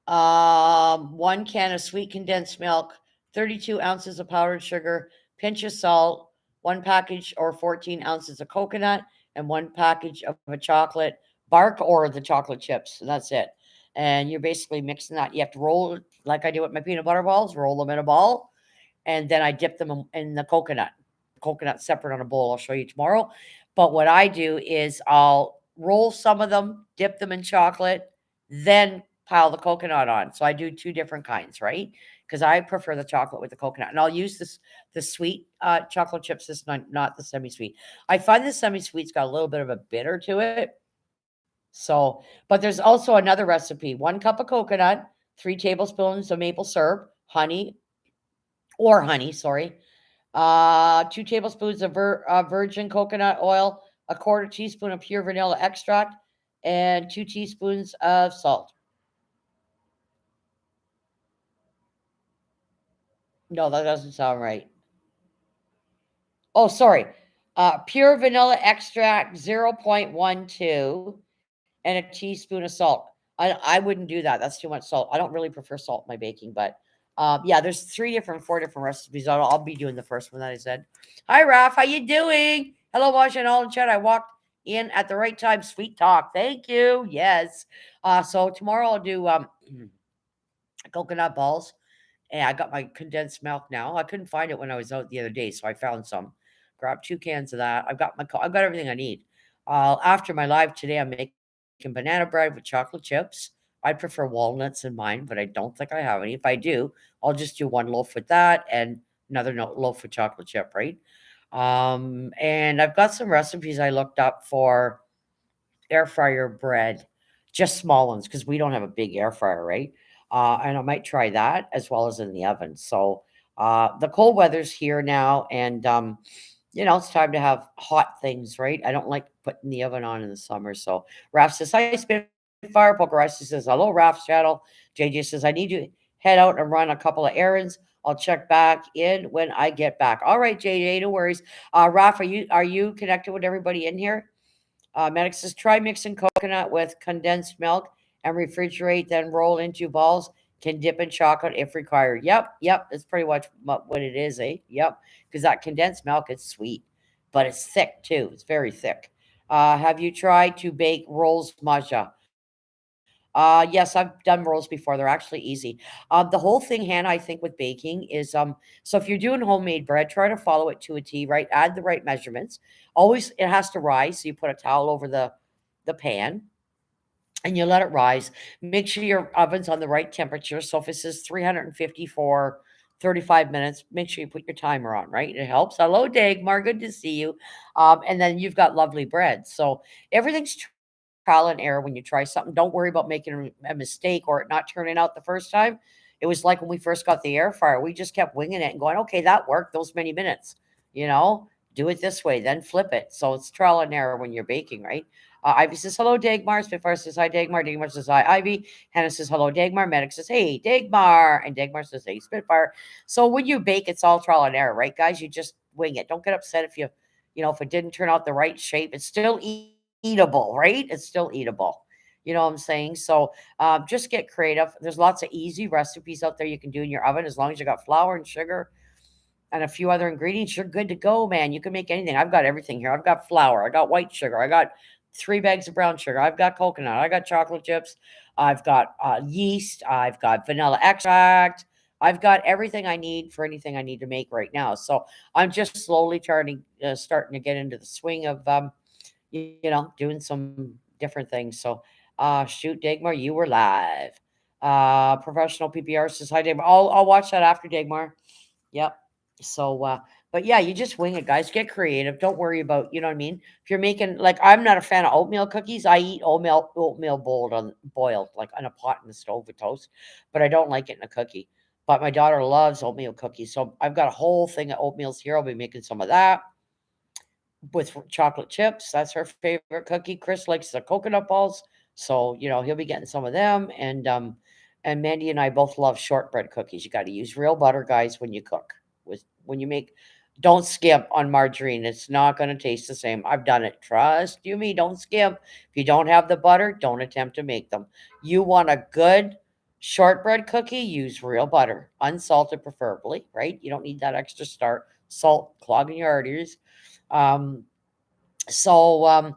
1 can of sweet condensed milk, 32 ounces of powdered sugar, pinch of salt, 1 package or 14 ounces of coconut, and 1 package of a chocolate bark or the chocolate chips. And that's it. And you're basically mixing that. You have to roll it like I do with my peanut butter balls, roll them in a ball, and then I dip them in the coconut. Coconut separate on a bowl. I'll show you tomorrow. But what I do is I'll roll some of them, dip them in chocolate, then pile the coconut on. So I do 2 different kinds, right? Because I prefer the chocolate with the coconut. And I'll use the sweet chocolate chips, this not the semi-sweet. I find the semi-sweet's got a little bit of a bitter to it. So, but there's also another recipe. 1 cup of coconut, 3 tablespoons of maple syrup, honey, sorry. 2 tablespoons of virgin coconut oil, a quarter teaspoon of pure vanilla extract, and 2 teaspoons of salt. No, that doesn't sound right. Oh, sorry. Pure vanilla extract 0.12 and a teaspoon of salt. I wouldn't do that. That's too much salt. I don't really prefer salt in my baking, but yeah, there's 4 different recipes. I'll be doing the first one that I said. Hi, Raf. How you doing? Hello, Marsha and all in chat. I walked in at the right time. Sweet talk. Thank you. Yes. So tomorrow I'll do coconut balls. And I got my condensed milk now. I couldn't find it when I was out the other day, so I found some. Grabbed 2 cans of that. I've got everything I need. After my live today, I'm making banana bread with chocolate chips. I prefer walnuts in mine, but I don't think I have any. If I do, I'll just do 1 loaf with that and another loaf with chocolate chip, right? And I've got some recipes I looked up for air fryer bread, just small ones because we don't have a big air fryer, right? And I might try that as well as in the oven. So the cold weather's here now, and it's time to have hot things, right? I don't like putting the oven on in the summer. So Raf says, "Hi, Spitfire. Spitfire. Pokeresti says, hello, Raph's channel. JJ says, I need to head out and run a couple of errands. I'll check back in when I get back. All right, JJ, no worries. Raph, are you connected with everybody in here? Medic says, try mixing coconut with condensed milk and refrigerate, then roll into balls. Can dip in chocolate if required. Yep. That's pretty much what it is, eh? Yep. Because that condensed milk is sweet, but it's thick too. It's very thick. Have you tried to bake rolls, Maja? Yes, I've done rolls before. They're actually easy. The whole thing, Hannah, I think with baking is so if you're doing homemade bread, try to follow it to a T, right? Add the right measurements. Always it has to rise, so you put a towel over the pan and you let it rise. Make sure your oven's on the right temperature. So if it says 350 for 35 minutes, make sure you put your timer on, right? It helps. Hello, Dagmar. Good to see you. And then you've got lovely bread. So everything's trial and error when you try something. Don't worry about making a mistake or it not turning out the first time. It was like when we first got the air fryer. We just kept winging it and going, okay, that worked those many minutes. You know, do it this way, then flip it. So it's trial and error when you're baking, right? Ivy says, hello, Dagmar. Spitfire says, hi, Dagmar. Dagmar says, hi, Ivy. Hannah says, hello, Dagmar. Medic says, hey, Dagmar. And Dagmar says, hey, Spitfire. So when you bake, it's all trial and error, right, guys? You just wing it. Don't get upset if if it didn't turn out the right shape. It's still eatable, right? It's still eatable. You know what I'm saying? So just get creative. There's lots of easy recipes out there you can do in your oven as long as you got flour and sugar and a few other ingredients, you're good to go, man. You can make anything. I've got everything here. I've got flour, I got white sugar, I got 3 bags of brown sugar, I've got coconut, I got chocolate chips, I've got yeast, I've got vanilla extract. I've got everything I need for anything I need to make right now. So I'm just slowly starting to get into the swing of, doing some different things. So, shoot, Dagmar, you were live. Professional PPR says hi, Dagmar. I'll watch that after Dagmar. Yep. So, but yeah, you just wing it, guys. Get creative. Don't worry about, you know what I mean? If you're making, like, I'm not a fan of oatmeal cookies. I eat oatmeal boiled, like on a pot in the stove with toast, but I don't like it in a cookie. But my daughter loves oatmeal cookies. So I've got a whole thing of oatmeals here. I'll be making some of that with chocolate chips. That's her favorite cookie. Chris likes the coconut balls. So, he'll be getting some of them. And Mandy and I both love shortbread cookies. You got to use real butter, guys, when you cook. When you make, don't skimp on margarine. It's not going to taste the same. I've done it. Trust you me. Don't skimp. If you don't have the butter, don't attempt to make them. You want a good shortbread cookie? Use real butter, unsalted preferably. Right? You don't need that extra salt clogging your arteries. Um, so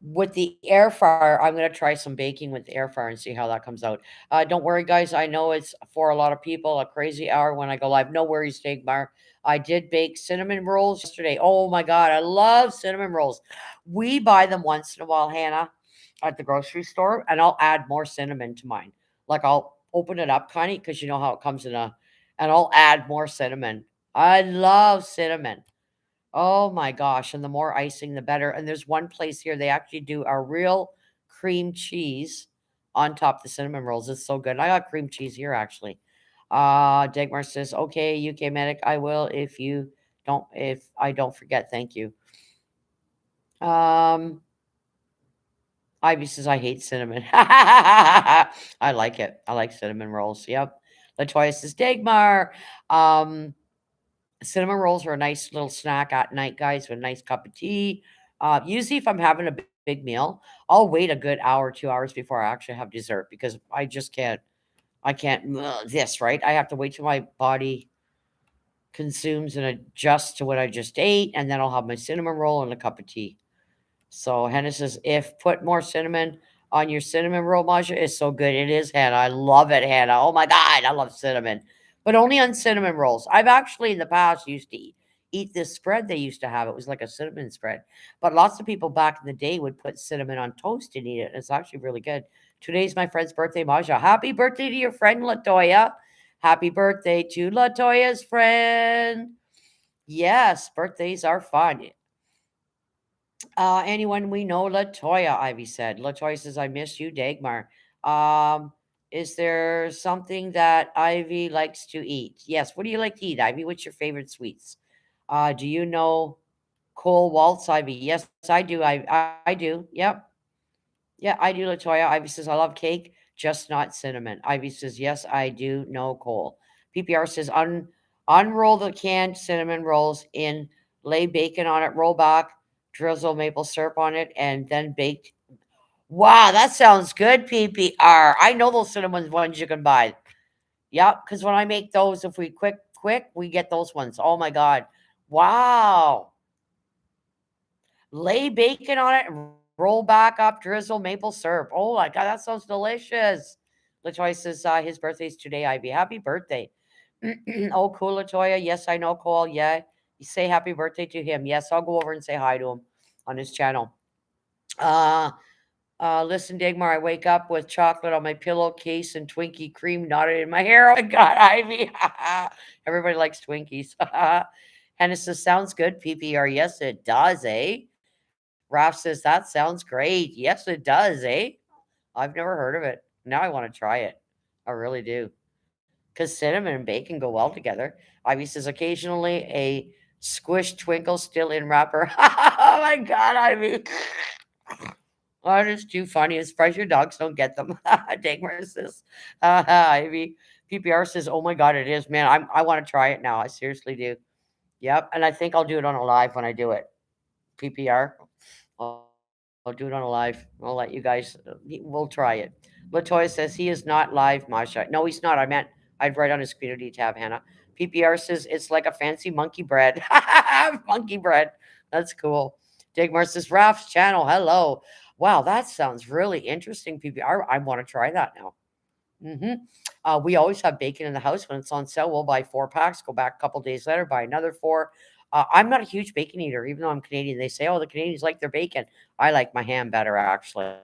with the air fryer, I'm gonna try some baking with the air fryer and see how that comes out. Don't worry, guys. I know it's for a lot of people a crazy hour when I go live. No worries, Dagmar. I did bake cinnamon rolls yesterday. Oh my god, I love cinnamon rolls. We buy them once in a while, Hannah, at the grocery store, and I'll add more cinnamon to mine. Like I'll open it up, kind of, because you know how it comes and I'll add more cinnamon. I love cinnamon. Oh my gosh, and the more icing, the better. And there's one place here, they actually do a real cream cheese on top of the cinnamon rolls. It's so good. And I got cream cheese here actually. Dagmar says, okay, UK medic, I will if I don't forget, thank you. Um Ivy says I hate cinnamon. I like it. I like cinnamon rolls. Yep. Latoya says Dagmar. Um Cinnamon rolls are a nice little snack at night, guys, with a nice cup of tea. Usually, if I'm having a big meal, I'll wait a good hour, 2 hours before I actually have dessert because I just can't. I can't this right. I have to wait till my body consumes and adjusts to what I just ate, and then I'll have my cinnamon roll and a cup of tea. So Hannah says, if put more cinnamon on your cinnamon roll, Maja, it's so good. It is, Hannah. I love it, Hannah. Oh my God, I love cinnamon. But only on cinnamon rolls. I've actually in the past used to eat this spread they used to have. It was like a cinnamon spread. But lots of people back in the day would put cinnamon on toast and eat it. It's actually really good. Today's my friend's birthday, Maja. Happy birthday to your friend, Latoya. Happy birthday to Latoya's friend. Yes, birthdays are fun. Anyone we know, Latoya, Ivy said. Latoya says, I miss you, Dagmar. Um, is there something that Ivy likes to eat? Yes. What do you like to eat, Ivy? What's your favorite sweets? Do you know Cole Waltz, Ivy? Yes, I do. I do. Yep. Yeah, I do, Latoya. Ivy says, I love cake, just not cinnamon. Ivy says, yes, I do. No coal. PPR says, unroll the canned cinnamon rolls in, lay bacon on it, roll back, drizzle maple syrup on it, and then bake. Wow, that sounds good, PPR. I know those cinnamon ones you can buy. Yep, because when I make those, if we quick, we get those ones. Oh my God. Wow. Lay bacon on it and roll back up, drizzle maple syrup. Oh my God, that sounds delicious. Latoya says his birthday's today, Ivy. Happy birthday. Oh, cool, Latoya. Yes, I know, Cole. Yeah. You say happy birthday to him. Yes, I'll go over and say hi to him on his channel. Uh, listen, Dagmar, I wake up with chocolate on my pillowcase and Twinkie cream knotted in my hair. Oh my God, Ivy. Everybody likes Twinkies. Hannah says, sounds good, PPR. Yes, it does, eh? Ralph says, that sounds great. Yes, it does, eh? I've never heard of it. Now I want to try it. I really do. Because cinnamon and bacon go well together. Ivy says, occasionally a squished twinkle still in wrapper. Oh my God, Ivy. Oh, it's too funny. I'm surprised your dogs don't get them. Dagmar says, Ivy. PPR says, oh my God, it is. Man, I want to try it now. I seriously do. Yep. And I think I'll do it on a live when I do it. PPR. I'll do it on a live. I'll let you guys, we'll try it. Latoya says he is not live, Masha. No, he's not. I'd write on his community tab, Hannah. PPR says it's like a fancy monkey bread. Monkey bread. That's cool. Digmar says, Raf's channel. Hello. Wow, that sounds really interesting, PPR. I want to try that now. We always have bacon in the house when it's on sale. We'll buy 4 packs, go back a couple days later, buy another four. I'm not a huge bacon eater, even though I'm Canadian. They say, oh, the Canadians like their bacon. I like my ham better, actually.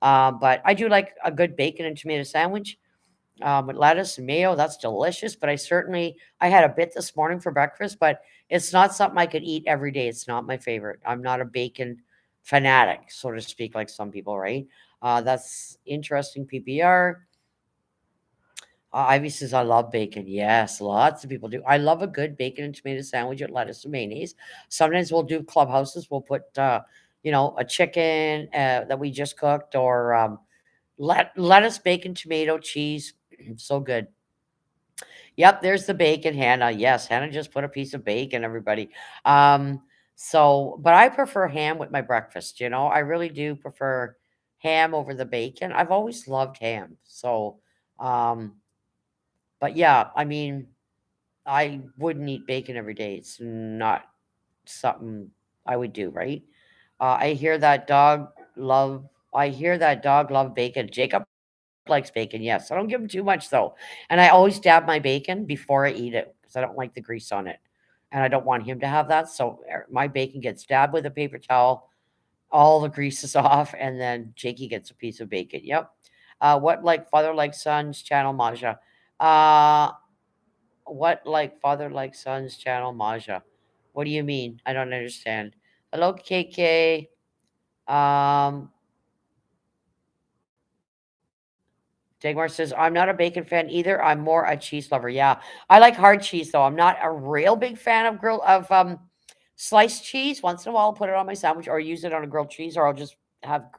But I do like a good bacon and tomato sandwich with lettuce and mayo. That's delicious. But I had a bit this morning for breakfast, but it's not something I could eat every day. It's not my favorite. I'm not a bacon fanatic, so to speak, like some people, right? That's interesting, PPR. Ivy says, I love bacon. Yes, lots of people do. I love a good bacon and tomato sandwich with lettuce and mayonnaise. Sometimes we'll do clubhouses. We'll put, a chicken that we just cooked or lettuce, bacon, tomato, cheese. So good. Yep, there's the bacon, Hannah. Yes, Hannah just put a piece of bacon, everybody. Um, but I prefer ham with my breakfast. I really do prefer ham over the bacon. I've always loved ham. Um, but yeah, I mean, I wouldn't eat bacon every day. It's not something I would do, right? I hear that dog love. I hear that dog love bacon. Jacob likes bacon. Yes, I don't give him too much though, and I always dab my bacon before I eat it because I don't like the grease on it, and I don't want him to have that. So my bacon gets dabbed with a paper towel. All the grease is off, and then Jakey gets a piece of bacon. Yep. What like father like sons channel Maja? Uh, what like father like sons channel Maja? What do you mean? I don't understand. Hello, KK. Um, Dagmar says, I'm not a bacon fan either. I'm more a cheese lover. Yeah. I like hard cheese though. I'm not a real big fan of sliced cheese. Once in a while I'll put it on my sandwich or use it on a grilled cheese or I'll just have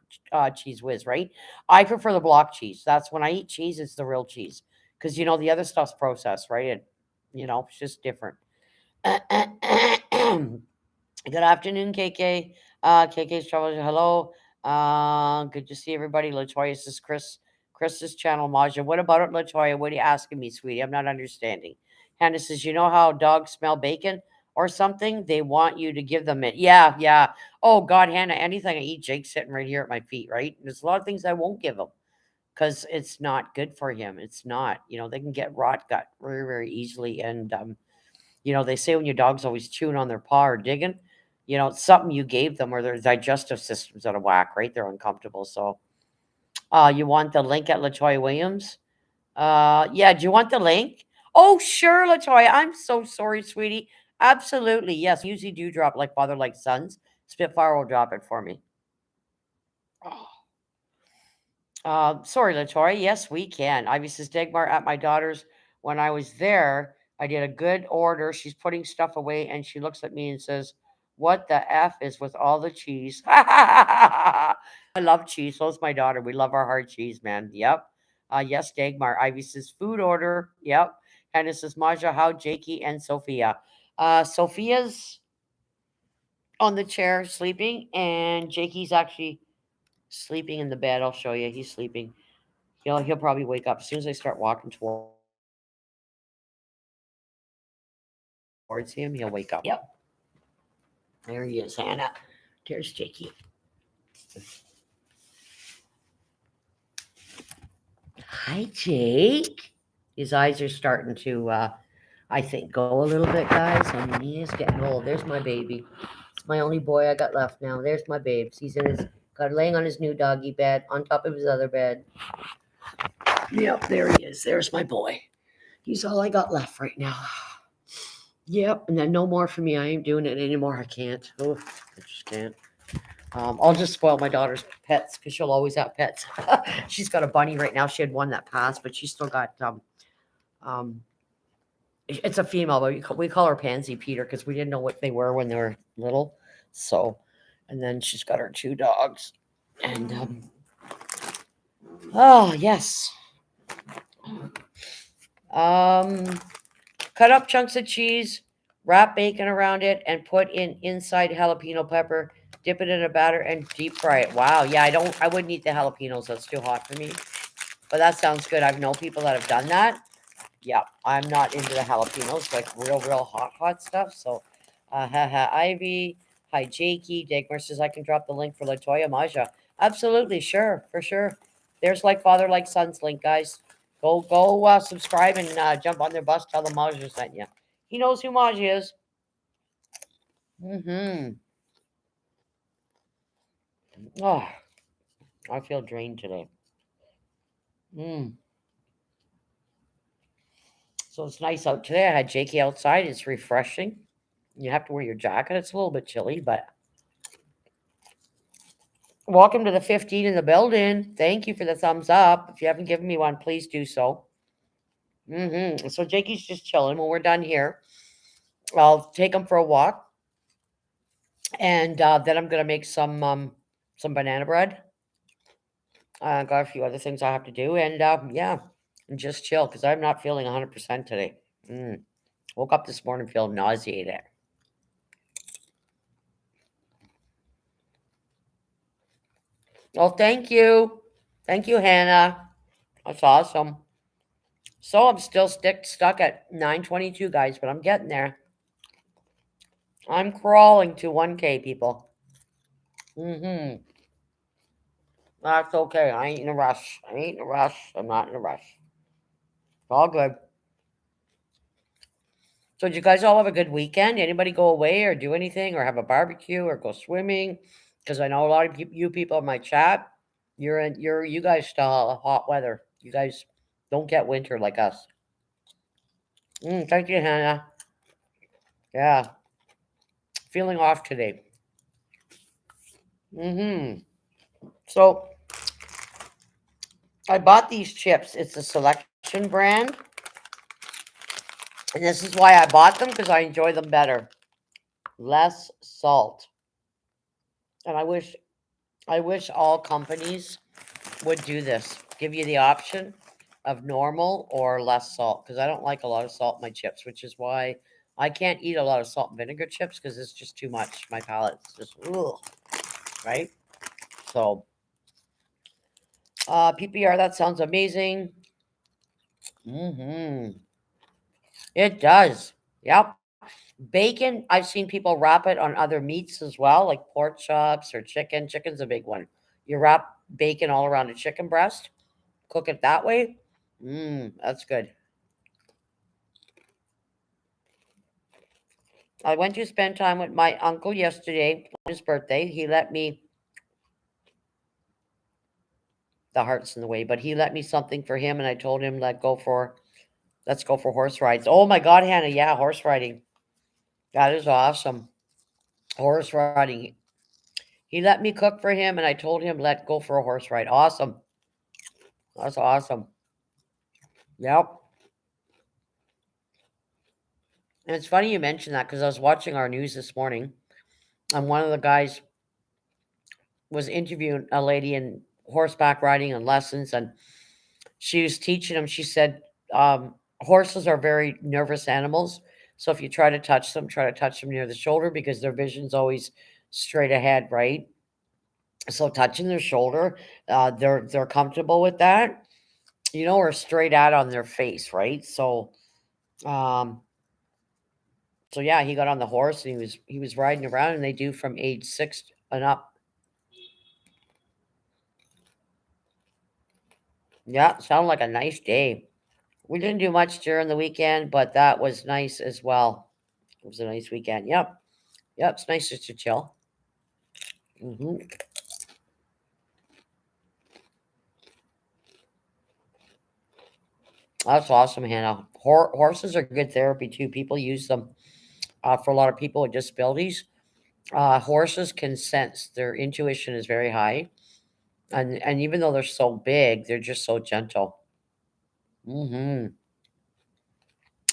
cheese whiz, right? I prefer the block cheese. That's when I eat cheese, it's the real cheese. Because the other stuff's processed, right? It's just different. Good afternoon, KK. KK's Trouble. Hello. Good to see everybody. Latoya says Chris's channel, Maja. What about it, Latoya? What are you asking me, sweetie? I'm not understanding. Hannah says, you know how dogs smell bacon or something? They want you to give them it. Yeah, yeah. Oh God, Hannah, anything I eat, Jake's sitting right here at my feet, right? There's a lot of things I won't give him because it's not good for him. It's not. They can get rot gut very, very easily. And they say when your dog's always chewing on their paw or digging, it's something you gave them or their digestive system's out of whack, right? They're uncomfortable. So, you want the link at Latoya Williams? Yeah, do you want the link? Oh, sure, Latoya. I'm so sorry, sweetie. Absolutely. Yes, usually do drop like father, like sons. Spitfire will drop it for me. Sorry, Latoya. Yes, we can. Ivy says, Dagmar, at my daughter's, when I was there, I did a good order. She's putting stuff away and she looks at me and says, What the F is with all the cheese? I love cheese. So's my daughter. We love our hard cheese, man. Yep. Yes, Dagmar. Ivy says food order. Yep. Hannah says Maja, how Jakey and Sophia. Sophia's on the chair sleeping, and Jakey's actually sleeping in the bed. I'll show you. He's sleeping. He'll probably wake up as soon as I start walking towards him. He'll wake up. Yep. There he is, Hannah. There's Jakey. Hi, Jake. His eyes are starting to, I think, go a little bit, guys. I mean, he is getting old. There's my baby. It's my only boy I got left now. There's my babes. He's in his, got laying on his new doggy bed on top of his other bed. Yep, there he is. There's my boy. He's all I got left right now. Yep, and then no more for me. I ain't doing it anymore. I can't. Oh, I just can't. I'll just spoil my daughter's pets because she'll always have pets. She's got a bunny right now. She had one that passed, but she's still got um, it's a female, but we call her Pansy Peter because we didn't know what they were when they were little. So, and then she's got her two dogs, and oh yes, cut up chunks of cheese, wrap bacon around it, and put in inside jalapeno pepper. Dip it in a batter and deep fry it. Wow, yeah, I wouldn't eat the jalapenos. That's too hot for me. But that sounds good. I've known people that have done that. Yeah, I'm not into the jalapenos, like real hot stuff. So, Ivy, hi Jakey. Dagmar says I can drop the link for Latoya Maja. Absolutely, sure, for sure. There's like father, like son's link, guys. Go, subscribe and jump on their bus. Tell them Maja sent you. He knows who Maja is. Mm-hmm. Oh, I feel drained today. Mm. So it's nice out today. I had Jakey outside. It's refreshing. You have to wear your jacket. It's a little bit chilly, but welcome to the 15 in the building. Thank you for the thumbs up. If you haven't given me one, please do so. So Jakey's just chilling. When we're done here, I'll take him for a walk, and then I'm gonna make some banana bread. Got a few other things I have to do, and yeah, and just chill because I'm not feeling 100% today. Woke up this morning feeling nauseated. Well, thank you, Hannah. That's awesome. So I'm still stuck at 922, guys, but I'm getting there. I'm crawling to 1K, people. Mm-hmm. That's okay. I ain't in a rush. I ain't in a rush. I'm not in a rush. It's all good. So did you guys all have a good weekend? Anybody go away or do anything or have a barbecue or go swimming? Because I know a lot of you people in my chat, you guys still have hot weather. You guys don't get winter like us. Thank you, Hannah. Yeah, feeling off today. Mm-hmm. So I bought these chips. It's a selection brand. And this is why I bought them because I enjoy them better. Less salt. And I wish all companies would do this. Give you the option of normal or less salt because I don't like a lot of salt in my chips, which is why I can't eat a lot of salt and vinegar chips because it's just too much. My palate's just ugh, right? So PPR, that sounds amazing. It does. Yep. Bacon, I've seen people wrap it on other meats as well, like pork chops or chicken. Chicken's a big one. You wrap bacon all around a chicken breast, cook it that way. That's good. I went to spend time with my uncle yesterday on his birthday. He let me, the heart's in the way, but he let me something for him, and I told him let's go for horse rides. Oh my God, Hannah, yeah, horse riding. That is awesome. Horse riding. He let me cook for him, and I told him let go for a horse ride. Awesome. That's awesome. Yep. And it's funny you mentioned that because I was watching our news this morning, and one of the guys was interviewing a lady in horseback riding and lessons, and she was teaching him. She said, horses are very nervous animals. So if you try to touch them near the shoulder because their vision's always straight ahead, right? So touching their shoulder, they're comfortable with that, or straight out on their face, right? Um, so yeah, he got on the horse and he was riding around, and they do from age 6 and up. Yeah, sounded like a nice day. We didn't do much during the weekend, but that was nice as well. It was a nice weekend. Yep. Yep. It's nice just to chill. Hmm. That's awesome, Hannah. Horses are good therapy too. People use them for a lot of people with disabilities. Horses can sense. Their intuition is very high, and even though they're so big, they're just so gentle. Hmm.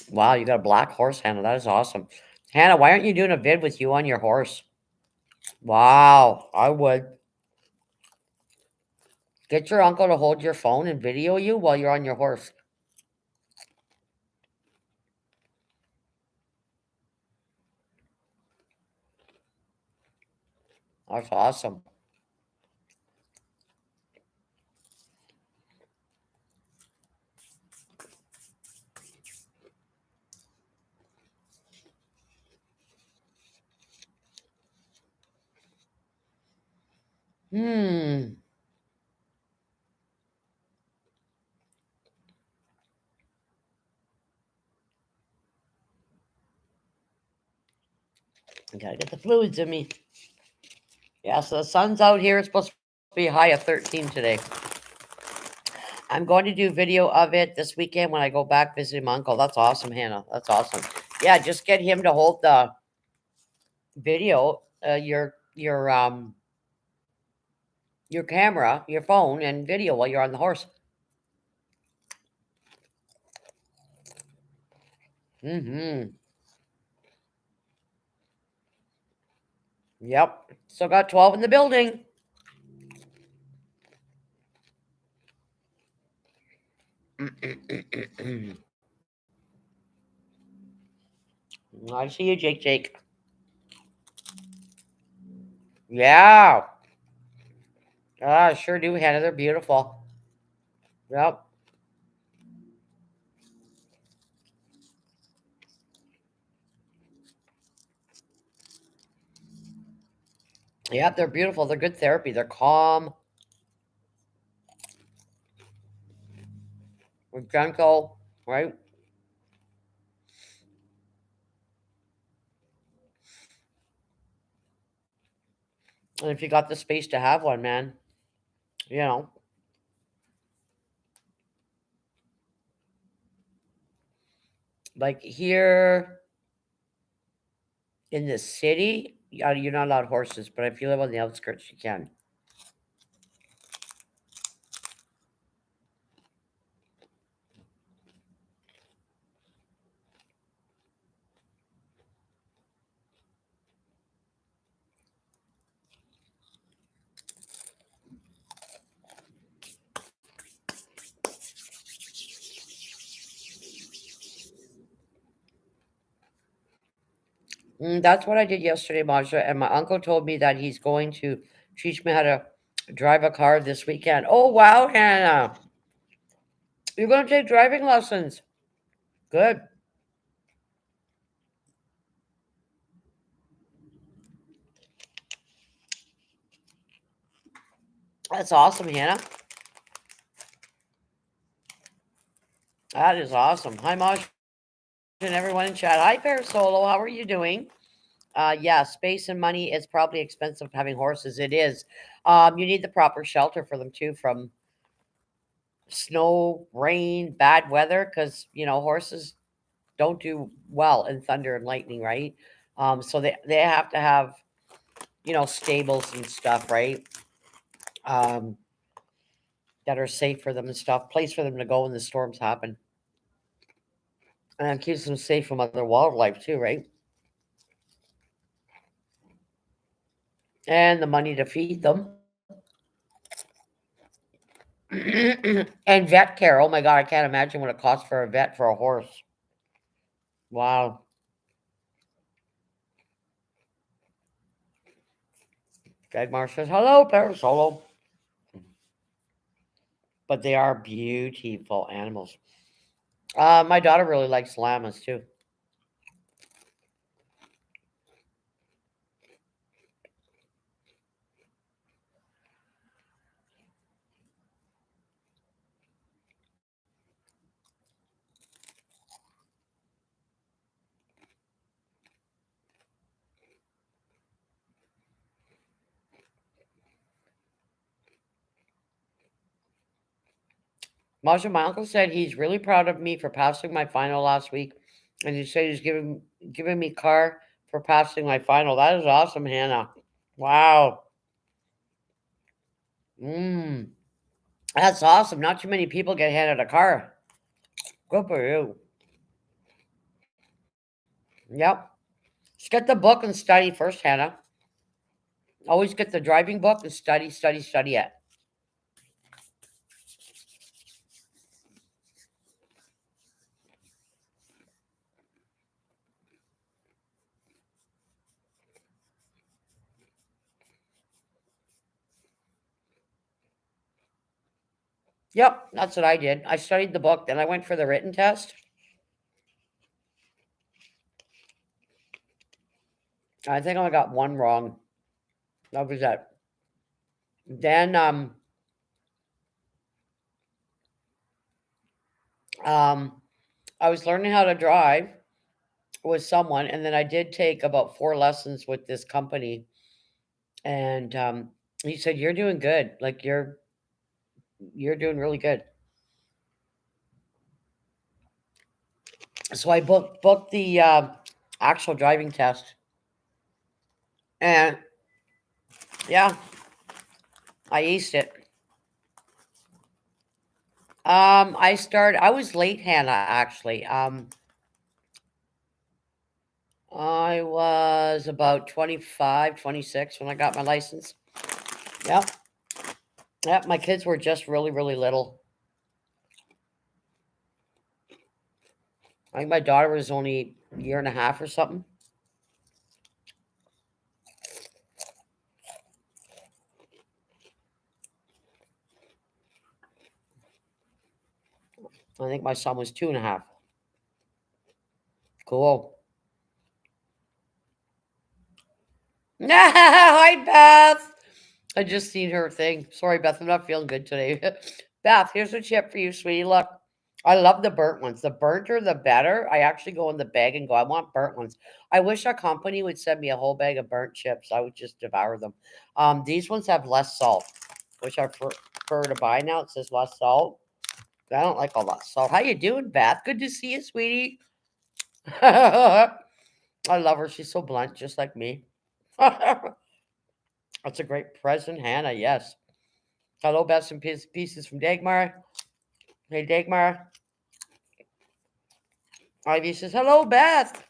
Wow, you got a black horse, Hannah. That is awesome. Hannah, why aren't you doing a vid with you on your horse? Wow, I would. Get your uncle to hold your phone and video you while you're on your horse. That's awesome. Hmm. I gotta get the fluids in me. Yeah, so the sun's out here. It's supposed to be a high of 13 today. I'm going to do video of it this weekend when I go back visiting my uncle. That's awesome, Hannah. That's awesome. Yeah, just get him to hold the video, your camera, your phone, and video while you're on the horse. Mm-hmm. Yep. Still got 12 in the building. I see you, Jake. Jake. Yeah. Ah, sure do, Hannah. They're beautiful. Yep. Yep, they're beautiful. They're good therapy. They're calm. They're gentle, right? And if you got the space to have one, man, you know, like here in the city, you're not allowed horses, but if you live on the outskirts, you can. That's what I did yesterday, Maja. And my uncle told me that he's going to teach me how to drive a car this weekend. Oh, wow, Hannah. You're going to take driving lessons. Good. That's awesome, Hannah. That is awesome. Hi, Maja, and everyone in chat. Hi, Parasolo. How are you doing? Yeah, space and money is probably expensive having horses. It is. You need the proper shelter for them too from snow, rain, bad weather, because horses don't do well in thunder and lightning, right? So they have to have stables and stuff, right? Um, that are safe for them and stuff, place for them to go when the storms happen, and it keeps them safe from other wildlife too, right? and the money to feed them. And vet care. Oh my God, I can't imagine what it costs for a vet for a horse. Wow. Dagmar says, hello, Parasolo. But they are beautiful animals. My daughter really likes llamas too. Masha, my uncle said he's really proud of me for passing my final last week, and he said he's giving me car for passing my final. That is awesome, Hannah. Wow. Mm, that's awesome. Not too many people get handed a car. Good for you. Yep. Just get the book and study first, Hannah. Always get the driving book and study, study, study it. Yep, that's what I did. I studied the book, then I went for the written test. I think I only got one wrong. That was it. Then um I was learning how to drive with someone, and then I did take about 4 lessons with this company, and he said, "You're doing good. Like you're doing really good." So I booked the actual driving test, and yeah, I aced it. I was late, Hannah, actually. I was about 25, 26 when I got my license. Yep. Yep. My kids were just really, really little. I think my daughter was only a year and a half or something. I think my son was 2.5. Cool. Hi, Beth. I just seen her thing. Sorry, Beth. I'm not feeling good today. Beth, here's a chip for you, sweetie. Look, I love the burnt ones. The burnt the better. I actually go in the bag and go, I want burnt ones. I wish our company would send me a whole bag of burnt chips. I would just devour them. These ones have less salt, which I prefer to buy now. It says less salt. I don't like all that salt. How you doing, Beth? Good to see you, sweetie. I love her. She's so blunt, just like me. That's a great present, Hannah. Yes. Hello, best and pieces from Dagmar. Hey, Dagmar. Ivy says, hello, Beth.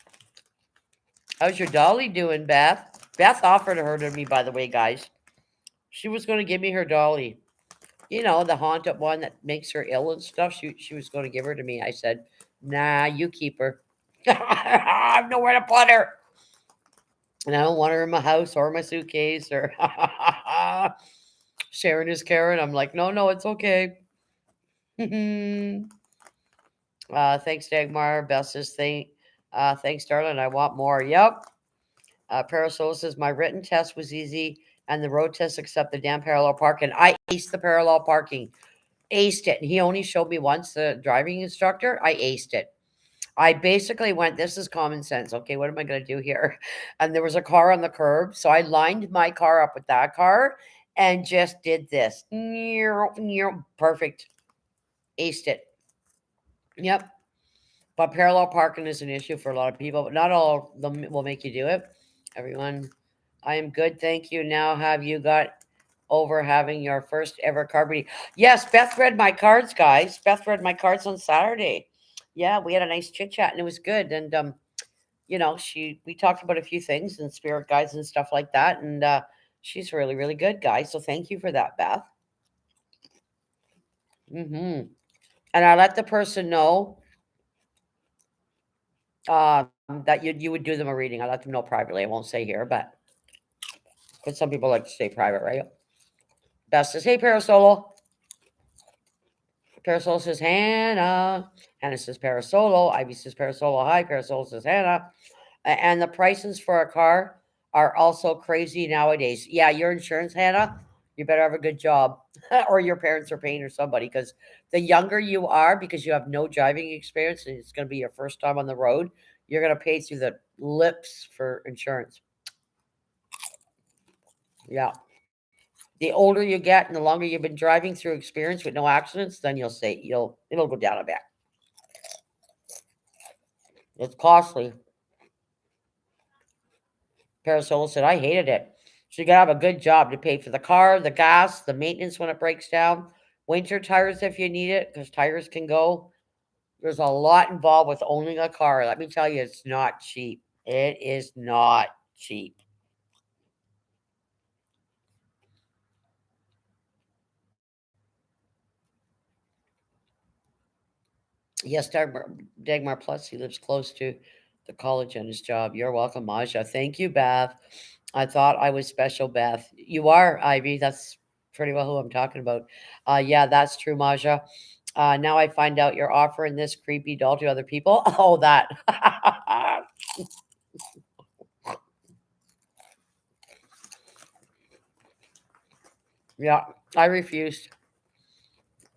How's your dolly doing, Beth? Beth offered her to me, by the way, guys. She was going to give me her dolly. You know, the haunted one that makes her ill and stuff. She was going to give her to me. I said, nah, you keep her. I have nowhere to put her. And I don't want her in my house or my suitcase or Sharon is Karen. I'm like, no, no, it's okay. Thanks, Dagmar. Bestest thing. Thanks, darling. I want more. Yep. Parasol says my written test was easy, and the road test except the damn parallel parking. I aced the parallel parking. Aced it. And he only showed me once, the driving instructor. I aced it. I basically went, this is common sense. Okay, what am I going to do here? And there was a car on the curb. So I lined my car up with that car and just did this. Perfect. Aced it. Yep. But parallel parking is an issue for a lot of people, but not all of them will make you do it. Everyone, I am good. Thank you. Now, have you got over having your first ever card reading? Yes, Beth read my cards, guys. Beth read my cards on Saturday. Yeah, we had a nice chit chat and it was good. And you know, we talked about a few things and spirit guides and stuff like that. And She's really, really good, guys. So thank you for that, Beth. And I let the person know um, that you would do them a reading. I let them know privately. I won't say here, but because some people like to stay private, right? Beth says, "Hey, Parasolo." Parasolo says, "Hannah." Hannah says, "Parasolo." Ivy says, "Parasolo." Hi. Parasolo says, "Hannah." And the prices for a car are also crazy nowadays. Yeah, your insurance, Hannah, you better have a good job, or your parents are paying or somebody. Because the younger you are, because you have no driving experience and it's going to be your first time on the road, you're going to pay through the lips for insurance. Yeah. The older you get and the longer you've been driving through experience with no accidents, then it'll go down a bit. It's costly. Parasola said, I hated it. So you gotta have a good job to pay for the car, the gas, the maintenance when it breaks down, winter tires if you need it, because tires can go. There's a lot involved with owning a car. Let me tell you, it's not cheap. It is not cheap. Yes, Dagmar Plus, he lives close to the college and his job. You're welcome, Maja. Thank you, Beth. I thought I was special, Beth. You are, Ivy. That's pretty well who I'm talking about. Yeah, that's true, Maja. Now I find out you're offering this creepy doll to other people. Oh, that. Yeah, I refused.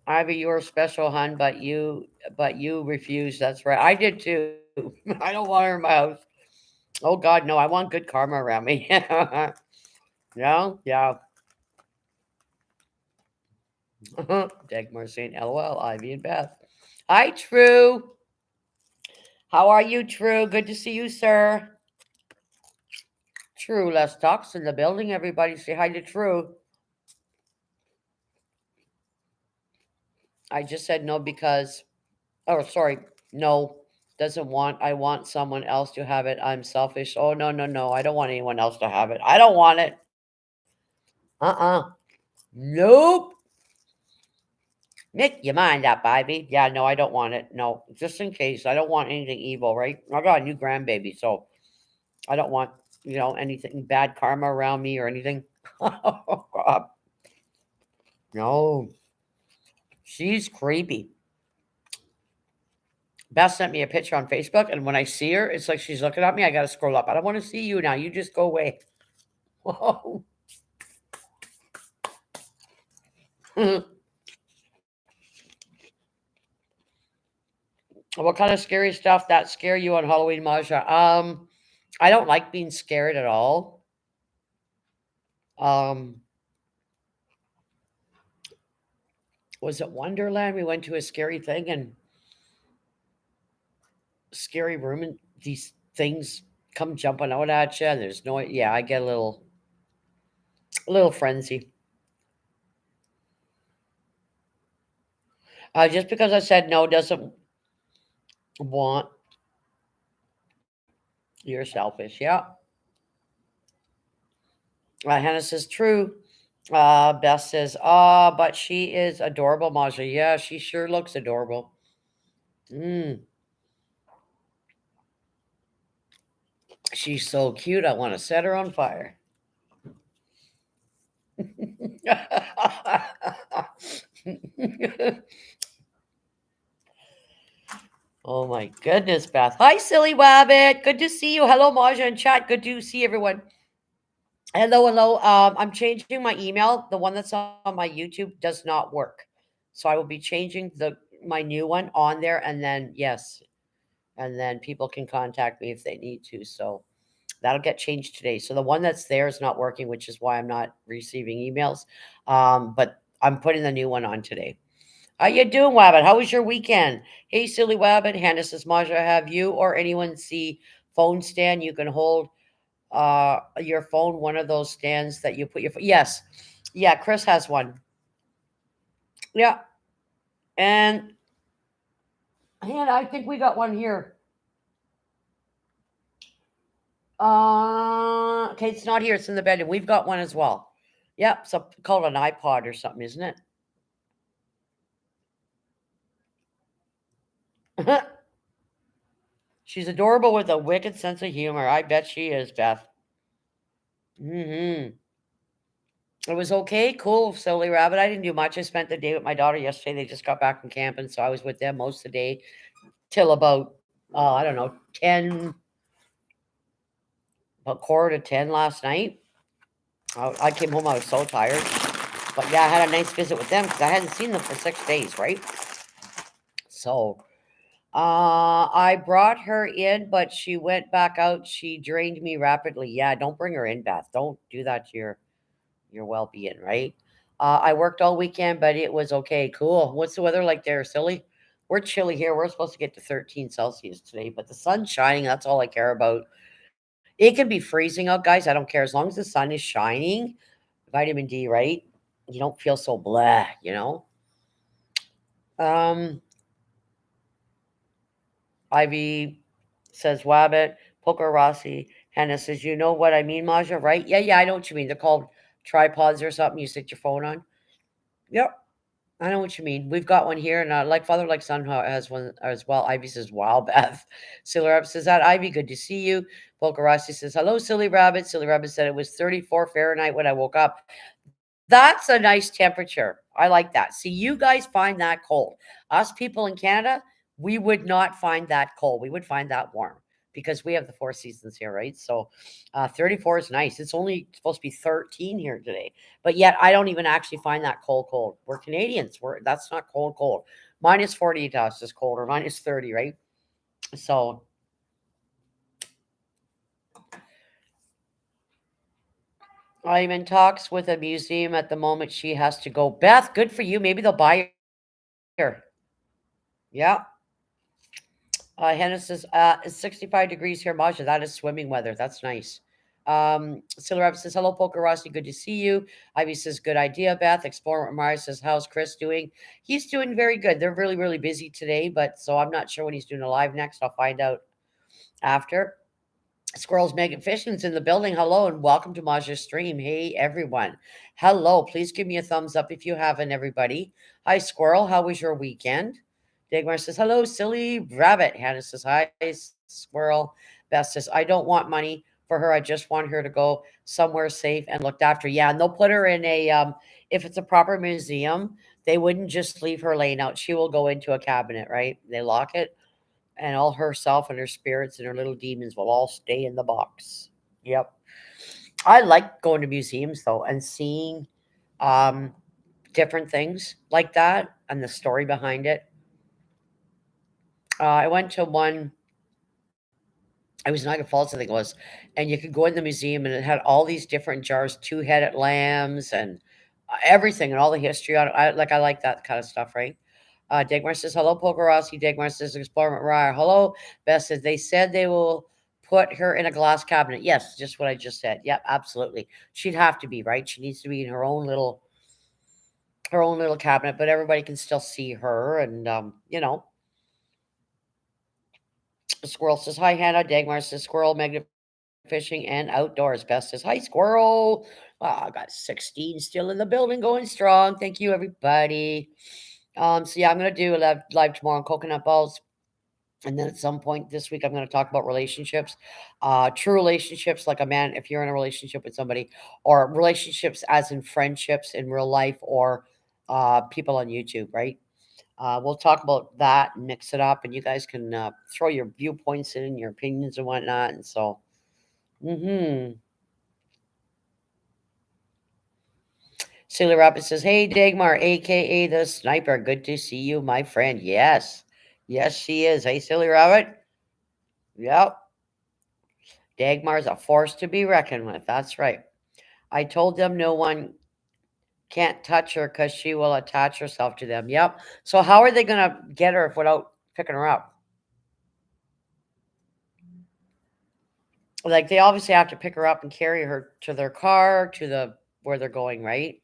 Ivy, you were special, hun, but you refused. That's right. I did too. I don't want her in my house. Oh God, no! I want good karma around me. No, yeah. Dagmar saying, "LOL." Ivy and Beth. Hi, True. How are you, True? Good to see you, sir. True, less talks in the building. Everybody say hi to True. I just said no because, oh, sorry, no, doesn't want. I want someone else to have it. I'm selfish. Oh, no, no, no. I don't want anyone else to have it. I don't want it. Nope. Make your mind up, Ivy. Yeah, no, I don't want it. No, just in case. I don't want anything evil, right? I got a new grandbaby, so I don't want, anything bad karma around me or anything. Oh, God. No, she's creepy. Beth sent me a picture on Facebook, and when I see her, it's like she's looking at me. I got to scroll up. I don't want to see you now. You just go away. Whoa. What kind of scary stuff that scare you on Halloween, Maja? I don't like being scared at all. Um, was it Wonderland? We went to a scary thing and scary room, and these things come jumping out at you. And there's no, yeah, I get a little frenzy. Just because I said no doesn't want you're selfish. Yeah. Hannah says true. Beth says, but she is adorable, Maja. Yeah, she sure looks adorable. Mm, she's so cute. I want to set her on fire. Oh my goodness, Beth. Hi, silly wabbit. Good to see you. Hello, Maja and chat. Good to see everyone. Hello, hello. I'm changing my email. The one that's on my YouTube does not work. So I will be changing my new one on there, and then yes, and then people can contact me if they need to. So that'll get changed today. So the one that's there is not working, which is why I'm not receiving emails. But I'm putting the new one on today. How you doing, Wabbit? How was your weekend? Hey, silly Wabbit. Hannah says, Maja, have you or anyone see phone stand you can hold your phone, one of those stands that you put your yes. Yeah, Chris has one. Yeah. And Hannah, I think we got one here. Okay, it's not here. It's in the bedroom. We've got one as well. Yep. So called an iPod or something, isn't it? She's adorable with a wicked sense of humor. I bet she is, Beth. Hmm. It was okay, cool, silly rabbit. I didn't do much. I spent the day with my daughter yesterday. They just got back from camping, so I was with them most of the day till about I don't know, 10, about quarter to 10 last night. I came home, I was so tired. But yeah, I had a nice visit with them because I hadn't seen them for 6 days, right? So I brought her in, but she went back out. She drained me rapidly. Yeah, don't bring her in, Beth. Don't do that to your well-being, right? I worked all weekend, but it was okay. Cool. What's the weather like there, silly? We're chilly here. We're supposed to get to 13 Celsius today, but the sun's shining. That's all I care about. It can be freezing out, guys. I don't care. As long as the sun is shining, vitamin D, right? You don't feel so blah, you know? Um, Ivy says Wabbit, Poker Rossi. Hannah says, you know what I mean, Maja, right? Yeah, yeah, I know what you mean. They're called tripods or something you sit your phone on. Yep. I know what you mean. We've got one here, and like father, like son has one as well. Ivy says, "Wow, Beth." Silly Rabbit says that. Ivy, good to see you. Polkarasi says, "Hello, Silly Rabbit." Silly Rabbit said it was 34 Fahrenheit when I woke up. That's a nice temperature. I like that. See, you guys find that cold. Us people in Canada, we would not find that cold. We would find that warm because we have the four seasons here, right? So 34 is nice. It's only supposed to be 13 here today. But yet I don't even actually find that cold. We're Canadians. That's not cold. Minus 40 to us is cold, or minus 30, right? So I'm in talks with a museum at the moment. She has to go. Beth, good for you. Maybe they'll buy her. Yeah. Hannah says, it's 65 degrees here, Maja. That is swimming weather. That's nice. Silver Rabbit says, hello, Polka Rossi. Good to see you. Ivy says, good idea, Beth. Explorer Mars says, how's Chris doing? He's doing very good. They're really, really busy today, but so I'm not sure when he's doing a live next. I'll find out after. Squirrels Megan Fishing's in the building. Hello and welcome to Maja's stream. Hey, everyone. Hello. Please give me a thumbs up if you haven't, everybody. Hi, Squirrel. How was your weekend? Dagmar says, hello, silly rabbit. Hannah says, hi, Squirrel. Beth says, I don't want money for her. I just want her to go somewhere safe and looked after. Yeah, and they'll put her in if it's a proper museum, they wouldn't just leave her laying out. She will go into a cabinet, right? They lock it, and all herself and her spirits and her little demons will all stay in the box. Yep. I like going to museums though and seeing um, different things like that and the story behind it. I went to one. I was in Niagara Falls, I think it was, and you could go in the museum and it had all these different jars, two-headed lambs, and everything, and all the history on it. I like that kind of stuff, right? Dagmar says, hello, Pokerowski. Dagmar says, Explore Mariah. Hello. Beth says, they said they will put her in a glass cabinet. Yes, just what I just said. Yep, absolutely. She'd have to be, right? She needs to be in her own little cabinet, but everybody can still see her. And Squirrel says, hi, Hannah. Dagmar says, Squirrel, Magna Fishing and Outdoors. Beth says, hi, Squirrel. Wow, I got 16 still in the building going strong. Thank you, everybody. So yeah, I'm gonna do a live tomorrow on coconut balls. And then at some point this week, I'm going to talk about relationships, true relationships, like a man, if you're in a relationship with somebody, or relationships as in friendships in real life, or people on YouTube, right? We'll talk about that and mix it up, and you guys can throw your viewpoints in, your opinions and whatnot. And so, mm-hmm. Sailor Rabbit says, hey, Dagmar, aka the sniper. Good to see you, my friend. Yes. Yes, she is. Hey, Silly Rabbit. Yep. Dagmar's a force to be reckoned with. That's right. I told them no one can't touch her because she will attach herself to them. Yep. So how are they going to get her without picking her up? Like they obviously have to pick her up and carry her to their car, to the where they're going, right?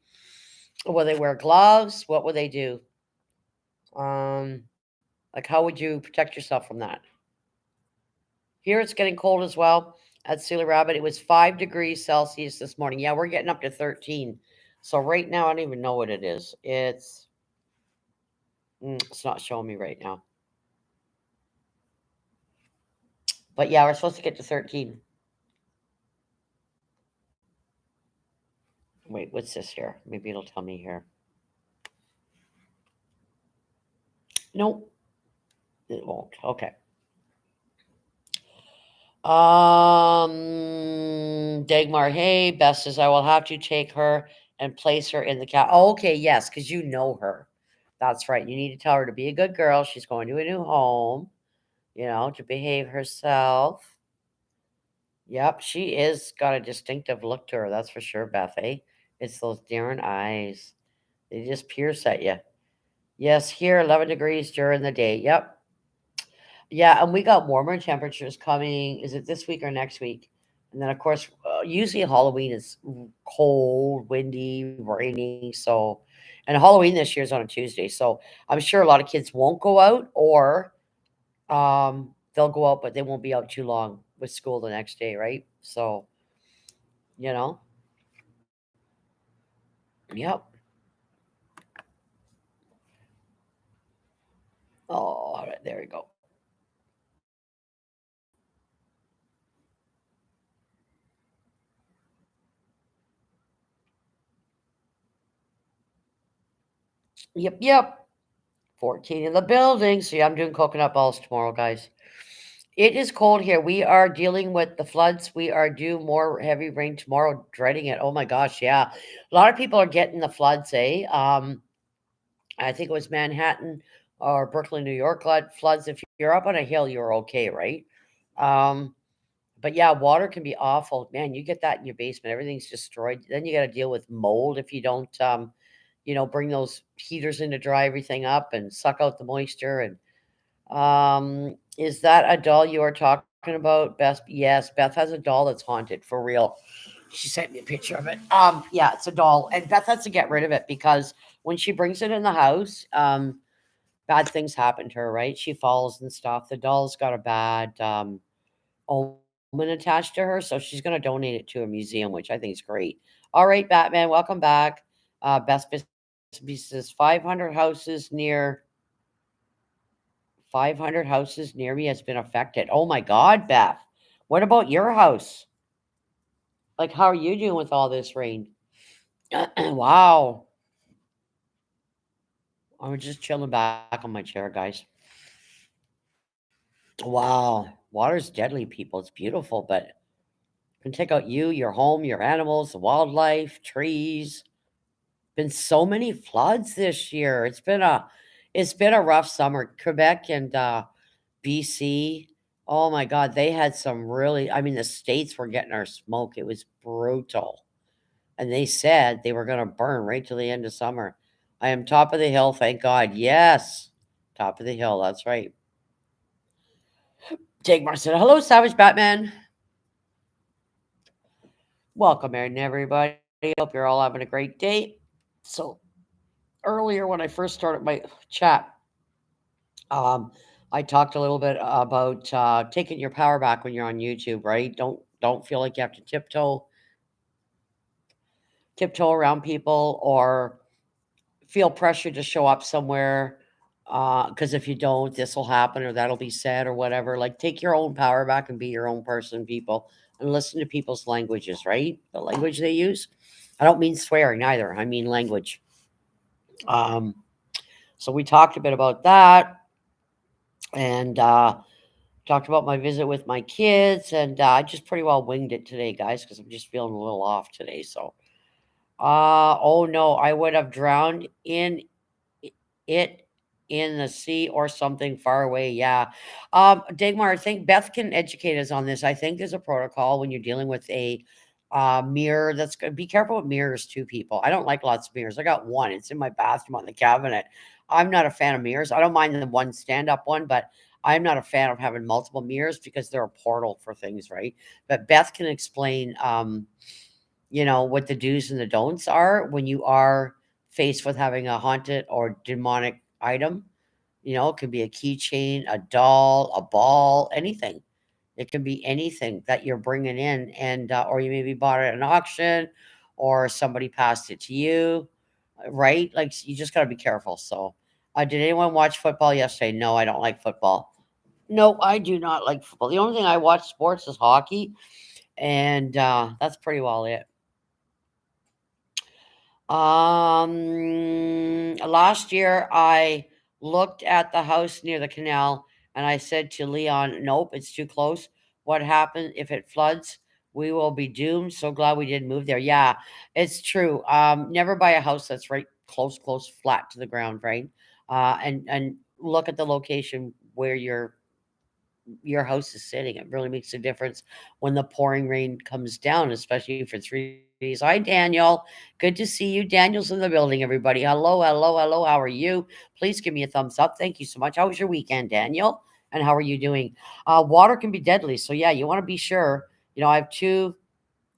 Will they wear gloves? What will they do? Um, like how would you protect yourself from that? Here it's getting cold as well. at Sula Rabbit. It was 5 degrees Celsius this morning. Yeah, we're getting up to 13. So right now, I don't even know what it is. It's not showing me right now. But yeah, we're supposed to get to 13. Wait, what's this here? Maybe it'll tell me here. Nope, it won't. Okay. Dagmar, hey, Beth says I will have to take her and place her in the cat. Oh, okay, yes, because you know her. That's right. You need to tell her to be a good girl. She's going to a new home, to behave herself. Yep, she is got a distinctive look to her. That's for sure, Beth. Eh? It's those darn eyes. They just pierce at you. Yes, here, 11 degrees during the day. Yep. Yeah, and we got warmer temperatures coming. Is it this week or next week? And then, of course, usually Halloween is cold, windy, rainy. So, and Halloween this year is on a Tuesday. So I'm sure a lot of kids won't go out, or they'll go out, but they won't be out too long with school the next day, right? So, you know, yep. Oh, all right, there we go. Yep, yep. 14 in the building. So, yeah, I'm doing coconut balls tomorrow, guys. It is cold here. We are dealing with the floods. We are due more heavy rain tomorrow. Dreading it. Oh my gosh, yeah. A lot of people are getting the floods, eh? I think it was Manhattan or Brooklyn, New York floods. If you're up on a hill, you're okay, right? Um, but yeah, water can be awful. Man, you get that in your basement, everything's destroyed. Then you got to deal with mold if you don't, bring those heaters in to dry everything up and suck out the moisture. And is that a doll you are talking about, Beth? Yes, Beth has a doll that's haunted for real. She sent me a picture of it. Yeah, it's a doll, and Beth has to get rid of it because when she brings it in the house, bad things happen to her. Right? She falls and stuff. The doll's got a bad omen attached to her, so she's going to donate it to a museum, which I think is great. All right, Batman, welcome back. Beth says 500 houses near me has been affected. Oh my God, Beth. What about your house? Like, how are you doing with all this rain? Wow. I'm just chilling back on my chair, guys. Wow. Water's deadly, people. It's beautiful, but it can take out you, your home, your animals, the wildlife, trees. Been so many floods this year. It's been a rough summer. Quebec and BC. Oh my God, they had some really, I mean, the states were getting our smoke. It was brutal. And they said they were going to burn right till the end of summer. I am top of the hill, thank God. Yes, top of the hill. That's right. Dagmar said, hello, Savage Batman. Welcome, Aaron, everybody. Hope you're all having a great day. So, earlier when I first started my chat, um, I talked a little bit about taking your power back when you're on YouTube, right? Don't feel like you have to tiptoe around people or feel pressure to show up somewhere because if you don't, this will happen or that'll be said or whatever. Like, take your own power back and be your own person, people, and listen to people's languages, right? The language they use. I don't mean swearing either. I mean language. Um, so we talked a bit about that and talked about my visit with my kids, and I just pretty well winged it today, guys, because I'm just feeling a little off today. So, oh no, I would have drowned in it in the sea or something far away. Yeah. Dagmar, I think Beth can educate us on this. I think there's a protocol when you're dealing with a mirror that's good. Be careful with mirrors too, people. I don't like lots of mirrors. I got one. It's in my bathroom on the cabinet. I'm not a fan of mirrors. I don't mind the one stand-up one, but I'm not a fan of having multiple mirrors because they're a portal for things, right? But Beth can explain what the do's and the don'ts are when you are faced with having a haunted or demonic item. It could be a keychain, a doll, a ball, anything. It can be anything that you're bringing in, and or you maybe bought it at an auction, or somebody passed it to you, right? Like you just got to be careful. So, did anyone watch football yesterday? No, I don't like football. No, I do not like football. The only thing I watch sports is hockey, and that's pretty well it. Last year I looked at the house near the canal and I said to Leon, "Nope, it's too close. What happened if it floods? We will be doomed." So glad we didn't move there. Yeah, it's true. Never buy a house that's right close, flat to the ground, right? And look at the location where your house is sitting. It really makes a difference when the pouring rain comes down, especially for 3 days. Hi, Daniel. Good to see you. Daniel's in the building, everybody. Hello. How are you? Please give me a thumbs up. Thank you so much. How was your weekend, Daniel? And how are you doing? Water can be deadly. So, yeah, you want to be sure. I have two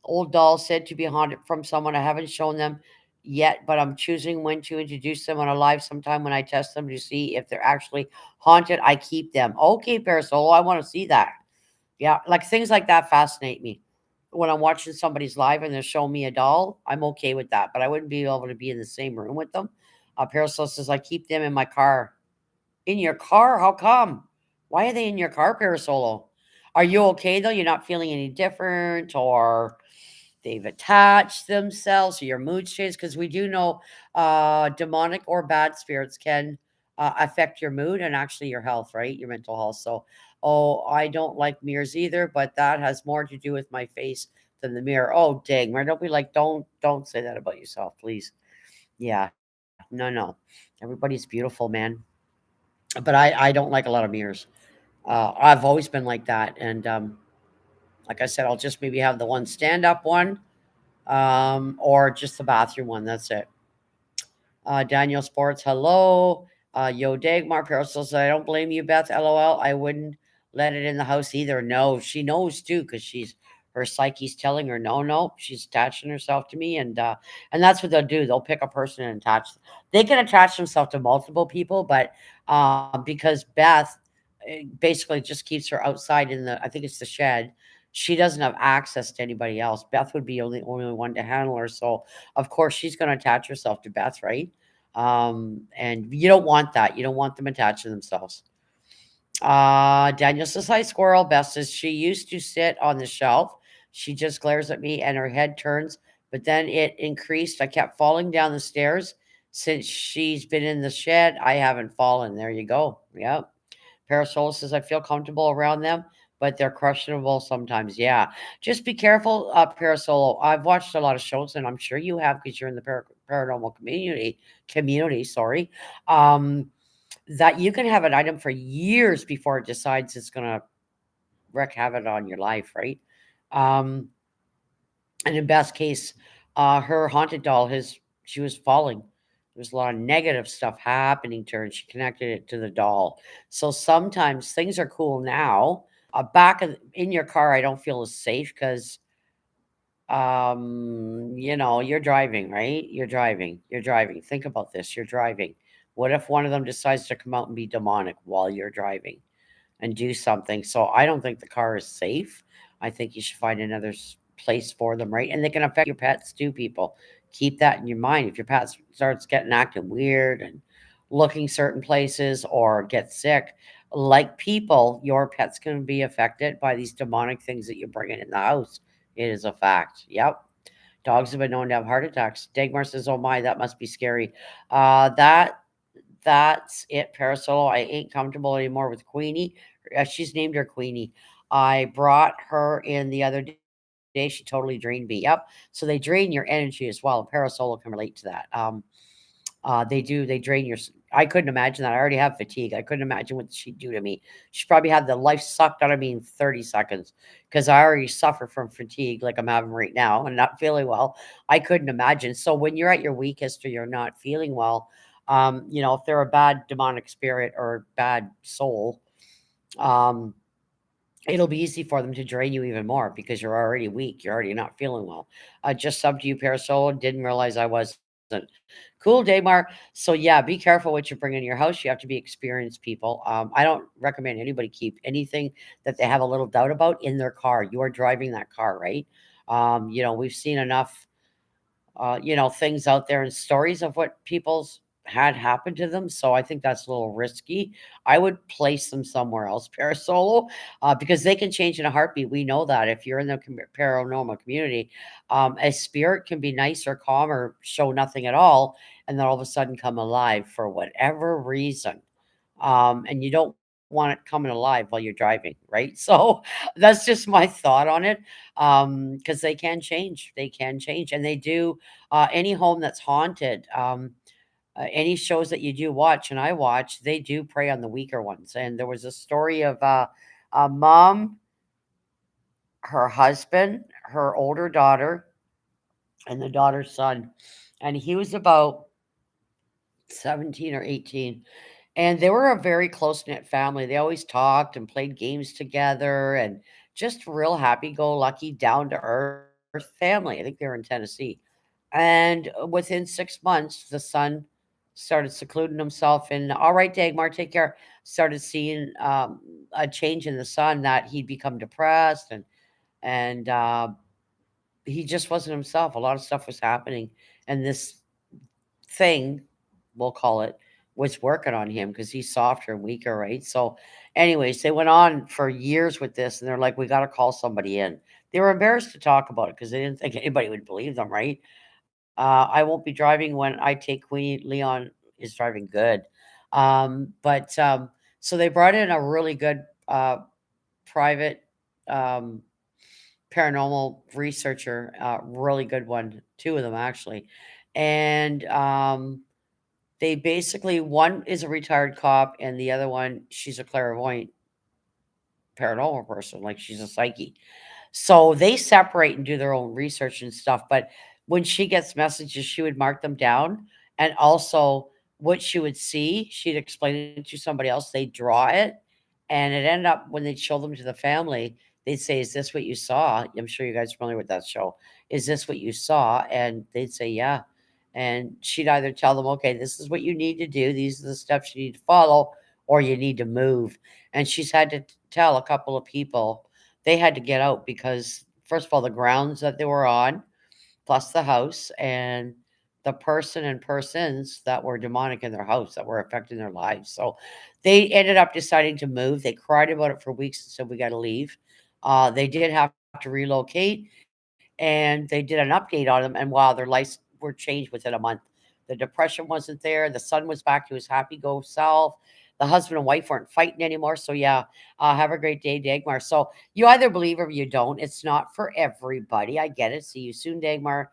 old dolls said to be haunted from someone. I haven't shown them yet, but I'm choosing when to introduce them on a live sometime when I test them to see if they're actually haunted. I keep them. Okay, Parasolo, I want to see that. Yeah, like things like that fascinate me. When I'm watching somebody's live and they're showing me a doll, I'm okay with that, but I wouldn't be able to be in the same room with them. Parasol says I keep them in my car. In your car? How come? Why are they in your car, Parasolo? Are you okay though? You're not feeling any different, or they've attached themselves, or your mood changes? Because we do know demonic or bad spirits can affect your mood and actually your health, right? Your mental health. So, oh, I don't like mirrors either, but that has more to do with my face than the mirror. Oh, dang, right? Don't be like, don't say that about yourself, please. Yeah, no. Everybody's beautiful, man. But I don't like a lot of mirrors. I've always been like that, and like I said, I'll just maybe have the one stand up one, or just the bathroom one. That's it. Daniel Sports, hello. Yo, Dagmar Parasol said, I don't blame you, Beth. LOL. I wouldn't let it in the house either. No, she knows too, because her psyche's telling her, no, she's attaching herself to me, and that's what they'll do. They'll pick a person and attach. They can attach themselves to multiple people, but because Beth basically just keeps her outside in I think it's the shed. She doesn't have access to anybody else. Beth would be only one to handle her, so of course she's going to attach herself to Beth, right? And you don't want that. You don't want them attaching themselves. Daniel says, hi, Squirrel. Beth says, she used to sit on the shelf. She just glares at me and her head turns, but then it increased. I kept falling down the stairs. Since she's been in the shed, I haven't fallen. There you go. Yep. Parasol says, I feel comfortable around them, but they're questionable sometimes. Yeah. Just be careful, Parasolo. I've watched a lot of shows, and I'm sure you have because you're in the paranormal community, sorry. Um, that you can have an item for years before it decides it's going to wreak havoc on your life, right? Um, and in best case, her haunted doll she was falling. There was a lot of negative stuff happening to her, and she connected it to the doll. So sometimes things are cool now. In your car, I don't feel as safe because you're driving, right? You're driving. Think about this. You're driving. What if one of them decides to come out and be demonic while you're driving and do something? So I don't think the car is safe. I think you should find another place for them, right? And they can affect your pets too, people. Keep that in your mind. If your pet starts getting acting weird and looking certain places or get sick, like people, your pet's going to be affected by these demonic things that you're bringing in the house. It is a fact. Yep. Dogs have been known to have heart attacks. Dagmar says, "Oh my, that must be scary." That's it, Parasolo. I ain't comfortable anymore with Queenie. She's named her Queenie. I brought her in the other day. She totally drained me. Yep. So they drain your energy as well. Parasolo can relate to that. They do. They drain your. I couldn't imagine that. I already have fatigue. I couldn't imagine what she'd do to me. She probably had the life sucked out of me in 30 seconds because I already suffer from fatigue like I'm having right now and not feeling well. I couldn't imagine. So when you're at your weakest or you're not feeling well, if they're a bad demonic spirit or bad soul, um, it'll be easy for them to drain you even more because you're already weak. You're already not feeling well. Just sub to you, Parasol. Didn't realize I was. Cool, Dagmar. So yeah, be careful what you bring in your house. You have to be experienced people. I don't recommend anybody keep anything that they have a little doubt about in their car. You are driving that car, right? We've seen enough things out there and stories of what people's had happened to them. So I think that's a little risky. I would place them somewhere else, Parasolo, because they can change in a heartbeat. We know that if you're in the paranormal community, a spirit can be nice or calm or show nothing at all, and then all of a sudden come alive for whatever reason. And you don't want it coming alive while you're driving, right? So that's just my thought on it, because they can change. They can change, and they do. Any home that's haunted, any shows that you do watch, and I watch, they do prey on the weaker ones. And there was a story of a mom, her husband, her older daughter, and the daughter's son, and he was about 17 or 18. And they were a very close knit family. They always talked and played games together and just real happy go lucky, down to earth family. I think they were in Tennessee. And within 6 months, the son started secluding himself in, all right, Dagmar, take care. Started seeing a change in the son, that he'd become depressed, and he just wasn't himself. A lot of stuff was happening. And this thing, we'll call it, was working on him because he's softer and weaker, right? So, anyways, they went on for years with this, and they're like, "We got to call somebody in." They were embarrassed to talk about it because they didn't think anybody would believe them, right? I won't be driving when I take Queenie. Leon is driving good, but so they brought in a really good private um, paranormal researcher, really good one, two of them actually, and they basically, one is a retired cop, and the other one, she's a clairvoyant paranormal person, like she's a psyche. So they separate and do their own research and stuff. But when she gets messages, she would mark them down. And also, what she would see, she'd explain it to somebody else. They'd draw it. And it ended up, when they'd show them to the family, they'd say, "Is this what you saw?" I'm sure you guys are familiar with that show. "Is this what you saw?" And they'd say, "Yeah." And she'd either tell them, "Okay, this is what you need to do. These are the steps you need to follow, or you need to move." And she's had to tell a couple of people they had to get out because, first of all, the grounds that they were on, plus the house, and the person and persons that were demonic in their house that were affecting their lives. So they ended up deciding to move. They cried about it for weeks and said, "We got to leave." They did have to relocate, and they did an update on them. And wow, their lives were changed within a month. The depression wasn't there. The son was back to his happy go self. The husband and wife weren't fighting anymore. So yeah, have a great day, Dagmar. So you either believe or you don't. It's not for everybody. I get it. See you soon, Dagmar.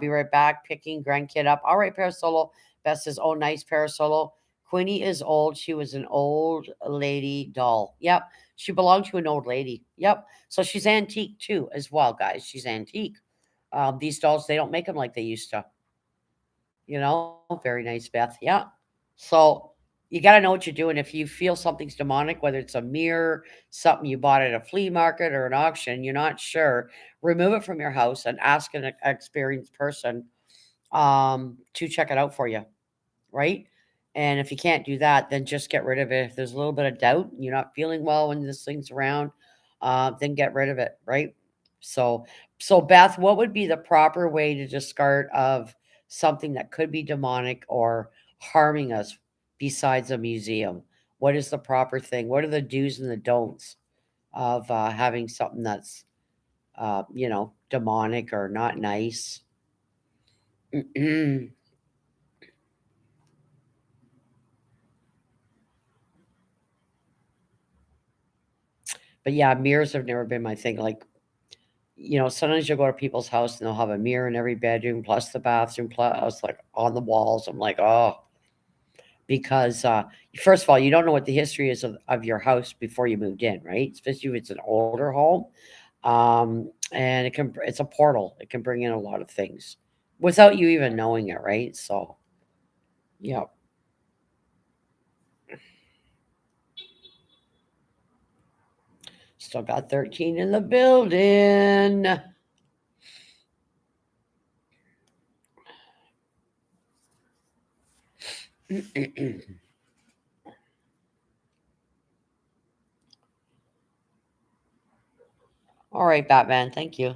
Be right back. Picking grandkid up. All right, Parasolo. Best says, "Oh, nice, Parasolo." Queenie is old. She was an old lady doll. Yep. She belonged to an old lady. Yep. So she's antique too, as well, guys. She's antique. These dolls, they don't make them like they used to. Very nice, Beth. Yeah. So you got to know what you're doing. If you feel something's demonic, whether it's a mirror, something you bought at a flea market or an auction, you're not sure, remove it from your house and ask an experienced person to check it out for you, right? And if you can't do that, then just get rid of it. If there's a little bit of doubt, you're not feeling well when this thing's around, then get rid of it, right? So, so Beth, what would be the proper way to discard of something that could be demonic or harming us besides a museum? What is the proper thing? What are the do's and the don'ts of having something that's, demonic or not nice? But yeah, mirrors have never been my thing. Like, sometimes you'll go to people's house and they'll have a mirror in every bedroom, plus the bathroom, plus like on the walls. I'm like, oh, because first of all, you don't know what the history is of your house before you moved in, right? Especially if it's an older home. And it's a portal. It can bring in a lot of things without you even knowing it, right? So, yeah, still got 13 in the building. All right, Batman. Thank you.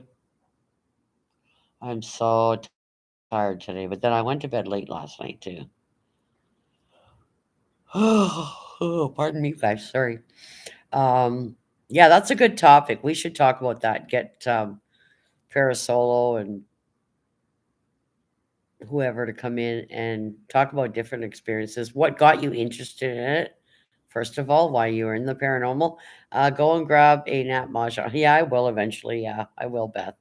I'm so tired today, but then I went to bed late last night too. Oh, pardon me, guys. Sorry. Um, yeah, that's a good topic. We should talk about that. Get Parasolo and whoever to come in and talk about different experiences. What got you interested in it? First of all, why you were in the paranormal. Go and grab a nap, Maja. Yeah, I will eventually. Yeah, I will, Beth.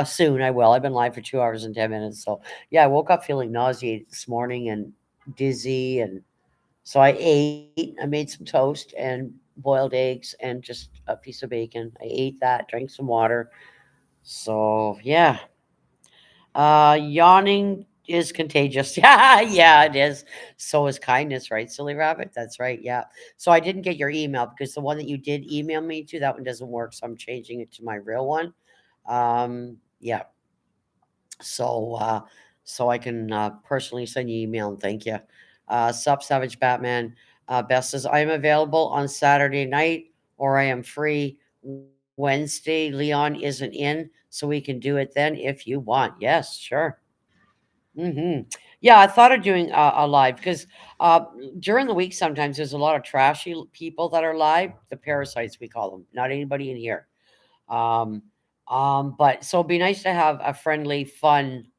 Soon I will. I've been live for 2 hours and 10 minutes. So yeah, I woke up feeling nauseated this morning and dizzy, and so I ate. I made some toast and boiled eggs and just a piece of bacon. I ate that, drank some water. So yeah, yawning is contagious. Yeah, yeah, it is. So is kindness, right, silly rabbit? That's right. Yeah. So I didn't get your email because the one that you did email me to, that one doesn't work. So I'm changing it to my real one. Yeah. So so I can personally send you email and thank you. Sup Savage Batman. Best says I am available on Saturday night or I am free Wednesday. Leon isn't in, so we can do it then if you want. Yes, sure. Hmm. Yeah, I thought of doing a live because uh, during the week sometimes there's a lot of trashy people that are live, the parasites we call them. Not anybody in here. Um, but so it'd be nice to have a friendly, fun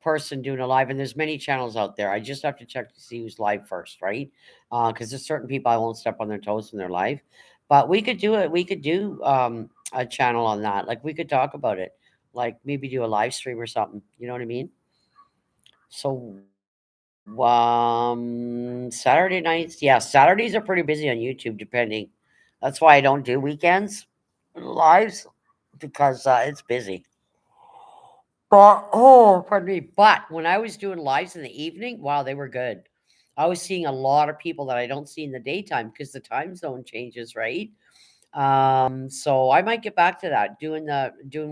person doing a live, and there's many channels out there. I just have to check to see who's live first, right? Because there's certain people I won't step on their toes when they're live. But we could do it. We could do a channel on that. Like we could talk about it. Like maybe do a live stream or something. You know what I mean? So Saturday nights, yeah, Saturdays are pretty busy on YouTube. Depending, that's why I don't do weekends lives because it's busy. But oh, pardon me. But when I was doing lives in the evening, wow, they were good. I was seeing a lot of people that I don't see in the daytime because the time zone changes, right? So I might get back to that, doing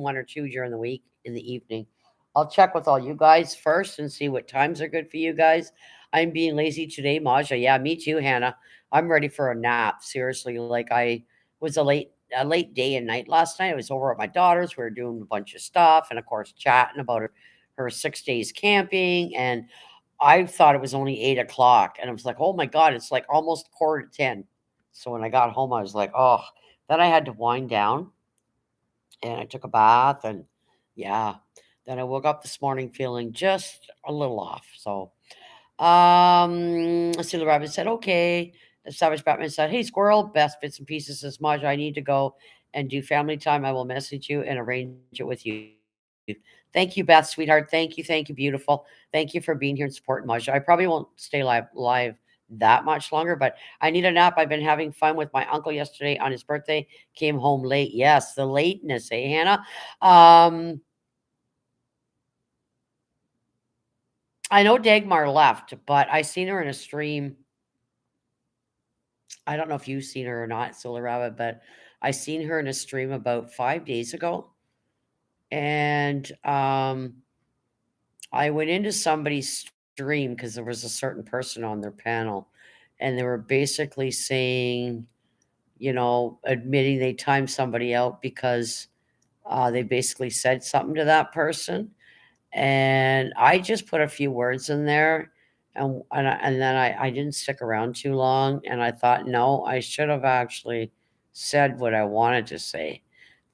one or two during the week in the evening. I'll check with all you guys first and see what times are good for you guys. I'm being lazy today, Maja. Yeah, me too, Hannah. I'm ready for a nap. Seriously, like I was a late day and night last night. I was over at my daughter's. We were doing a bunch of stuff and of course chatting about her 6 days camping. And I thought it was only 8 o'clock. And I was like, oh my God, it's like almost quarter to 10. So when I got home, I was like, oh, then I had to wind down and I took a bath and yeah. Then I woke up this morning feeling just a little off. So Steeler Rabbit said, okay. The Savage Batman said, hey Squirrel, best bits and pieces says Maja, I need to go and do family time. I will message you and arrange it with you. Thank you, Beth, sweetheart. Thank you, beautiful. Thank you for being here and supporting Maja. I probably won't stay live that much longer, but I need a nap. I've been having fun with my uncle yesterday on his birthday. Came home late. Yes, the lateness, eh, Hannah? Um, I know Dagmar left, but I seen her in a stream. I don't know if you've seen her or not, Solar Rabbit, but I seen her in a stream about 5 days ago. And I went into somebody's stream because there was a certain person on their panel, and they were basically saying, admitting they timed somebody out because they basically said something to that person. And I just put a few words in there, and then I didn't stick around too long, and I thought, no, I should have actually said what I wanted to say.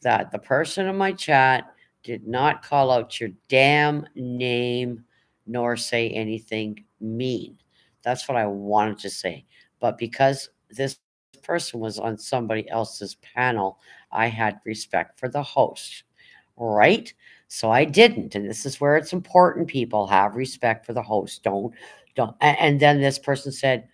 That the person in my chat did not call out your damn name nor say anything mean. That's what I wanted to say. But because this person was on somebody else's panel, I had respect for the host, right? So I didn't. And this is where it's important, people have respect for the host. Don't. And then this person said,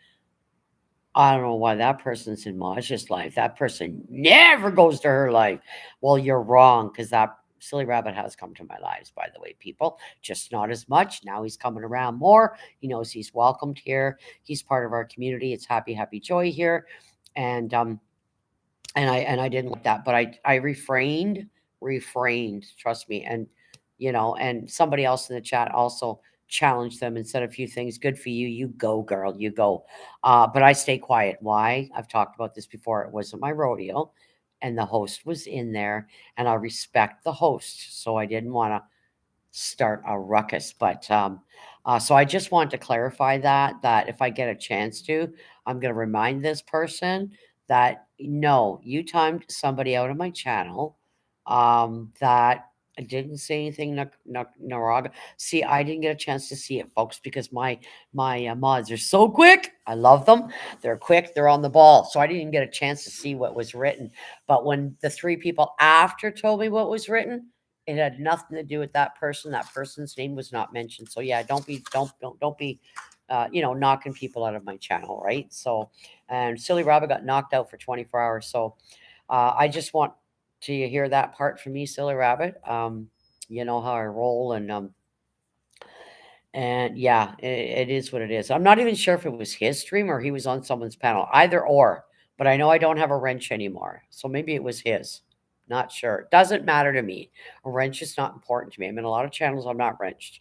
I don't know why that person's in Maja's life. That person never goes to her life. Well, you're wrong because that silly rabbit has come to my lives, by the way, people. Just not as much. Now he's coming around more. He knows he's welcomed here. He's part of our community. It's happy, happy joy here. And and I didn't like that, but I refrained, trust me. And and somebody else in the chat also challenge them and said a few things. Good for you. You go, girl. You go. But I stay quiet. Why? I've talked about this before. It wasn't my rodeo, and the host was in there, and I respect the host, so I didn't want to start a ruckus. But so I just want to clarify that if I get a chance to, I'm going to remind this person that no, you timed somebody out of my channel. That I didn't say anything. Naraga. See, I didn't get a chance to see it, folks, because my mods are so quick. I love them. They're quick. They're on the ball. So I didn't even get a chance to see what was written. But when the three people after told me what was written, it had nothing to do with that person. That person's name was not mentioned. So yeah, don't be, knocking people out of my channel, right? So, and Silly Rabbit got knocked out for 24 hours. So, I just want to hear that part from me, Silly Rabbit. You know how I roll, and yeah, it is what it is. I'm not even sure if it was his stream or he was on someone's panel, either or. But I know I don't have a wrench anymore, so maybe it was his. Not sure. Doesn't matter to me. A wrench is not important to me. I'm in a lot of channels. I'm not wrenched.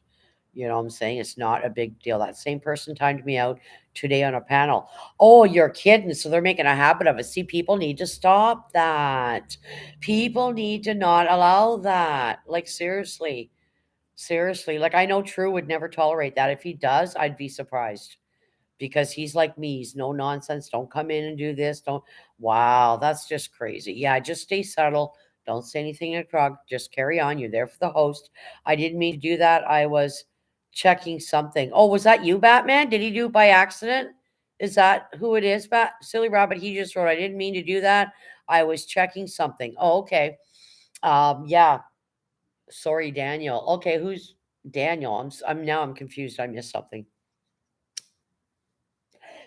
You know what I'm saying? It's not a big deal. That same person timed me out today on a panel. Oh, you're kidding. So they're making a habit of it. See, people need to stop that. People need to not allow that. Like, seriously. Seriously, like I know True would never tolerate that. If he does, I'd be surprised because he's like me. He's no nonsense. Don't come in and do this. Don't. Wow, that's just crazy. Yeah, just stay subtle. Don't say anything to Krug. Just carry on. You're there for the host. I didn't mean to do that. I was checking something. Oh, was that you, Batman? Did he do it by accident? Is that who it is, Silly Rabbit? He just wrote, I didn't mean to do that. I was checking something. Oh, okay. Yeah. Sorry, Daniel. Okay, who's Daniel? I'm now I'm confused. I missed something.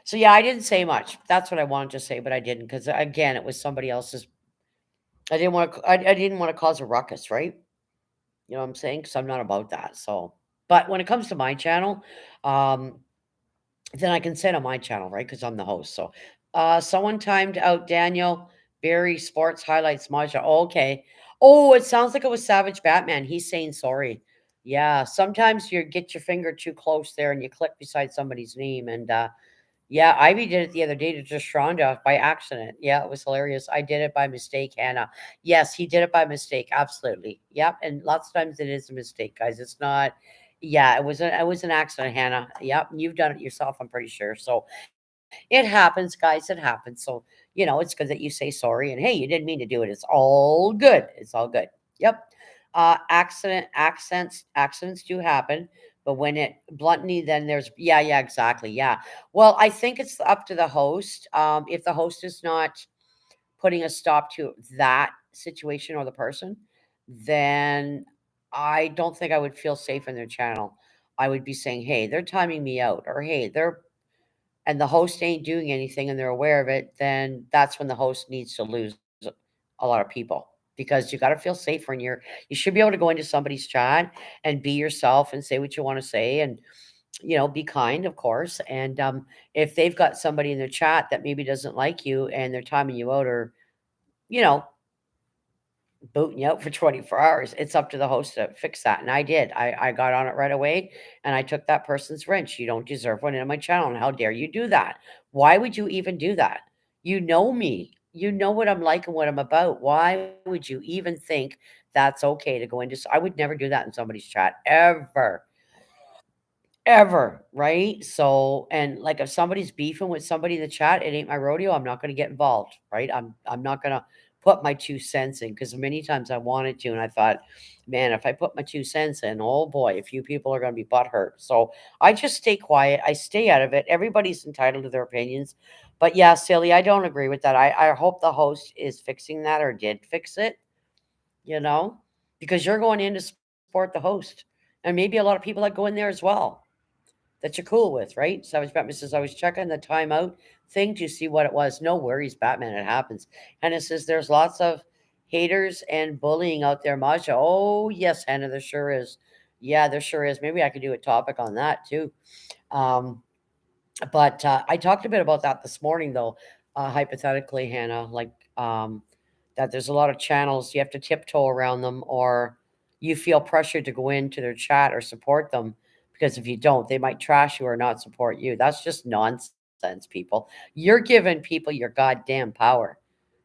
So yeah, I didn't say much. That's what I wanted to say, but I didn't because again, it was somebody else's. I didn't want to. I didn't want to cause a ruckus, right? You know what I'm saying? Because I'm not about that. So, but when it comes to my channel, um, then I can say it on my channel, right? Because I'm the host. So, someone timed out Daniel Barry Sports Highlights Maja. Oh, okay. Oh, it sounds like it was Savage Batman. He's saying sorry. Yeah, sometimes you get your finger too close there and you click beside somebody's name. And yeah, Ivy did it the other day to Shronda by accident. Yeah, it was hilarious. I did it by mistake, Hannah. Yes, he did it by mistake. Absolutely. Yep. And lots of times it is a mistake, guys. It's not. Yeah, it was an accident, Hannah. Yep, you've done it yourself. I'm pretty sure. So it happens, guys. It happens. So it's good that you say sorry. And hey, you didn't mean to do it. It's all good. It's all good. Yep. Accidents do happen. But when it bluntly, then there's yeah, exactly. Yeah. Well, I think it's up to the host. If the host is not putting a stop to that situation or the person, then I don't think I would feel safe in their channel. I would be saying, hey, they're timing me out, or hey, they're and the host ain't doing anything and they're aware of it, then that's when the host needs to lose a lot of people because you got to feel safe when you should be able to go into somebody's chat and be yourself and say what you want to say and be kind, of course. And if they've got somebody in their chat that maybe doesn't like you and they're timing you out or you know booting you out for 24 hours. It's up to the host to fix that. And I did. I got on it right away and I took that person's wrench. You don't deserve one in my channel. And how dare you do that? Why would you even do that? You know me. You know what I'm like and what I'm about. Why would you even think that's okay to go into? I would never do that in somebody's chat ever. Ever, right? So, and like if somebody's beefing with somebody in the chat, it ain't my rodeo. I'm not going to get involved, right? I'm not going to put my 2 cents in because many times I wanted to, and I thought, man, if I put my 2 cents in, oh boy, a few people are going to be butthurt. So I just stay quiet. I stay out of it. Everybody's entitled to their opinions, but yeah, silly, I don't agree with that. I hope the host is fixing that or did fix it, you know, because you're going in to support the host, and maybe a lot of people that go in there as well that you're cool with, right? Savage Batman says, I was checking the timeout thing to see what it was. No worries, Batman, it happens. And it says there's lots of haters and bullying out there, Masha. Oh, yes, Hannah, there sure is. Yeah, there sure is. Maybe I could do a topic on that too. Um, but I talked a bit about that this morning, though, hypothetically, Hannah, like that there's a lot of channels you have to tiptoe around them, or you feel pressured to go into their chat or support them because if you don't, they might trash you or not support you. That's just nonsense, people. You're giving people your goddamn power.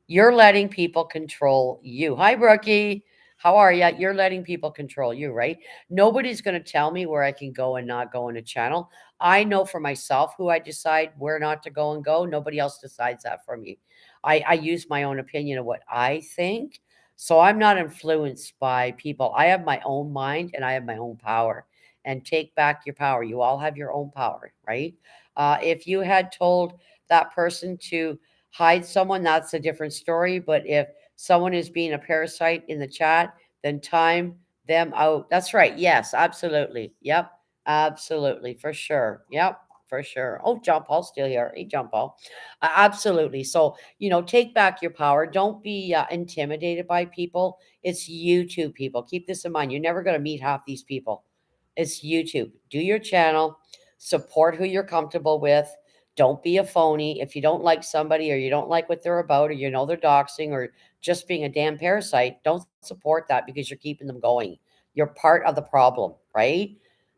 You're letting people control you. Hi, Brookie. How are you? You're letting people control you, right? Nobody's going to tell me where I can go and not go in a channel. I know for myself who I decide where not to go and go. Nobody else decides that for me. I use my own opinion of what I think. So I'm not influenced by people. I have my own mind and I have my own power. And take back your power. You all have your own power, right? If you had told that person to hide someone, that's a different story. But if someone is being a parasite in the chat, then time them out. That's right. Yes, absolutely. Yep. Absolutely. For sure. Yep. For sure. Oh, John Paul's still here. Hey, John Paul. Absolutely. So, take back your power. Don't be intimidated by people. It's YouTube, people. Keep this in mind. You're never going to meet half these people. It's YouTube. Do your channel, support who you're comfortable with. Don't be a phony. If you don't like somebody or you don't like what they're about or they're doxing or just being a damn parasite, don't support that because you're keeping them going. You're part of the problem, right?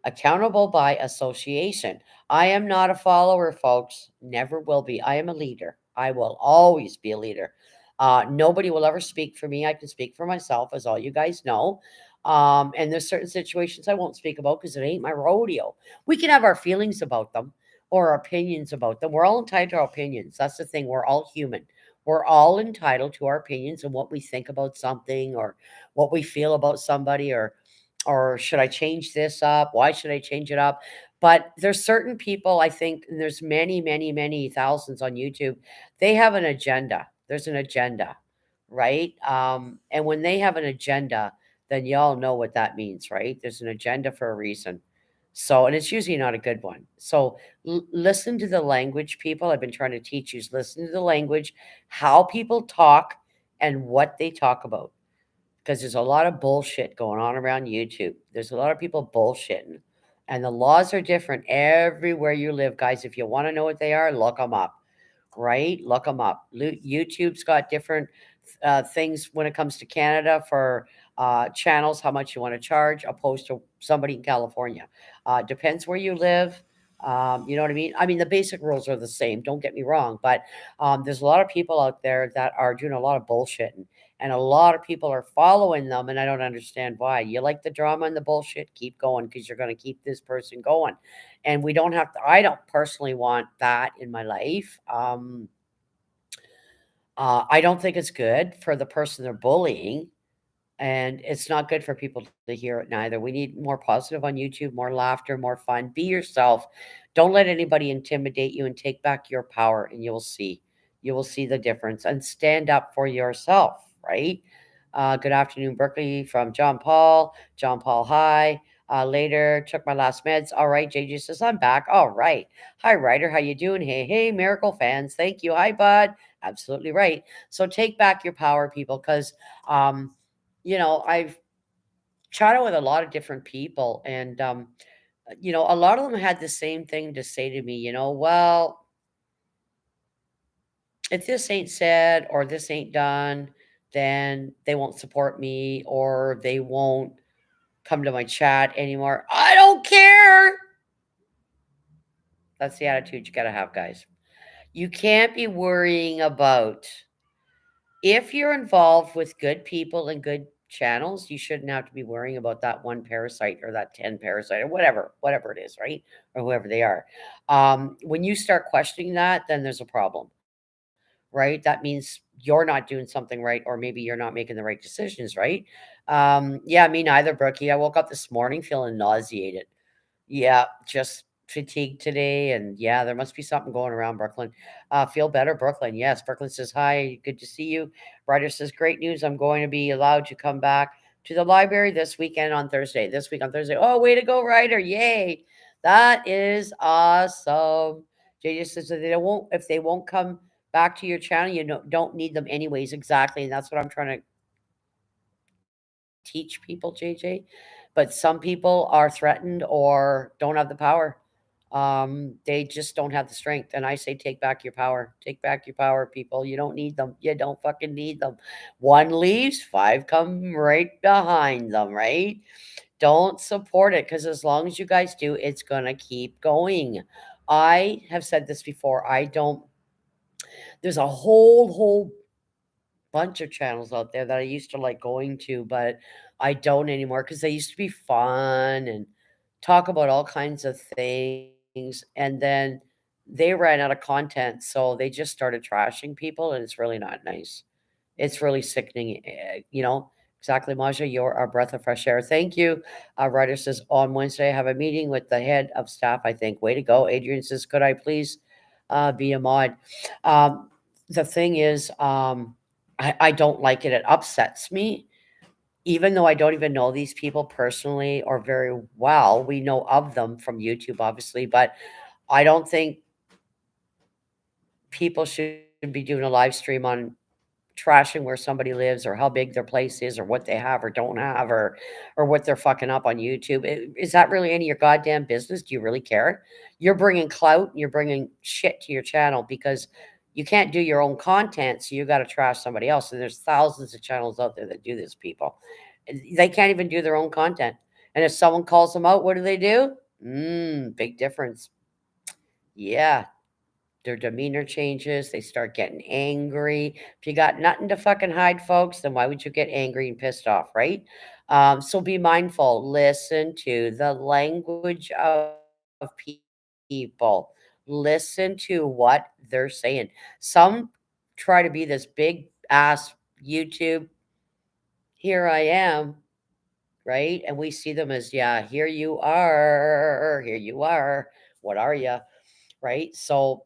Accountable by association. I am not a follower, folks. Never will be. I am a leader. I will always be a leader. Nobody will ever speak for me. I can speak for myself, as all you guys know. And there's certain situations I won't speak about because it ain't my rodeo. We can have our feelings about them or our opinions about them. We're all entitled to our opinions. That's the thing. We're all human. We're all entitled to our opinions and what we think about something or what we feel about somebody or should I change this up? Why should I change it up? But there's certain people, I think, and there's many, many, many thousands on YouTube. They have an agenda. There's an agenda, right? And when they have an agenda, then y'all know what that means, right? There's an agenda for a reason. So, and it's usually not a good one. So, listen to the language, people. I've been trying to teach you is listen to the language, how people talk, and what they talk about because there's a lot of bullshit going on around YouTube. There's a lot of people bullshitting, and the laws are different everywhere you live, guys. If you want to know what they are, look them up, right? Look them up. YouTube's got different things when it comes to Canada for channels, how much you want to charge, opposed to somebody in California. Depends where you live. You know what I mean? I mean, the basic rules are the same. Don't get me wrong, but there's a lot of people out there that are doing a lot of bullshitting, and a lot of people are following them, and I don't understand why. You like the drama and the bullshit? Keep going because you're going to keep this person going. And we don't have to, I don't personally want that in my life. I don't think it's good for the person they're bullying, and it's not good for people to hear it neither. We need more positive on YouTube, more laughter, more fun. Be yourself. Don't let anybody intimidate you and take back your power, and you'll see. You will see the difference and stand up for yourself, right? Good afternoon, Berkeley from John Paul. John Paul, hi. Later, took my last meds. All right, JJ says I'm back. All right. Hi, Ryder. How you doing? Hey, hey, Miracle fans. Thank you. Hi, bud. Absolutely right. So take back your power, people, because I've chatted with a lot of different people, and a lot of them had the same thing to say to me. Well, if this ain't said or this ain't done, then they won't support me or they won't come to my chat anymore. I don't care. That's the attitude you got to have, guys. You can't be worrying about if you're involved with good people and good channels, you shouldn't have to be worrying about that one parasite or that 10 parasite or whatever it is, right? Or whoever they are. When you start questioning that, then there's a problem, right? That means you're not doing something right, or maybe you're not making the right decisions, right? Yeah, me neither, Brookie. I woke up this morning feeling nauseated. Yeah, just fatigued today, and yeah, there must be something going around Brooklyn. Feel better, Brooklyn. Yes, Brooklyn says hi. Good to see you. Ryder says great news. I'm going to be allowed to come back to the library this weekend on Thursday. This week on Thursday. Oh, way to go, Ryder! Yay, that is awesome. JJ says that if they won't come back to your channel, don't need them anyways. Exactly, and that's what I'm trying to teach people, JJ. But some people are threatened or don't have the power. They just don't have the strength. And I say, take back your power. Take back your power, people. You don't need them. You don't fucking need them. One leaves, five come right behind them, right? don't support it because as long as you guys do, it's gonna keep going. I have said this before. I don't there's a whole bunch of channels out there that I used to like going to, but I don't anymore because they used to be fun and talk about all kinds of things. And then they ran out of content, so they just started trashing people, and it's really not nice. It's really sickening, exactly, Maja, you're a breath of fresh air. Thank you. Ryder says, on Wednesday, I have a meeting with the head of staff, I think. Way to go. Adrian says, could I please be a mod? Um, the thing is, I don't like it. It upsets me, even though I don't even know these people personally or very well. We know of them from YouTube, obviously, but I don't think people should be doing a live stream on trashing where somebody lives or how big their place is or what they have or don't have or what they're fucking up on YouTube. Is that really any of your goddamn business? Do you really care? You're bringing clout and you're bringing shit to your channel because you can't do your own content, so you got to trash somebody else. And there's thousands of channels out there that do this, people. And they can't even do their own content. And if someone calls them out, what do? Big difference. Yeah, their demeanor changes. They start getting angry. If you got nothing to fucking hide, folks, then why would you get angry and pissed off, right? So be mindful. Listen to the language of people. Listen to what they're saying. Some try to be this big ass YouTube. Here I am, right? And we see them as, yeah, here you are. Here you are. What are you? Right? So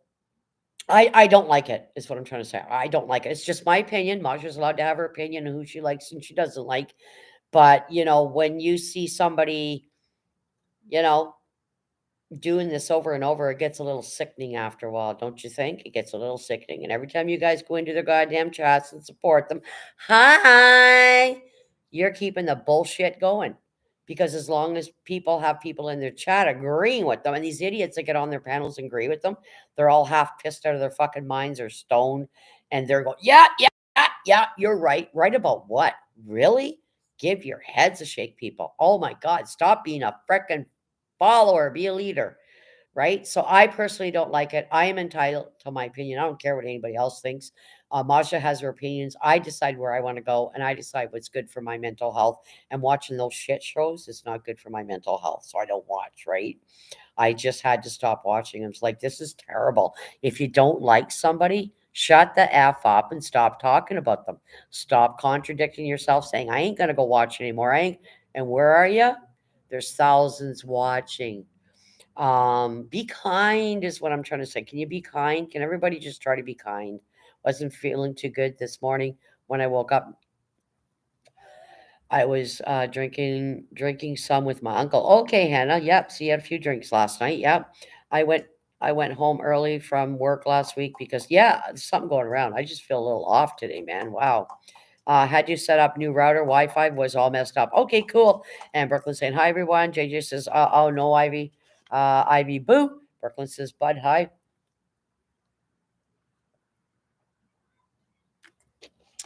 I don't like it, is what I'm trying to say. I don't like it. It's just my opinion. Masha's allowed to have her opinion on who she likes and she doesn't like. But, when you see somebody, you know, doing this over and over, it gets a little sickening after a while, don't you think? It gets a little sickening. And every time you guys go into their goddamn chats and support them, hi, you're keeping the bullshit going. Because as long as people have people in their chat agreeing with them, and these idiots that get on their panels and agree with them, they're all half pissed out of their fucking minds or stoned. And they're going, yeah, yeah, yeah, you're right. Right about what? Really? Give your heads a shake, people. Oh my God, stop being a frickin' follower, be a leader, right? So I personally don't like it. I am entitled to my opinion. I don't care what anybody else thinks. Masha has her opinions. I decide where I want to go, and I decide what's good for my mental health. And watching those shit shows is not good for my mental health, so I don't watch. Right? I just had to stop watching. I was like, this is terrible. If you don't like somebody, shut the f up and stop talking about them. Stop contradicting yourself, saying I ain't gonna go watch anymore. I ain't. And where are you? There's thousands watching. Be kind is what I'm trying to say. Can you be kind? Can everybody just try to be kind? Wasn't feeling too good this morning when I woke up. I was drinking some with my uncle. Okay, Hannah. Yep. So you had a few drinks last night. Yep. I went I went home early from work last week because yeah, there's something going around. I just feel a little off today, man. Wow. Had you set up new router? Wi-Fi was all messed up. Okay, cool. And Brooklyn saying hi everyone. JJ says, oh no, Ivy. Ivy boo. Brooklyn says, Bud, hi.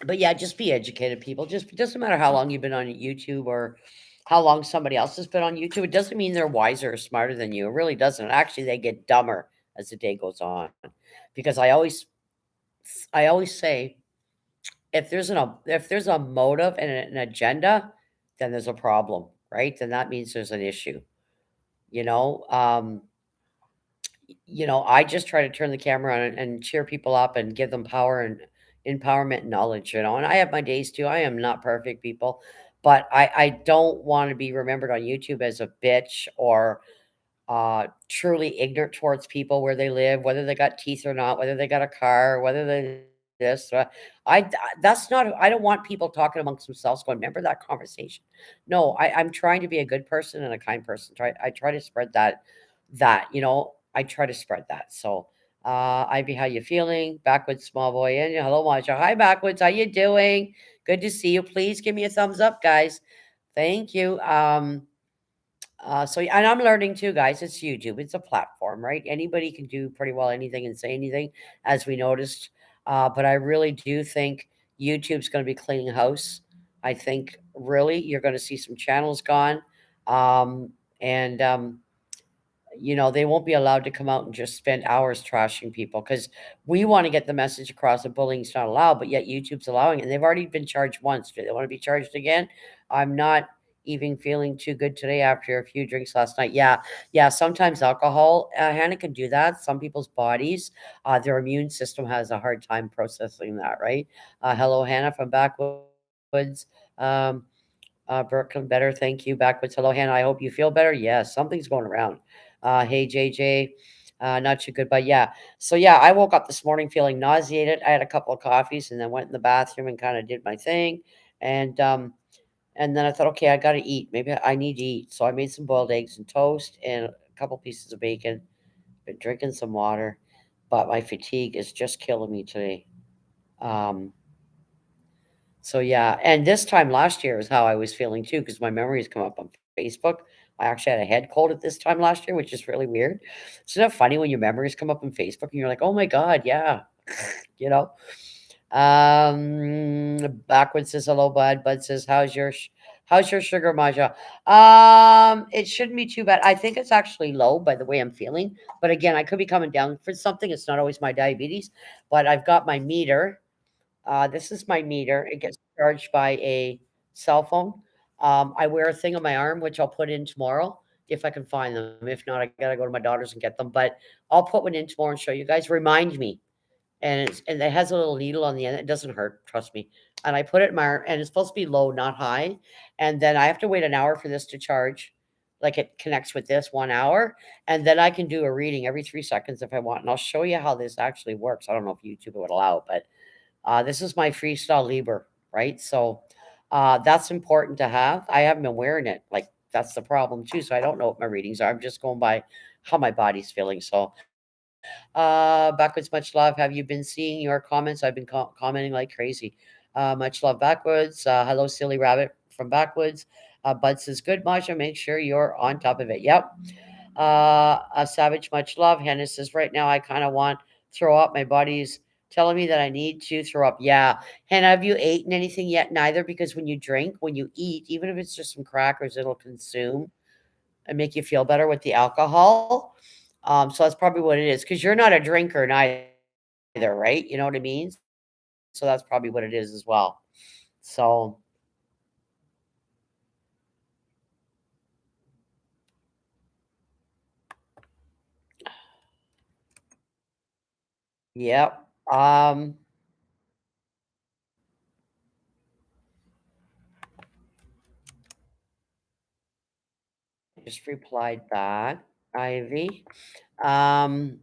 But yeah, just be educated, people. Just it doesn't matter how long you've been on YouTube or how long somebody else has been on YouTube. It doesn't mean they're wiser or smarter than you. It really doesn't. Actually, they get dumber as the day goes on. Because I always say if there's a motive and an agenda, then there's a problem, right? Then that means there's an issue. You know, um, I just try to turn the camera on and cheer people up and give them power and empowerment and knowledge, and I have my days too. I am not perfect, people, but I don't want to be remembered on YouTube as a bitch or truly ignorant towards people where they live, whether they got teeth or not, whether they got a car, whether they this. That's not. I don't want people talking amongst themselves. Going, remember that conversation? No, I'm trying to be a good person and a kind person. I try to spread that. I try to spread that. So, Ivy, how you feeling? Backwoods, small boy, and hello, Maja. Hi, Backwoods. How you doing? Good to see you. Please give me a thumbs up, guys. Thank you. And I'm learning too, guys. It's YouTube. It's a platform, right? Anybody can do pretty well anything and say anything, as we noticed. But I really do think YouTube's going to be cleaning house. I think really you're going to see some channels gone. Um, and they won't be allowed to come out and just spend hours trashing people because we want to get the message across that bullying's not allowed, but yet YouTube's allowing it. And they've already been charged once. Do they want to be charged again? I'm not even feeling too good today after a few drinks last night. Yeah, yeah. Sometimes alcohol, Hannah, can do that. Some people's bodies, their immune system has a hard time processing that, right? Hello, Hannah from Backwoods. Brooklyn, better. Thank you. Backwoods. Hello, Hannah. I hope you feel better. Yes, something's going around. Hey, JJ. Not too good, but yeah. So yeah, I woke up this morning feeling nauseated. I had a couple of coffees and then went in the bathroom and kind of did my thing, and um, and then I thought, okay, I got to eat. Maybe I need to eat. So I made some boiled eggs and toast and a couple pieces of bacon. Been drinking some water, but my fatigue is just killing me today. Um, So yeah, and this time last year is how I was feeling too, because my memories come up on Facebook. I actually had a head cold at this time last year, which is really weird. Isn't that funny when your memories come up on Facebook and you're like, oh my God, yeah, you know? Backward says hello, bud. Bud says, how's your sugar, Maja? It shouldn't be too bad. I think it's actually low by the way I'm feeling. But again, I could be coming down for something. It's not always my diabetes, but I've got my meter. This is my meter. It gets charged by a cell phone. I wear a thing on my arm, which I'll put in tomorrow if I can find them. If not, I gotta go to my daughter's and get them. But I'll put one in tomorrow and show you guys. Remind me. And it has a little needle on the end. It doesn't hurt, trust me. And I put it in my arm, and it's supposed to be low, not high. And then I have to wait an hour for this to charge. Like it connects with this 1 hour, and then I can do a reading every 3 seconds if I want. And I'll show you how this actually works. I don't know if YouTube would allow it, but this is my Freestyle Libre, right? So that's important to have. I haven't been wearing it. Like that's the problem too. So I don't know what my readings are. I'm just going by how my body's feeling. So backwards, much love. Have you been seeing your comments? I've been commenting like crazy. Much love, backwards. Hello, silly rabbit from backwoods. Bud says, good, Masha. Make sure you're on top of it. Yep. A savage, much love. Hannah says, right now I kind of want to throw up. My body's telling me that I need to throw up. Yeah. Hannah, have you eaten anything yet? Neither, because when you drink, when you eat, even if it's just some crackers, it'll consume and make you feel better with the alcohol. So that's probably what it is. Because you're not a drinker neither, right? You know what I mean? So that's probably what it is as well. So, yep. Just replied back, Ivy. Um,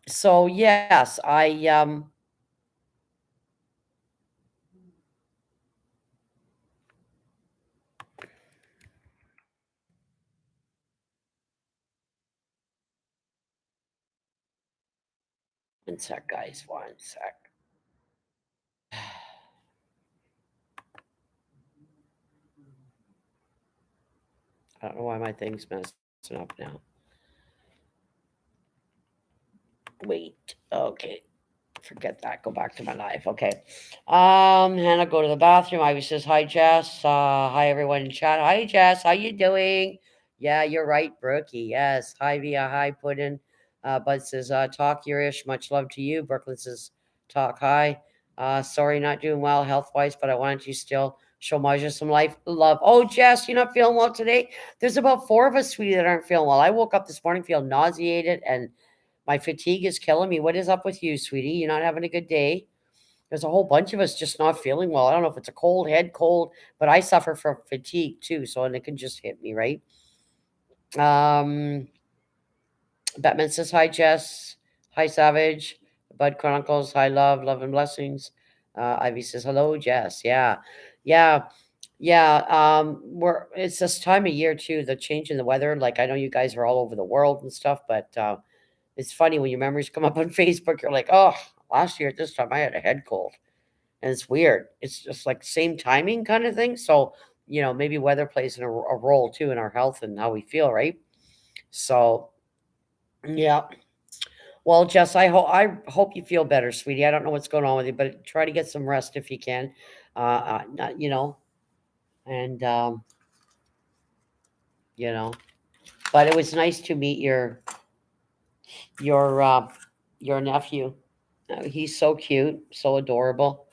so yes, one sec, guys, one sec. I don't know why my thing's messing up now. Wait. Okay. Forget that. Go back to my life. Okay. Hannah, go to the bathroom. Ivy says, hi, Jess. Hi, everyone in chat. Hi, Jess. How you doing? Yeah, you're right, Brookie. Yes. Hi, Via. Hi, Puddin. Bud says, talk your ish. Much love to you. Brooklyn says, talk hi. Sorry, not doing well health wise, but I wanted to still show Maja some life love. Oh, Jess, you're not feeling well today? There's about four of us, sweetie, that aren't feeling well. I woke up this morning feeling nauseated and my fatigue is killing me. What is up with you, sweetie? You're not having a good day? There's a whole bunch of us just not feeling well. I don't know if it's a cold, head cold, but I suffer from fatigue too. So, and it can just hit me, right? Um, Batman says, hi, Jess. Hi, Savage. Bud Chronicles, hi, love and blessings. Ivy says, hello, Jess. Yeah. Yeah. Yeah. It's this time of year too, the change in the weather. Like, I know you guys are all over the world and stuff, but, it's funny when your memories come up on Facebook, you're like, "Oh, last year at this time I had a head cold." And it's weird. It's just like same timing kind of thing. So, maybe weather plays a role too in our health and how we feel, right? So, yeah. Well, Jess, I hope you feel better, sweetie. I don't know what's going on with you, but try to get some rest if you can. Not, and you know. But it was nice to meet your uh, your nephew. He's so cute, so adorable.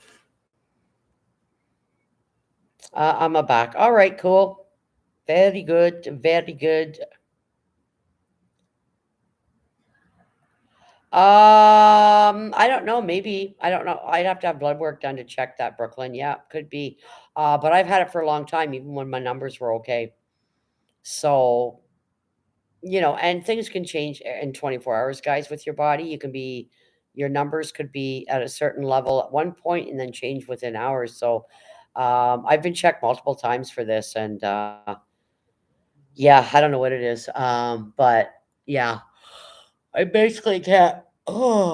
I'm a back. All right, cool. Very good. Very good. I don't know. Maybe I don't know. I'd have to have blood work done to check that, Brooklyn. Yeah, could be. But I've had it for a long time, even when my numbers were okay. So and things can change in 24 hours, guys. With your body, your numbers could be at a certain level at one point and then change within hours. So, I've been checked multiple times for this, and yeah, I don't know what it is. But yeah, I basically can't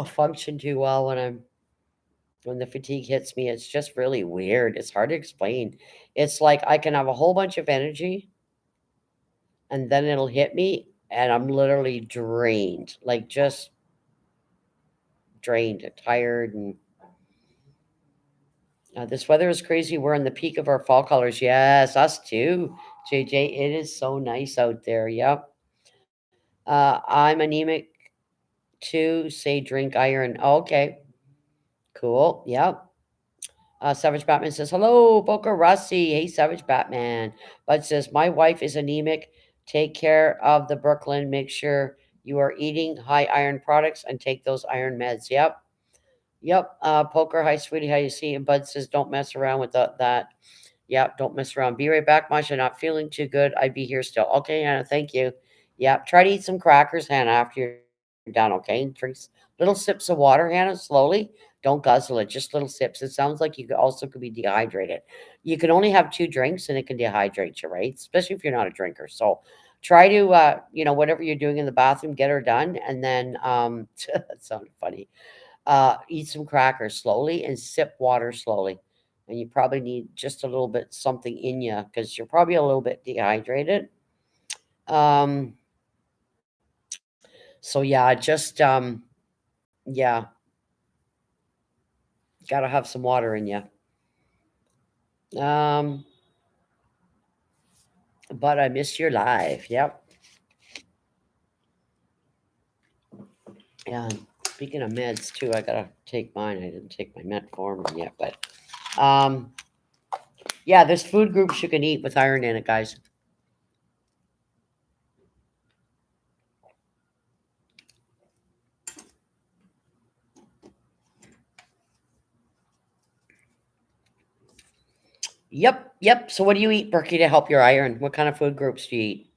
function too well when the fatigue hits me. It's just really weird. It's hard to explain. It's like I can have a whole bunch of energy and then it'll hit me and I'm literally drained, like just drained and tired. And this weather is crazy. We're in the peak of our fall colors. Yes, us too, JJ. It is so nice out there. Yep. I'm anemic too. Say drink iron. Okay, cool. Yep. Savage Batman says, hello, Boca Rossi. Hey, Savage Batman. Bud says, my wife is anemic. Take care of the Brooklyn. Make sure you are eating high iron products and take those iron meds. Yep. Yep. Poker, hi, sweetie. How you see? And Bud says, don't mess around with that. Yep. Don't mess around. Be right back, Masha. Not feeling too good. I'd be here still. Okay, Hannah. Thank you. Yep. Try to eat some crackers, Hannah, after you're done. Okay. And drink little sips of water, Hannah, slowly. Don't guzzle it. Just little sips. It sounds like you also could be dehydrated. You can only have two drinks and it can dehydrate you, right? Especially if you're not a drinker. So try to, whatever you're doing in the bathroom, get her done. And then, that sounded funny. Eat some crackers slowly and sip water slowly. And you probably need just a little bit something in you because you're probably a little bit dehydrated. Um, so yeah, just yeah, gotta have some water in you. Um, but I missed your live. Yep. Yeah. Speaking of meds too, I gotta take mine. I didn't take my metformin yet, but um, yeah, there's food groups you can eat with iron in it, guys. Yep, yep. So what do you eat, Berkey, to help your iron? What kind of food groups do you eat?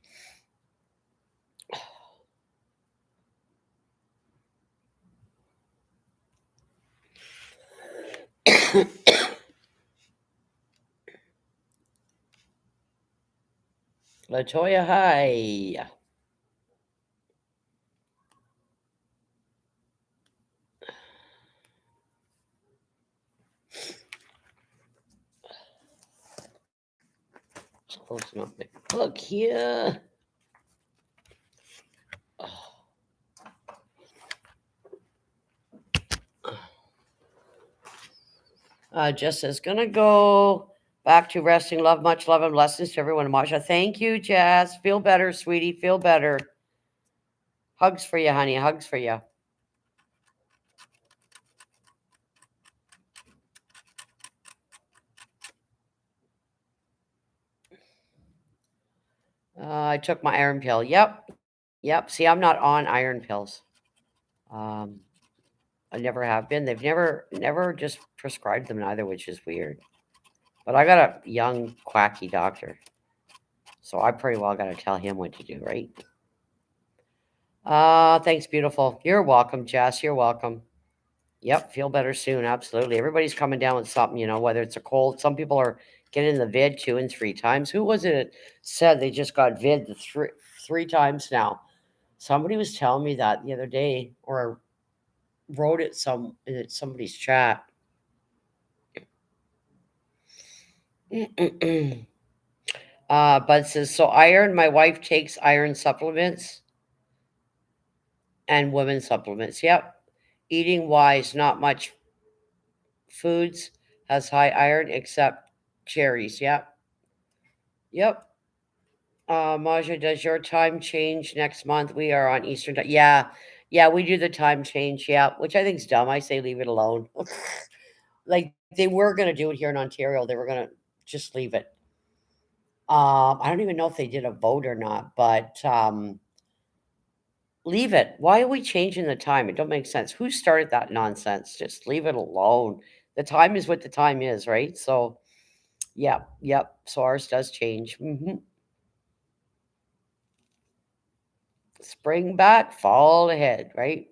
Latoya, hi. Just closing up my book here. Jess is gonna go back to resting. Love, much love, and blessings to everyone. Masha, thank you, Jess. Feel better, sweetie. Feel better. Hugs for you, honey. Hugs for you. I took my iron pill. Yep, yep. See, I'm not on iron pills. Um, I never have been. They've never just prescribed them either, which is weird. But I got a young quacky doctor, so I pretty well got to tell him what to do, right? Thanks, beautiful. You're welcome, Jess. You're welcome. Yep, feel better soon. Absolutely. Everybody's coming down with something, whether it's a cold. Some people are getting the vid 2 and 3 times. Who was it that said they just got vid the three times now? Somebody was telling me that the other day, or wrote it in somebody's chat. Bud says, so iron, my wife takes iron supplements and women supplements. Yep. Eating wise, not much foods has high iron except cherries. Yep. Yep. Maja, does your time change next month? We are on Eastern time. Yeah, yeah, we do the time change. Yeah, which I think is dumb. I say leave it alone. Like they were gonna do it here in Ontario. They were gonna just leave it. I don't even know if they did a vote or not, but leave it. Why are we changing the time? It don't make sense. Who started that nonsense? Just leave it alone. The time is what the time is, right? So, yeah, yep. So ours does change. Spring back, fall ahead, right?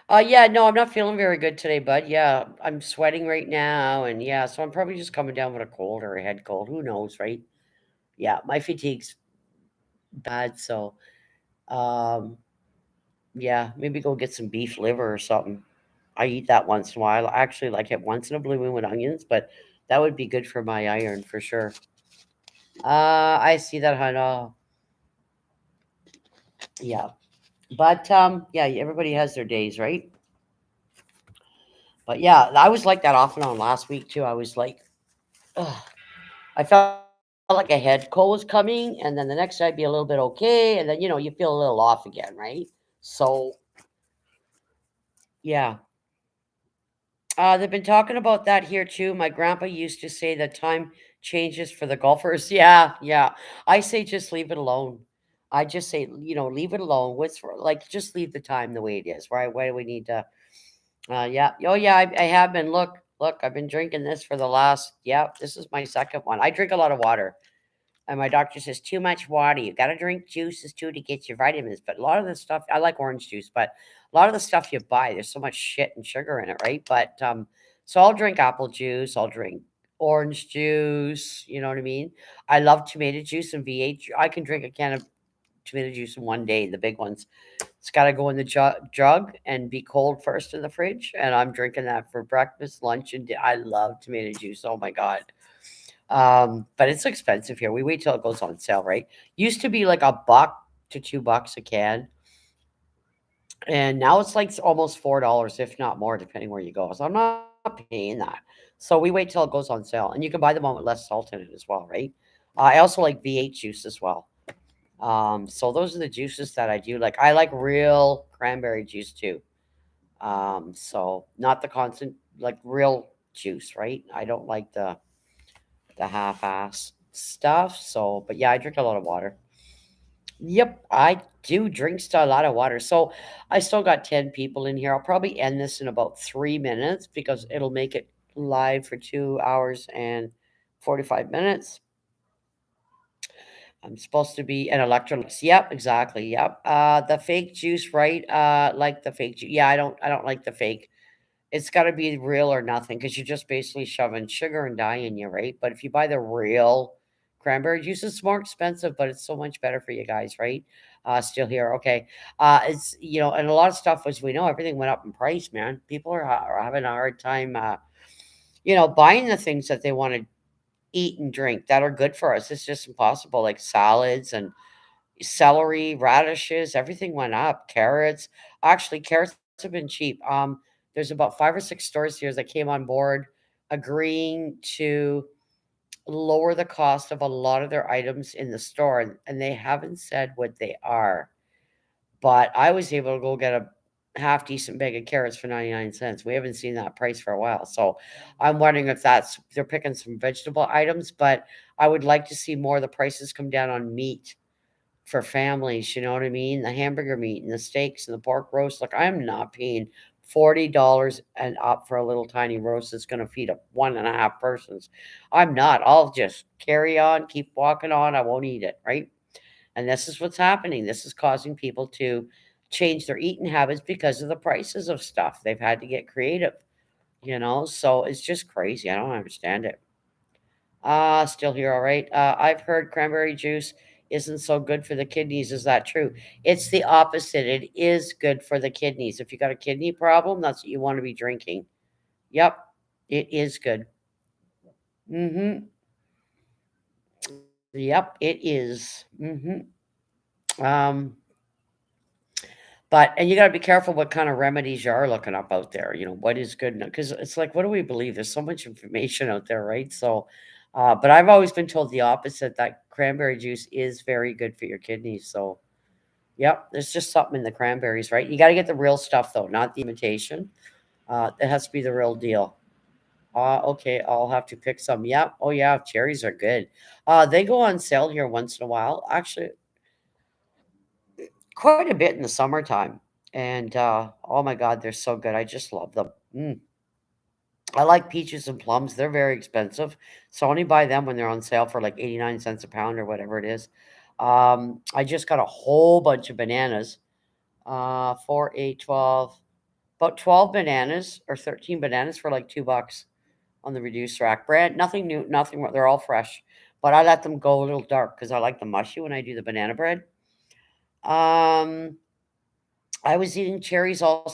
Yeah, no, I'm not feeling very good today, bud. Yeah, I'm sweating right now, and yeah, so I'm probably just coming down with a cold or a head cold. Who knows, right? Yeah, my fatigue's bad, so um, yeah, maybe go get some beef liver or something. I eat that once in a while. I actually like it once in a blue moon with onions, but that would be good for my iron for sure. I see that, Hannah. Yeah, but yeah, everybody has their days, right? But yeah, I was like that off and on last week too. I was like, ugh, I felt like a head cold was coming, and then the next day I'd be a little bit okay, and then you feel a little off again, right? So yeah, they've been talking about that here too. My grandpa used to say that time changes for the golfers. Yeah, yeah. I say just leave it alone. I just say, leave it alone. What's for, like, just leave the time the way it is, right? Why do we need to? Yeah. Oh, yeah. I have been. Look. I've been drinking this for the last. Yeah, this is my second one. I drink a lot of water. And my doctor says too much water. You got to drink juices too to get your vitamins. But a lot of the stuff, I like orange juice, but a lot of the stuff you buy, there's so much shit and sugar in it, right? But so I'll drink apple juice. I'll drink orange juice. You know what I mean? I love tomato juice and V8. I can drink a can of tomato juice in one day, the big ones. It's got to go in the jug and be cold first in the fridge. And I'm drinking that for breakfast, lunch, and I love tomato juice. Oh my God. But it's expensive here. We wait till it goes on sale, right? Used to be like a buck to $2 a can, and now it's like almost $4, if not more, depending where you go. So I'm not paying that. So we wait till it goes on sale, and you can buy them all with less salt in it as well, right? I also like V8 juice as well. So those are the juices that I do like. I like real cranberry juice too. So not the constant, like real juice, right? I don't like the half-ass stuff. So, but yeah, I drink a lot of water. Yep, I do drink still a lot of water. So I still got 10 people in here. I'll probably end this in about 3 minutes because it'll make it live for 2 hours and 45 minutes. I'm supposed to be an electrolytes. Yep, exactly. Yep. The fake juice, right? Like the fake juice. Yeah, I don't like the fake. It's gotta be real or nothing, because 'cause you're just basically shoving sugar and dye in you, right? But if you buy the real cranberry juice, it's more expensive, but it's so much better for you guys, right? Still here, okay. It's and a lot of stuff, as we know, everything went up in price, man. People are having a hard time, buying the things that they wanna eat and drink that are good for us. It's just impossible, like salads and celery, radishes, everything went up. Carrots, actually, carrots have been cheap. There's about 5 or 6 stores here that came on board, agreeing to lower the cost of a lot of their items in the store, and they haven't said what they are. But I was able to go get a half decent bag of carrots for 99 cents. We haven't seen that price for a while. So I'm wondering if that's they're picking some vegetable items, but I would like to see more of the prices come down on meat for families, you know what I mean? The hamburger meat and the steaks and the pork roast. Like, I'm not paying $40 and up for a little tiny roast that's going to feed up one and a half persons. I'm not. I'll just carry on, keep walking on. I won't eat it, right? And this is what's happening. This is causing people to change their eating habits because of the prices of stuff. They've had to get creative. So it's just crazy. I don't understand it. Still here, all right. I've heard cranberry juice isn't so good for the kidneys. Is that true? It's the opposite. It is good for the kidneys. If you got a kidney problem, that's what you want to be drinking. Yep, it is good. Mm-hmm. Yep, it is. Mm-hmm. Um, And you got to be careful what kind of remedies you are looking up out there. What is good, because it's like, what do we believe? There's so much information out there, right? So, but I've always been told the opposite, that cranberry juice is very good for your kidneys. So, yep, there's just something in the cranberries, right? You got to get the real stuff though, not the imitation. It has to be the real deal. Okay, I'll have to pick some. Yep. Oh yeah, cherries are good. They go on sale here once in a while. Actually, quite a bit in the summertime. And oh my God, they're so good. I just love them. I like peaches and plums. They're very expensive. So I only buy them when they're on sale for like 89 cents a pound or whatever it is. I just got a whole bunch of bananas. 4, 8, 12, about 12 bananas or 13 bananas for like $2 on the reduced rack. Brand, nothing new, nothing, they're all fresh. But I let them go a little dark because I like the mushy when I do the banana bread. Um, I was eating cherries all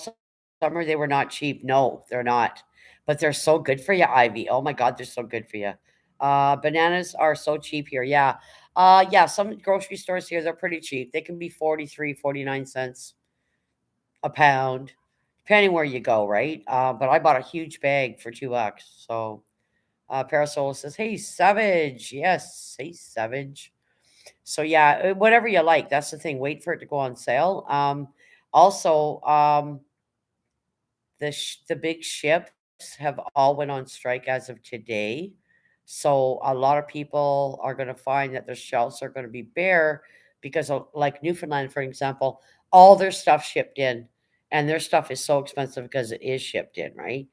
summer. They were not cheap. No, they're not. But they're so good for you, Ivy. Oh my God, they're so good for you. Bananas are so cheap here. Yeah. Yeah, some grocery stores here, they're pretty cheap. They can be 43, 49 cents a pound, depending where you go, right? But I bought a huge bag for $2. So Parasola says, "Hey, Savage." Yes, hey, Savage. So yeah, whatever you like. That's the thing. Wait for it to go on sale. Also, the big ships have all went on strike as of today. So a lot of people are going to find that their shelves are going to be bare because of, like Newfoundland, for example, all their stuff shipped in, and their stuff is so expensive because it is shipped in, right?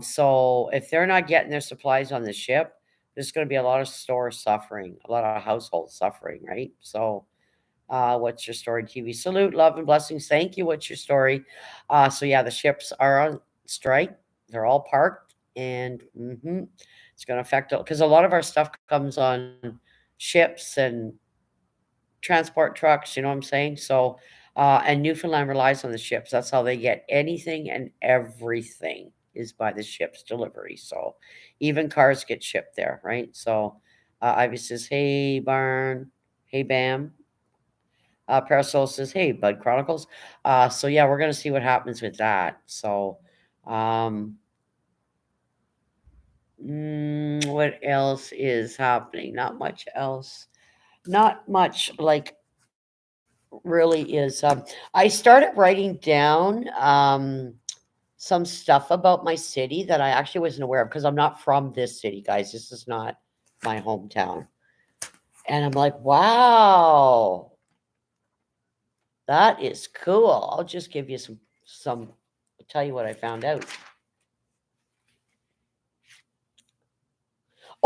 So if they're not getting their supplies on the ship, there's going to be a lot of stores suffering, a lot of households suffering, right? So what's your story, TV? Salute, love, and blessings. Thank you. What's your story? So yeah, the ships are on strike. They're all parked, and it's going to affect because a lot of our stuff comes on ships and transport trucks. You know what I'm saying? So, and Newfoundland relies on the ships. That's how they get anything and everything is by the ship's delivery. So, even cars get shipped there, right? So, Ivy says, "Hey, Barn. Hey, Bam." Parasol says, "Hey, Bud Chronicles." So yeah, we're gonna see what happens with that. So, um, what else is happening? Not much else. Not much. Like really is. I started writing down some stuff about my city that I actually wasn't aware of because I'm not from this city, guys. This is not my hometown. And I'm like, wow, that is cool. I'll just give you some I'll tell you what I found out.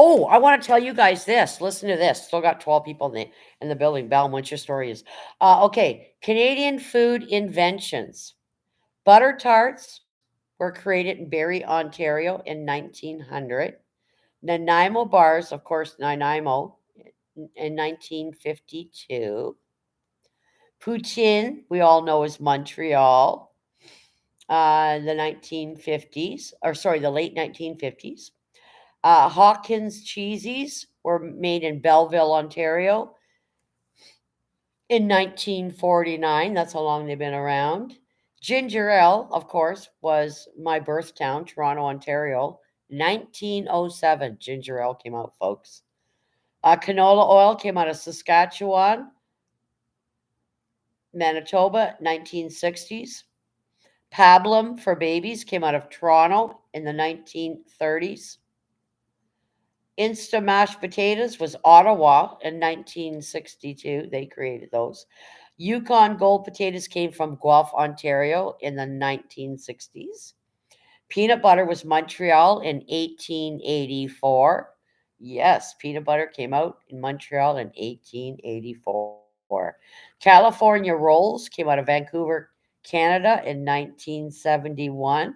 Oh, I want to tell you guys this. Listen to this. Still got 12 people in the building. Bell, what your story is. Okay, Canadian food inventions. Butter tarts were created in Barrie, Ontario in 1900. Nanaimo bars, of course, Nanaimo in 1952. Poutine, we all know is Montreal, the 1950s, or sorry, the late 1950s. Hawkins cheesies were made in Belleville, Ontario in 1949. That's how long they've been around. Ginger ale, of course, was my birth town, Toronto, Ontario. 1907, ginger ale came out, folks. Canola oil came out of Saskatchewan, Manitoba, 1960s. Pablum for babies came out of Toronto in the 1930s. Insta mashed potatoes was Ottawa in 1962. They created those. Yukon Gold potatoes came from Guelph, Ontario in the 1960s. Peanut butter was Montreal in 1884. Yes, peanut butter came out in Montreal in 1884. California rolls came out of Vancouver, Canada in 1971.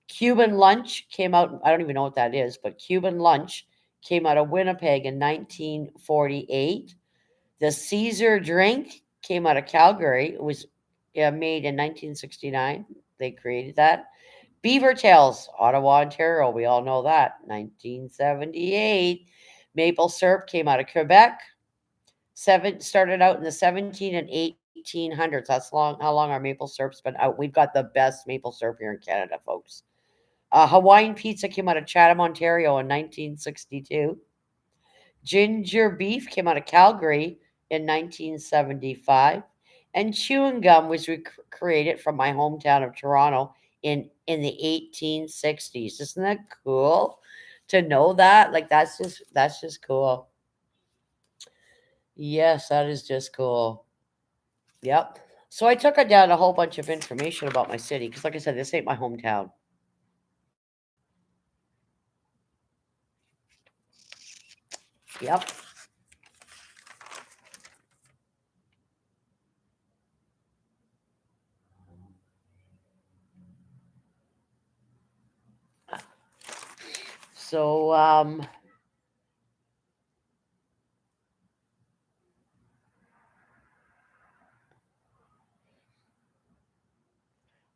Cuban lunch came out, I don't even know what that is, but Cuban lunch came out of Winnipeg in 1948. The Caesar drink came out of Calgary. It was made in 1969. They created that. Beaver Tails, Ottawa, Ontario. We all know that. 1978. Maple syrup came out of Quebec. Started out in the 17 and 1800s. That's long how long our maple syrup's been out. We've got the best maple syrup here in Canada, folks. Hawaiian pizza came out of Chatham, Ontario in 1962. Ginger beef came out of Calgary in 1975. And chewing gum was created from my hometown of Toronto in the 1860s. Isn't that cool to know that? Like that's just cool. Yes, that is just cool. Yep. So I took it down a whole bunch of information about my city because, like I said, this ain't my hometown. Yep. So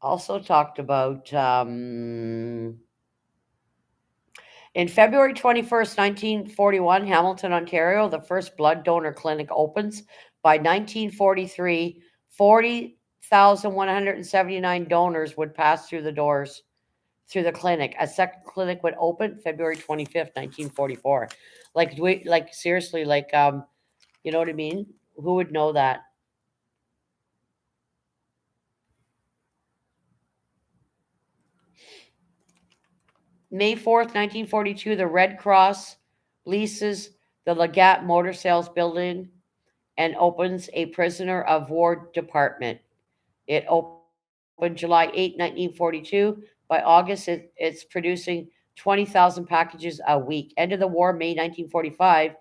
also talked about in February 21st, 1941, Hamilton, Ontario, the first blood donor clinic opens. By 1943, 40,179 donors would pass through the doors through the clinic. A second clinic would open February 25th, 1944. Like seriously, you know what I mean? Who would know that? May 4th, 1942, the Red Cross leases the Legat Motor Sales Building and opens a prisoner of war department. It opened July 8, 1942. By August, it's producing 20,000 packages a week. End of the war, May 1945.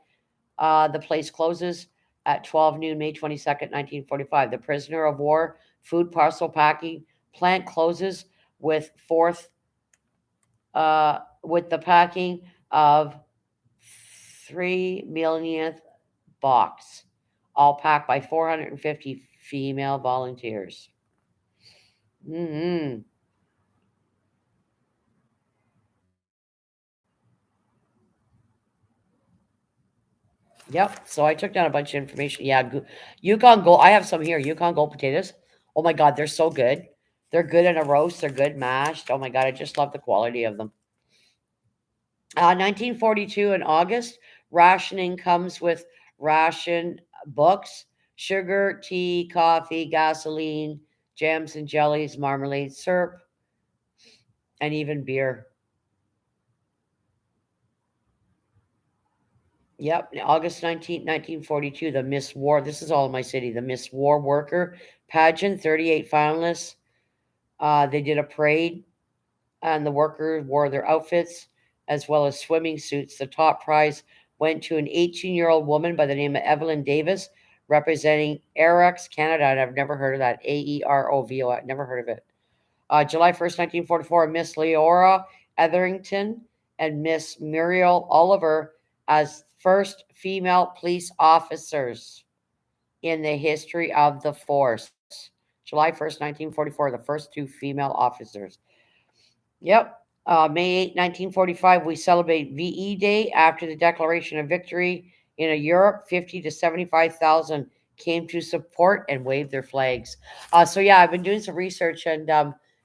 The place closes at 12 noon, May 22nd, 1945. The prisoner of war food parcel packing plant closes with the packing of 3 millionth box, all packed by 450 female volunteers. Hmm. Yep. So I took down a bunch of information. Yeah, Yukon Gold. I have some here. Yukon Gold potatoes. Oh my God, they're so good. They're good in a roast. They're good mashed. Oh my God, I just love the quality of them. 1942 in August, rationing comes with ration books, sugar, tea, coffee, gasoline, jams and jellies, marmalade, syrup, and even beer. Yep, August 19th, 1942, the Miss War. This is all in my city. The Miss War Worker pageant, 38 finalists. They did a parade, and the workers wore their outfits as well as swimming suits. The top prize went to an 18-year-old woman by the name of Evelyn Davis, representing Aerox Canada. And I've never heard of that. AEROVO. I've never heard of it. July 1st, 1944, Miss Leora Etherington and Miss Muriel Oliver as first female police officers in the history of the force. July 1st, 1944, the first two female officers. Yep. May 8th, 1945, we celebrate VE Day after the declaration of victory in a Europe. 50 to 75,000 came to support and wave their flags. So, yeah, I've been doing some research, and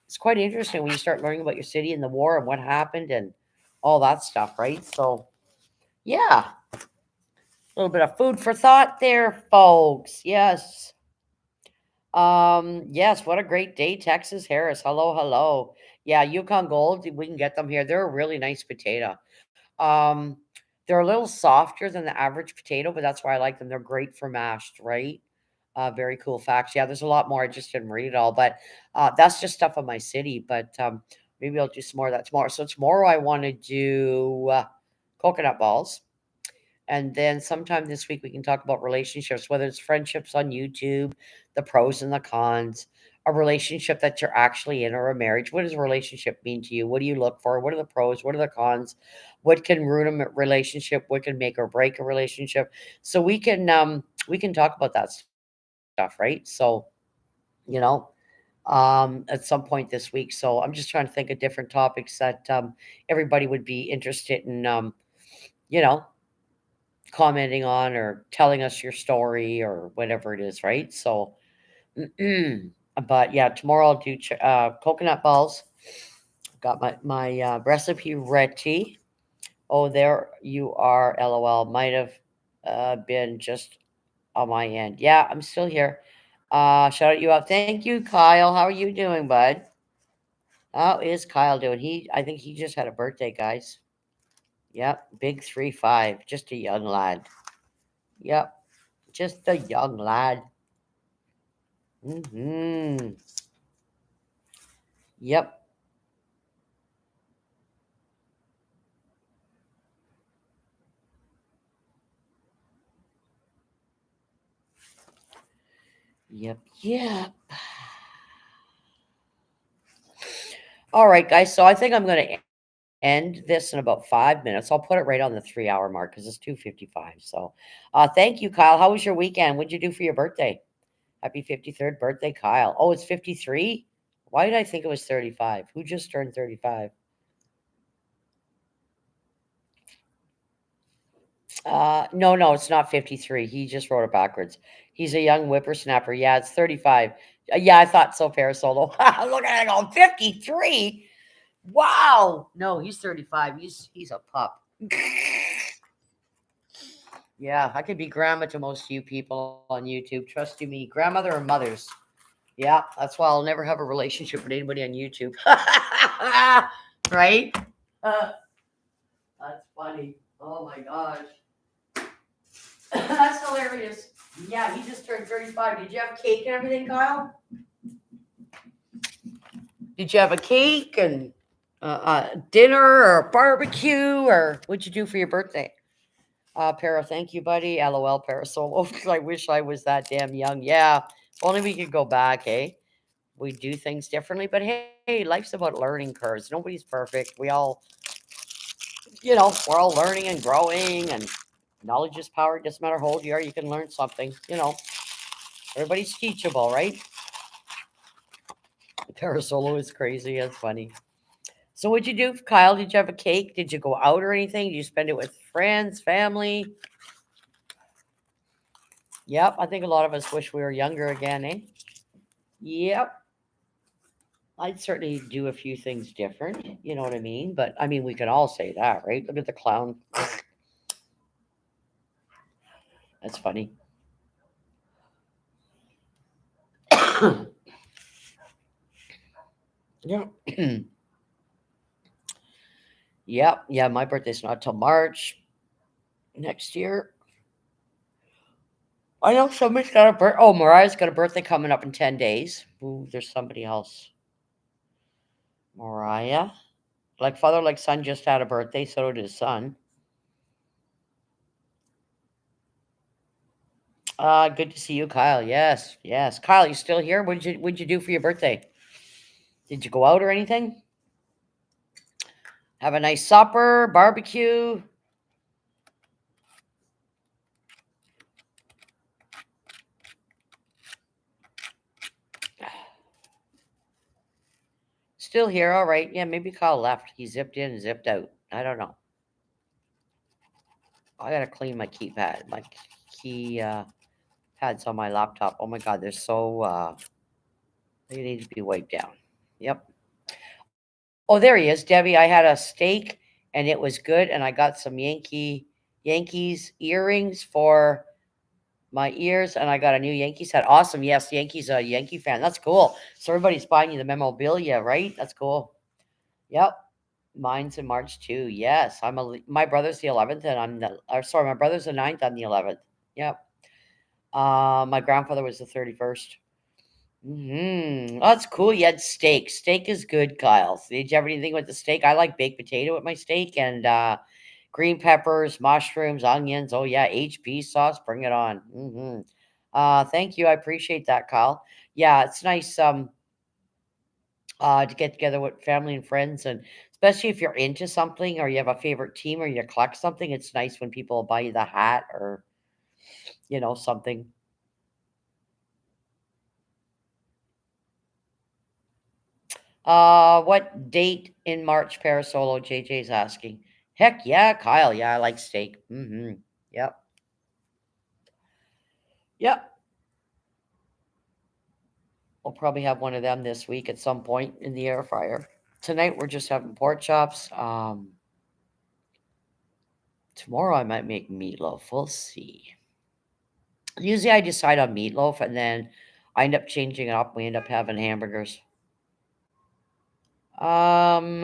it's quite interesting when you start learning about your city and the war and what happened and all that stuff, right? So, yeah, a little bit of food for thought there, folks. Yes. Yes, what a great day, Texas Harris. Hello, hello. Yeah, Yukon Gold, we can get them here. They're a really nice potato. Um, they're a little softer than the average potato, but that's why I like them. They're great for mashed, right? Very cool facts. Yeah, there's a lot more. I just didn't read it all, but that's just stuff on my city. But maybe I'll do some more of that tomorrow. So tomorrow I want to do coconut balls. And then sometime this week, we can talk about relationships, whether it's friendships on YouTube, the pros and the cons, a relationship that you're actually in, or a marriage. What does a relationship mean to you? What do you look for? What are the pros? What are the cons? What can ruin a relationship? What can make or break a relationship? So we can talk about that stuff, right? So, you know, at some point this week. So I'm just trying to think of different topics that everybody would be interested in, you know, commenting on or telling us your story or whatever it is, right? So, But yeah, tomorrow I'll do coconut balls. Got my recipe ready. Oh, there you are. LOL. Might have been just on my end. Yeah, I'm still here. Shout you out. Thank you, Kyle. How are you doing, bud? How is Kyle doing? I think he just had a birthday, guys. Yep, big 3-5. Just a young lad. Yep, just a young lad. Hmm. Yep. Yep. Yep. All right, guys. So I think I'm going to end this in about 5 minutes. I'll put it right on the 3 hour mark because it's 2:55. So, thank you, Kyle. How was your weekend? What'd you do for your birthday? Happy 53rd birthday, Kyle. Oh, it's 53. Why did I think it was 35? Who just turned 35? No, no, it's not 53. He just wrote it backwards. He's a young whippersnapper. Yeah, it's 35. Yeah, I thought so, Parasolo. Look at it going 53. Wow. No, he's 35. He's a pup. Yeah, I could be grandma to most of you people on YouTube. Trust you me, grandmother or mothers. Yeah, that's why I'll never have a relationship with anybody on YouTube. Right? Uh, that's funny. Oh my gosh. That's hilarious. Yeah, he just turned 35. Did you have cake and everything, Kyle? Did you have a cake and dinner or barbecue or what'd you do for your birthday? Para, thank you, buddy. LOL, Parasolo. I wish I was that damn young. Yeah, if only we could go back, eh? We do things differently, but hey, life's about learning curves. Nobody's perfect. We're all learning and growing, and knowledge is power. It doesn't matter how old you are, you can learn something. Everybody's teachable, right? Parasolo is crazy. That's funny. So, what'd you do, Kyle? Did you have a cake? Did you go out or anything? Did you spend it with friends, family? Yep, I think a lot of us wish we were younger again, eh? Yep. I'd certainly do a few things different, you know what I mean? But I mean, we can all say that, right? Look at the clown. That's funny. Yeah. Yep. Yeah, my birthday's not till March next year. I know somebody's got a birth. Oh, Mariah's got a birthday coming up in 10 days. Ooh, there's somebody else. Mariah. Like father, like son just had a birthday, so did his son. Good to see you, Kyle. Yes, yes. Kyle, you still here? What'd you do for your birthday? Did you go out or anything? Have a nice supper, barbecue. Still here, all right. Yeah, maybe Kyle left. He zipped in and zipped out. I don't know. I gotta clean my keypad. My key pads on my laptop. Oh my god, they're so they need to be wiped down. Yep. Oh, there he is, Debbie. I had a steak and it was good, and I got some Yankees earrings for my ears, and I got a new Yankees hat. Awesome. Yes, Yankees a Yankee fan. That's cool. So everybody's buying you the memorabilia, right? That's cool. Yep. Mine's in March too. Yes, my brother's the 11th, and my brother's the 9th. I'm the 11th. Yep. My grandfather was the 31st. That's cool. You had steak. Steak is good, Kyle. Did you have anything with the steak? I like baked potato with my steak and green peppers, mushrooms, onions. Oh yeah, HP sauce. Bring it on. Thank you. I appreciate that, Kyle. Yeah, it's nice. To get together with family and friends, and especially if you're into something or you have a favorite team or you collect something, it's nice when people buy you the hat or something. What date in March, Parasolo? JJ's asking. Heck yeah, Kyle. Yeah, I like steak. Yep. Yep. We'll probably have one of them this week at some point in the air fryer. Tonight we're just having pork chops. Tomorrow I might make meatloaf. We'll see. Usually I decide on meatloaf and then I end up changing it up. We end up having hamburgers. Um,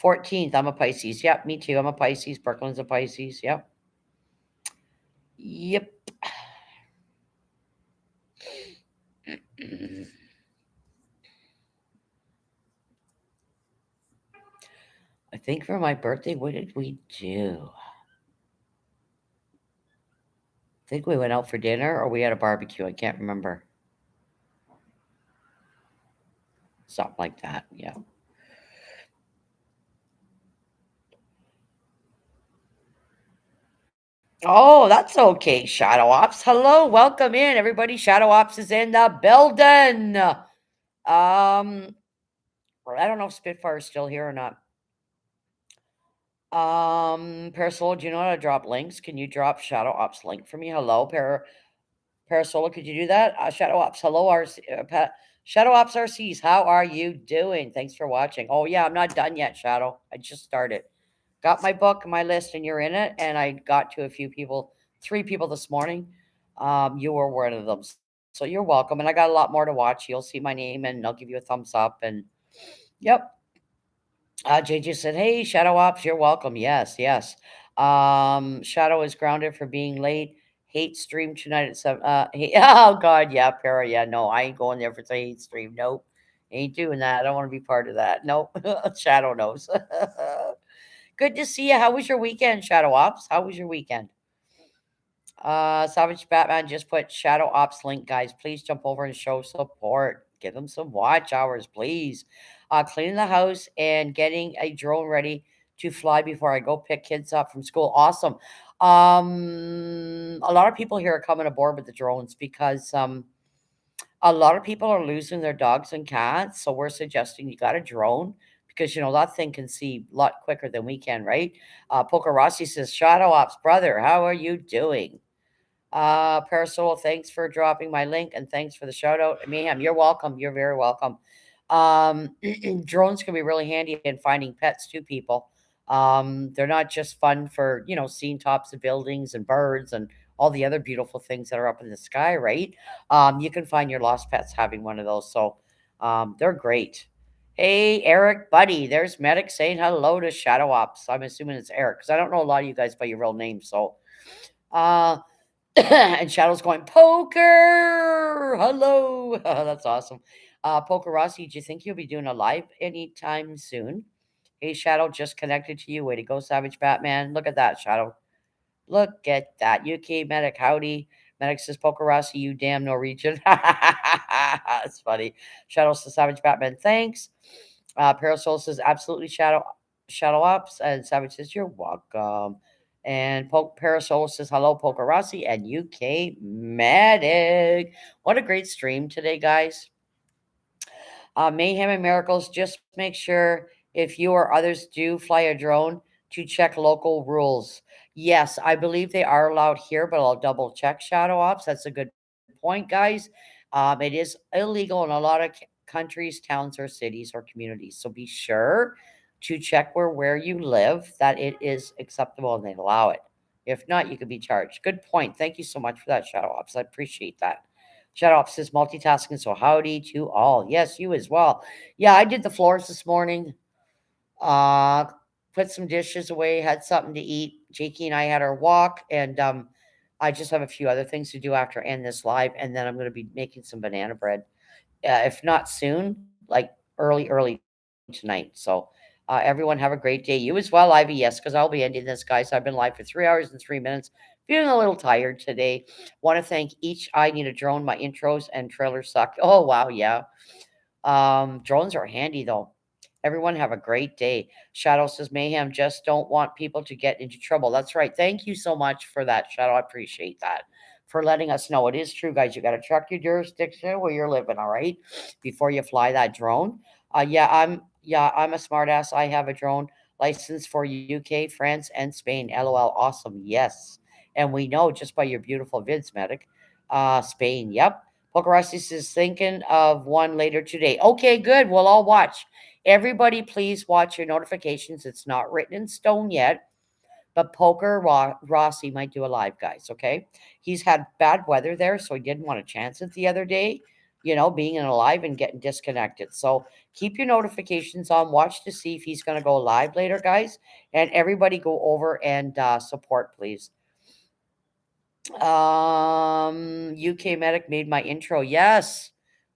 14th, I'm a Pisces. Yep, me too. I'm a Pisces. Brooklyn's a Pisces. Yep. Yep. I think for my birthday, what did we do? I think we went out for dinner or we had a barbecue. I can't remember. Something like that. Yeah. Oh, that's okay, Shadow Ops. Hello, welcome in, everybody. Shadow Ops is in the building. Well, I don't know if Spitfire's still here or not. Parasol, do you know how to drop links? Can you drop Shadow Ops link for me? Hello, Parasola, could you do that? Shadow Ops, hello, Shadow Ops RCs, how are you doing? Thanks for watching. Oh yeah, I'm not done yet, Shadow. I just started. Got my book, my list, and you're in it. And I got to a few people, 3 people this morning. You were one of them, so you're welcome. And I got a lot more to watch. You'll see my name, and I'll give you a thumbs up. And yep, JJ said, "Hey, Shadow Ops, you're welcome." Yes, yes. Shadow is grounded for being late. Hate stream tonight at 7. Oh God, yeah, Para, yeah, no, I ain't going there for the hate stream. Nope, ain't doing that. I don't want to be part of that. Nope. Shadow knows. Good to see you. How was your weekend, Shadow Ops? How was your weekend? Savage Batman just put Shadow Ops link, guys. Please jump over and show support. Give them some watch hours, please. Cleaning the house and getting a drone ready to fly before I go pick kids up from school. Awesome. A lot of people here are coming aboard with the drones because a lot of people are losing their dogs and cats. So we're suggesting you got a drone because that thing can see a lot quicker than we can, right? Poker Rossi says, Shadow Ops, brother, how are you doing? Parasol, thanks for dropping my link and thanks for the shout out. Mayhem, you're welcome. You're very welcome. Um, Drones can be really handy in finding pets too, people. They're not just fun for, seeing tops of buildings and birds and all the other beautiful things that are up in the sky, right? You can find your lost pets having one of those. So they're great. Hey, Eric, buddy, there's Medic saying hello to Shadow Ops. I'm assuming it's Eric because I don't know a lot of you guys by your real name. So, uh, and Shadow's going, Poker! Hello! That's awesome. Poker Rossi, do you think you'll be doing a live anytime soon? Hey, Shadow, just connected to you. Way to go, Savage Batman. Look at that, Shadow. Look at that. UK Medic, howdy. Medic says, Poker Rossi, you damn Norwegian. That's funny. Shadow says, Savage Batman, thanks. Parasol says, absolutely, Shadow Ops. And Savage says, you're welcome. And Parasol says, hello, Poker Rossi and UK Medic. What a great stream today, guys. Mayhem and Miracles, just make sure if you or others do fly a drone to check local rules. Yes, I believe they are allowed here, but I'll double check Shadow Ops. That's a good point, guys. It is illegal in a lot of countries, towns, or cities or communities. So be sure to check where you live that it is acceptable and they allow it. If not, you could be charged. Good point. Thank you so much for that, Shadow Ops. I appreciate that. Shadow Ops says multitasking, so howdy to all. Yes, you as well. Yeah, I did the floors this morning. Uh, Put some dishes away, had something to eat. Jakey and I had our walk, and I just have a few other things to do after I end this live, and then I'm going to be making some banana bread. If not soon, like early tonight. So everyone have a great day. You as well, Ivy. Yes, because I'll be ending this, guys. I've been live for 3 hours and 3 minutes. Feeling a little tired today. Want to thank each I Need a Drone. My intros and trailers suck. Oh wow, yeah. Drones are handy though. Everyone have a great day. Shadow says Mayhem just don't want people to get into trouble. That's right. Thank you so much for that, Shadow. I appreciate that. For letting us know. It is true, guys. You gotta check your jurisdiction where you're living, all right? Before you fly that drone. I'm a smartass. I have a drone license for UK, France, and Spain. LOL. Awesome. Yes. And we know just by your beautiful vids, medic. Spain, yep. Pokerostis is thinking of one later today. Okay, good. We'll all watch. Everybody, please watch your notifications. It's not written in stone yet, but Rossi might do a live, guys. Okay. He's had bad weather there, so he didn't want to chance it the other day, being in a live and getting disconnected. So keep your notifications on. Watch to see if he's going to go live later, guys. And everybody go over and support, please. UK Medic made my intro. Yes.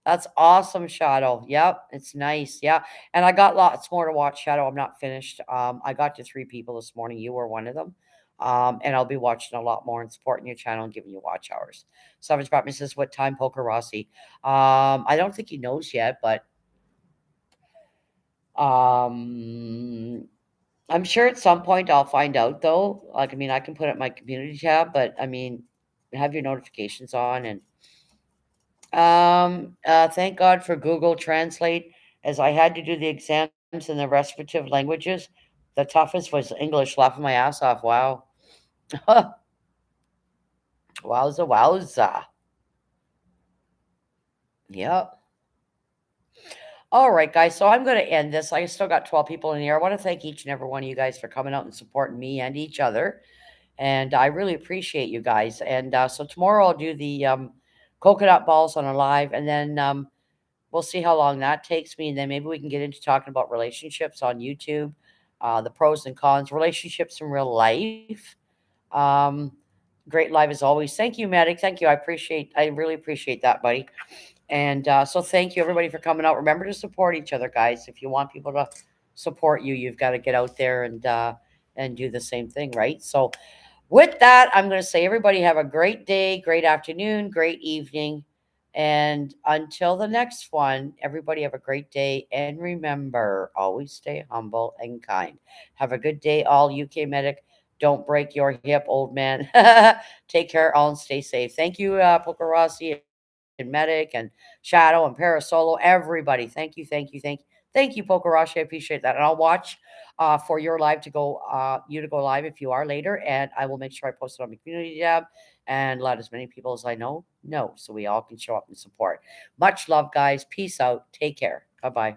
That's awesome, Shadow. Yep, it's nice. Yeah. And I got lots more to watch, Shadow. I'm not finished. I got to 3 people this morning. You were one of them. And I'll be watching a lot more and supporting your channel and giving you watch hours. Savage Batman says, what time, Poker Rossi? I don't think he knows yet, but um I'm sure at some point I'll find out though. Like, I mean, I can put up my community tab, but I mean, have your notifications on and thank God for Google Translate, as I had to do the exams in the respective languages. The toughest was English, laughing my ass off. Wow. Wowza, wowza. Yep. All right, guys. So I'm going to end this. I still got 12 people in here. I want to thank each and every one of you guys for coming out and supporting me and each other. And I really appreciate you guys. And so tomorrow I'll do the coconut balls on a live, and then we'll see how long that takes me. And then maybe we can get into talking about relationships on YouTube, the pros and cons, relationships in real life. Um, Great live as always. Thank you, Medic. Thank you. I really appreciate that, buddy. And so thank you, everybody, for coming out. Remember to support each other, guys. If you want people to support you, you've got to get out there and do the same thing, right? So with that, I'm going to say, everybody, have a great day, great afternoon, great evening. And until the next one, everybody have a great day. And remember, always stay humble and kind. Have a good day, all. UK Medic. Don't break your hip, old man. Take care, all, and stay safe. Thank you, Poker Rossi and Medic and Shadow and Parasolo, everybody. Thank you, thank you, thank you. Thank you, Pokerashi. I appreciate that. And I'll watch for your live to go, you to go live if you are later. And I will make sure I post it on my community tab and let as many people as I know, so we all can show up and support. Much love, guys. Peace out. Take care. Bye bye.